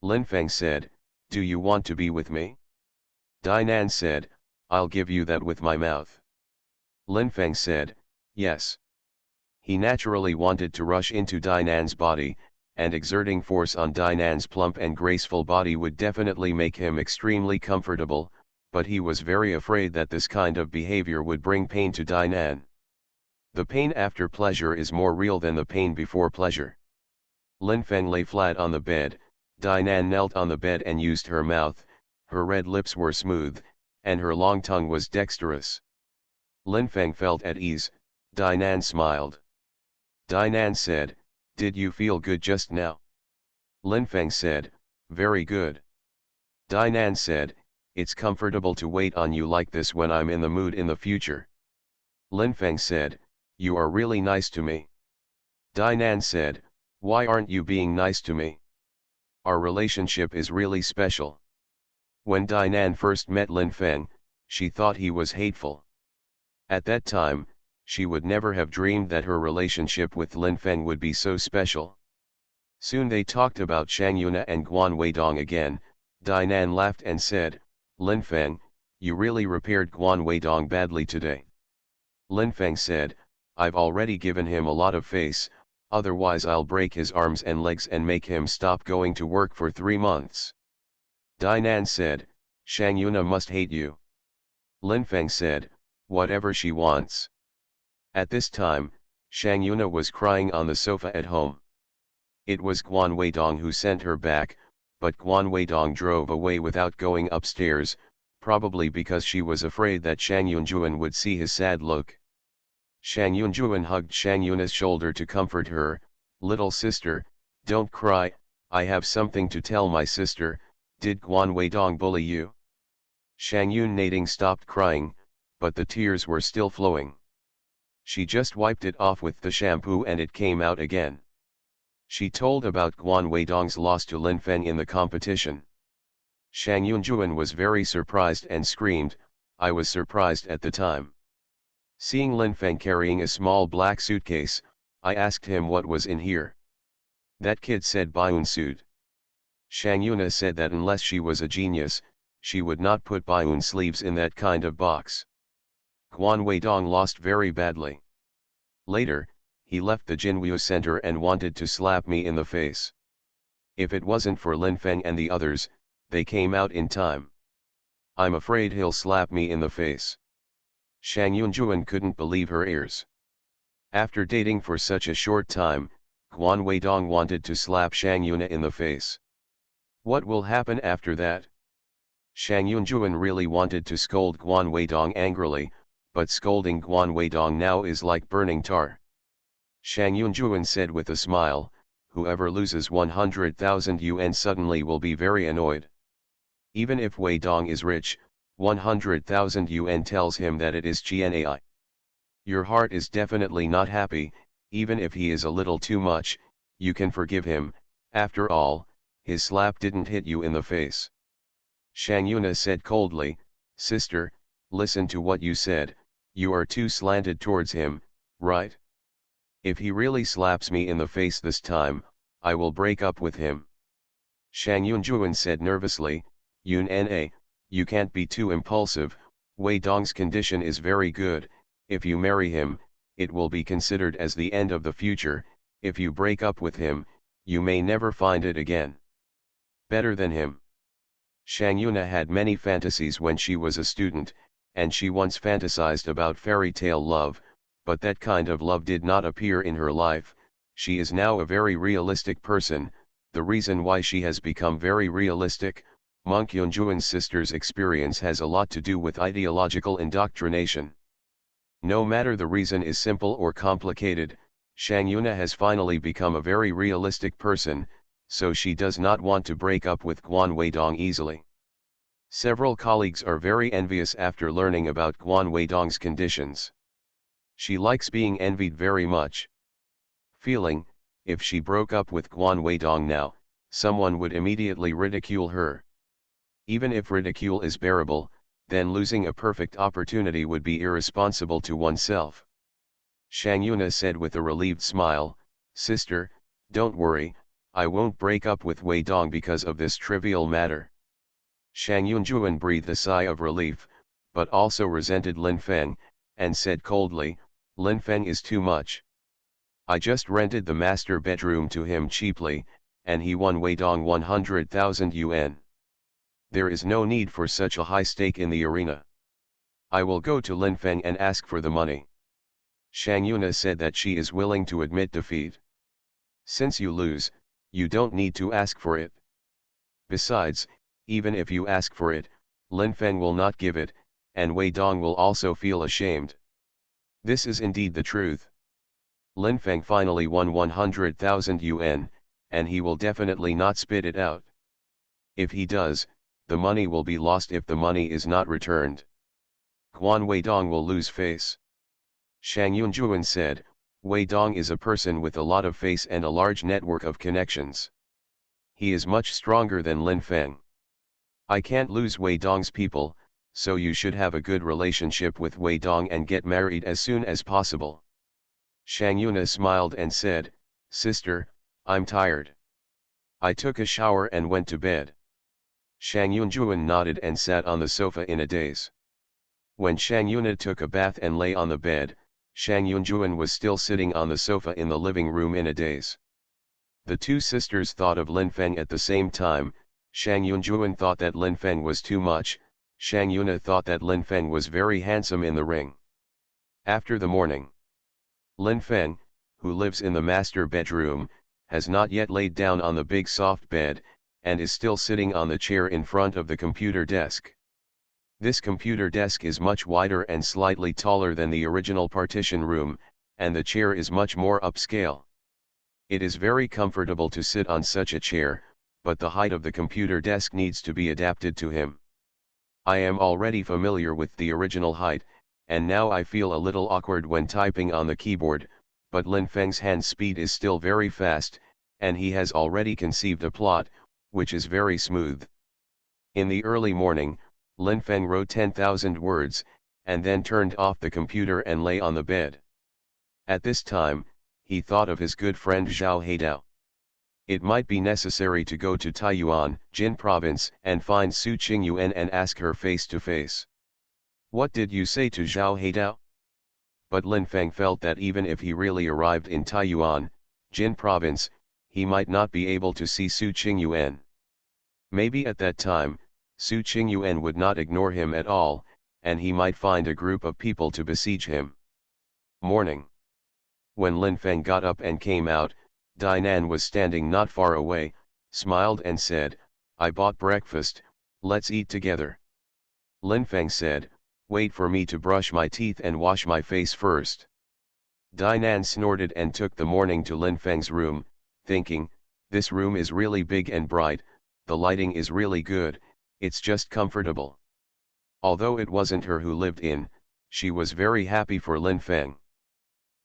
Lin Feng said, do you want to be with me? Dainan said, I'll give you that with my mouth. Lin Feng said, yes. He naturally wanted to rush into Dinan's body, and exerting force on Dinan's plump and graceful body would definitely make him extremely comfortable, but he was very afraid that this kind of behavior would bring pain to Dinan. The pain after pleasure is more real than the pain before pleasure. Lin Feng lay flat on the bed. Dinan knelt on the bed and used her mouth. Her red lips were smooth, and her long tongue was dexterous. Lin Feng felt at ease. Dinan smiled. Dinan said, "Did you feel good just now?" Lin Feng said, "Very good." Dinan said, "It's comfortable to wait on you like this when I'm in the mood in the future." Lin Feng said, "You are really nice to me." Dinan said, "Why aren't you being nice to me? Our relationship is really special." When Dinan first met Lin Feng, she thought he was hateful. At that time, she would never have dreamed that her relationship with Lin Feng would be so special. Soon they talked about Shang Yuna and Guan Weidong again. Dinan laughed and said, "Lin Feng, you really repaired Guan Weidong badly today." Lin Feng said, "I've already given him a lot of face, otherwise I'll break his arms and legs and make him stop going to work for 3 months. Dinan said, "Shang Yuna must hate you." Lin Feng said, "Whatever she wants." At this time, Shang Yuna was crying on the sofa at home. It was Guan Weidong who sent her back, but Guan Weidong drove away without going upstairs, probably because she was afraid that Shang Yunjuan would see his sad look. Shang Yunjuan hugged Shang Yuna's shoulder to comfort her. "Little sister, don't cry, I have something to tell my sister. Did Guan Weidong bully you?" Shang Yun Nading stopped crying, but the tears were still flowing. She just wiped it off with the shampoo and it came out again. She told about Guan Weidong's loss to Lin Feng in the competition. Shang Yunjuan was very surprised and screamed, "I was surprised at the time. Seeing Lin Feng carrying a small black suitcase, I asked him what was in here. That kid said Baiun suit." Shang Yuna said that unless she was a genius, she would not put Baiun sleeves in that kind of box. Guan Weidong lost very badly. Later, he left the Jinwu Center and wanted to slap me in the face. If it wasn't for Lin Feng and the others, they came out in time. I'm afraid he'll slap me in the face. Shang Yunjuan couldn't believe her ears. After dating for such a short time, Guan Weidong wanted to slap Shang Yuna in the face. What will happen after that? Shang Yunjuan really wanted to scold Guan Weidong angrily, but scolding Guan Weidong now is like burning tar. Shang Yunjuan said with a smile, "Whoever loses 100,000 yuan suddenly will be very annoyed. Even if Weidong is rich, 100,000 yuan tells him that it is Qianai. Your heart is definitely not happy, even if he is a little too much, you can forgive him, after all, his slap didn't hit you in the face." Shang Yuna said coldly, "Sister, listen to what you said, you are too slanted towards him, right? If he really slaps me in the face this time, I will break up with him." Shang Yunjuan said nervously, "Yun Na, you can't be too impulsive, Wei Dong's condition is very good, if you marry him, it will be considered as the end of the future, if you break up with him, you may never find it again. Better than him." Shang Yuna had many fantasies when she was a student, and she once fantasized about fairy tale love, but that kind of love did not appear in her life. She is now a very realistic person. The reason why she has become very realistic, Monk Yunjuan's sister's experience has a lot to do with ideological indoctrination. No matter the reason is simple or complicated, Shang Yuna has finally become a very realistic person, so she does not want to break up with Guan Weidong easily. Several colleagues are very envious after learning about Guan Weidong's conditions. She likes being envied very much. Feeling, if she broke up with Guan Weidong now, someone would immediately ridicule her. Even if ridicule is bearable, then losing a perfect opportunity would be irresponsible to oneself. Shang Yuna said with a relieved smile, "Sister, don't worry, I won't break up with Wei Dong because of this trivial matter." Shang Yunjuan breathed a sigh of relief, but also resented Lin Feng, and said coldly, "Lin Feng is too much. I just rented the master bedroom to him cheaply, and he won Wei Dong 100,000 yuan. There is no need for such a high stake in the arena. I will go to Lin Feng and ask for the money. Shang Yuna said that she is willing to admit defeat. Since you lose, you don't need to ask for it. Besides, even if you ask for it, Lin Feng will not give it, and Wei Dong will also feel ashamed. This is indeed the truth. Lin Feng finally won 100,000 yuan, and he will definitely not spit it out. If he does, the money will be lost if the money is not returned. Guan Wei Dong will lose face. Shang Yunjuan said, Wei Dong is a person with a lot of face and a large network of connections. He is much stronger than Lin Feng. I can't lose Wei Dong's people, so you should have a good relationship with Wei Dong and get married as soon as possible. Shang Yuna smiled and said, Sister, I'm tired. I took a shower and went to bed. Shang Yunjuan nodded and sat on the sofa in a daze. When Shang Yuna took a bath and lay on the bed, Shang Yunjuan was still sitting on the sofa in the living room in a daze. The two sisters thought of Lin Feng at the same time. Shang Yunjuan thought that Lin Feng was too much, Shang Yuna thought that Lin Feng was very handsome in the ring. After the morning, Lin Feng, who lives in the master bedroom, has not yet laid down on the big soft bed, and is still sitting on the chair in front of the computer desk. This computer desk is much wider and slightly taller than the original partition room, and the chair is much more upscale. It is very comfortable to sit on such a chair, but the height of the computer desk needs to be adapted to him. I am already familiar with the original height, and now I feel a little awkward when typing on the keyboard, but Lin Feng's hand speed is still very fast, and he has already conceived a plot, which is very smooth. In the early morning, Lin Feng wrote 10,000 words, and then turned off the computer and lay on the bed. At this time, he thought of his good friend Zhao Heidao. It might be necessary to go to Taiyuan, Jin province, and find Su Qingyuan and ask her face to face. What did you say to Zhao Heidao? But Lin Feng felt that even if he really arrived in Taiyuan, Jin province, he might not be able to see Su Qingyuan. Maybe at that time, Su Qingyuan would not ignore him at all, and he might find a group of people to besiege him. Morning. When Lin Feng got up and came out, Dainan was standing not far away, smiled and said, I bought breakfast, let's eat together. Lin Feng said, wait for me to brush my teeth and wash my face first. Dainan snorted and took the morning to Lin Feng's room, thinking, this room is really big and bright, the lighting is really good, it's just comfortable. Although it wasn't her who lived in, she was very happy for Lin Feng.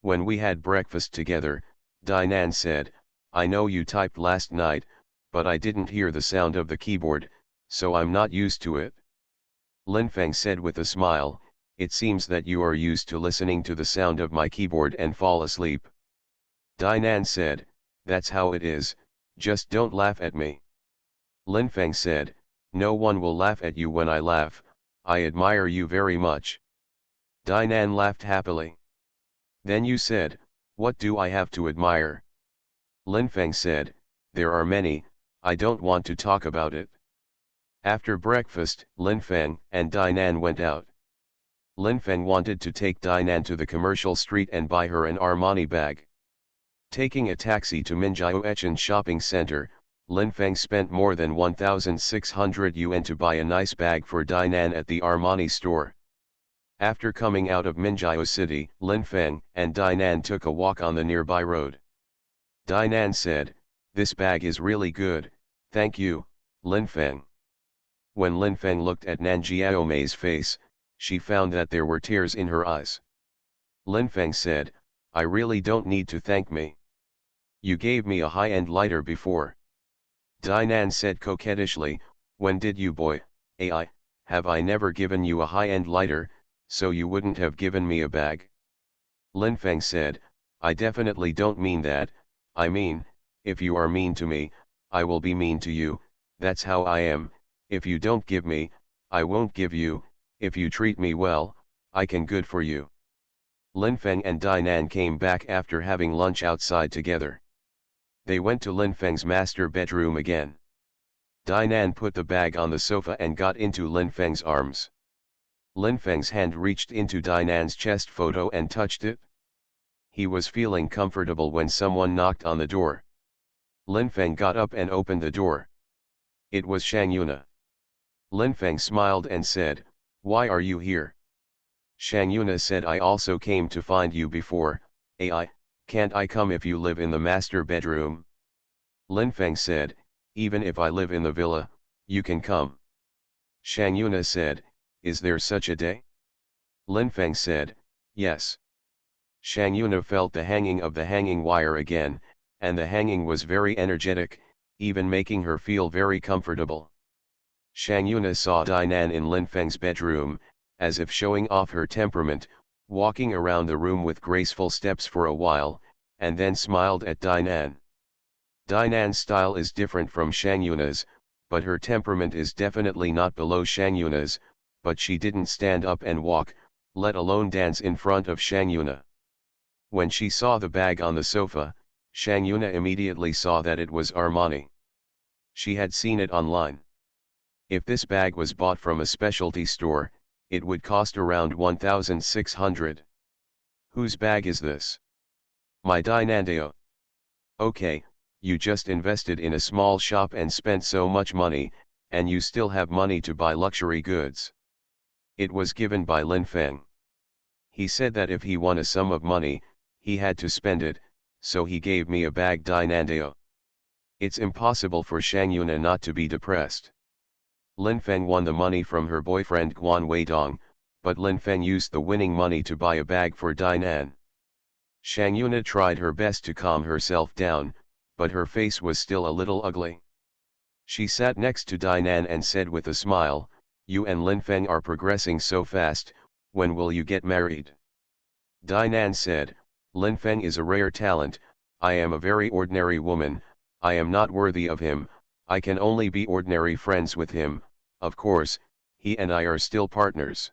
When we had breakfast together, Dainan said, I know you typed last night, but I didn't hear the sound of the keyboard, so I'm not used to it. Lin Feng said with a smile, it seems that you are used to listening to the sound of my keyboard and fall asleep. Dainan said, that's how it is, just don't laugh at me. Lin Feng said, no one will laugh at you when I laugh, I admire you very much. Dainan laughed happily. Then you said, what do I have to admire? Lin Feng said, there are many, I don't want to talk about it. After breakfast, Lin Feng and Dainan went out. Lin Feng wanted to take Dainan to the commercial street and buy her an Armani bag. Taking a taxi to Minjiaoechan shopping center, Lin Feng spent more than 1,600 yuan to buy a nice bag for Dainan at the Armani store. After coming out of Minjiao City, Lin Feng and Dainan took a walk on the nearby road. Dainan said, this bag is really good, thank you, Lin Feng. When Lin Feng looked at Nan Jiaomei's face, she found that there were tears in her eyes. Lin Feng said, I really don't need to thank me. You gave me a high-end lighter before. Dainan said coquettishly, when did you boy, have I never given you a high-end lighter, so you wouldn't have given me a bag? Lin Feng said, I definitely don't mean that, I mean, if you are mean to me, I will be mean to you, that's how I am, if you don't give me, I won't give you, if you treat me well, I can good for you. Lin Feng and Dinan came back after having lunch outside together. They went to Lin Feng's master bedroom again. Dinan put the bag on the sofa and got into Lin Feng's arms. Lin Feng's hand reached into Dinan's chest photo and touched it. He was feeling comfortable when someone knocked on the door. Lin Feng got up and opened the door. It was Shang Yuna. Lin Feng smiled and said, "Why are you here?" Shang Yuna said, "I also came to find you before. Can't I come if you live in the master bedroom?" Lin Feng said, "Even if I live in the villa, you can come." Shang Yuna said, "Is there such a day?" Lin Feng said, "Yes." Shang Yuna felt the hanging of the hanging wire again, and the hanging was very energetic, even making her feel very comfortable. Shang Yuna saw Dinan in Lin Feng's bedroom, as if showing off her temperament, walking around the room with graceful steps for a while, and then smiled at Dinan. Dinan's style is different from Shang Yuna's, but her temperament is definitely not below Shang Yuna's, but she didn't stand up and walk, let alone dance in front of Shang Yuna. When she saw the bag on the sofa, Shang Yuna immediately saw that it was Armani. She had seen it online. If this bag was bought from a specialty store, it would cost around 1,600. Whose bag is this? My Dinandeo. Okay, you just invested in a small shop and spent so much money, and you still have money to buy luxury goods. It was given by Lin Feng. He said that if he won a sum of money, he had to spend it, so he gave me a bag Dinandeo. It's impossible for Shang Yuna not to be depressed. Lin Feng won the money from her boyfriend Guan Weidong, but Lin Feng used the winning money to buy a bag for Dinan. Shang Yuna tried her best to calm herself down, but her face was still a little ugly. She sat next to Dinan and said with a smile, "You and Lin Feng are progressing so fast, when will you get married?" Dinan said, "Lin Feng is a rare talent, I am a very ordinary woman, I am not worthy of him, I can only be ordinary friends with him, of course, he and I are still partners."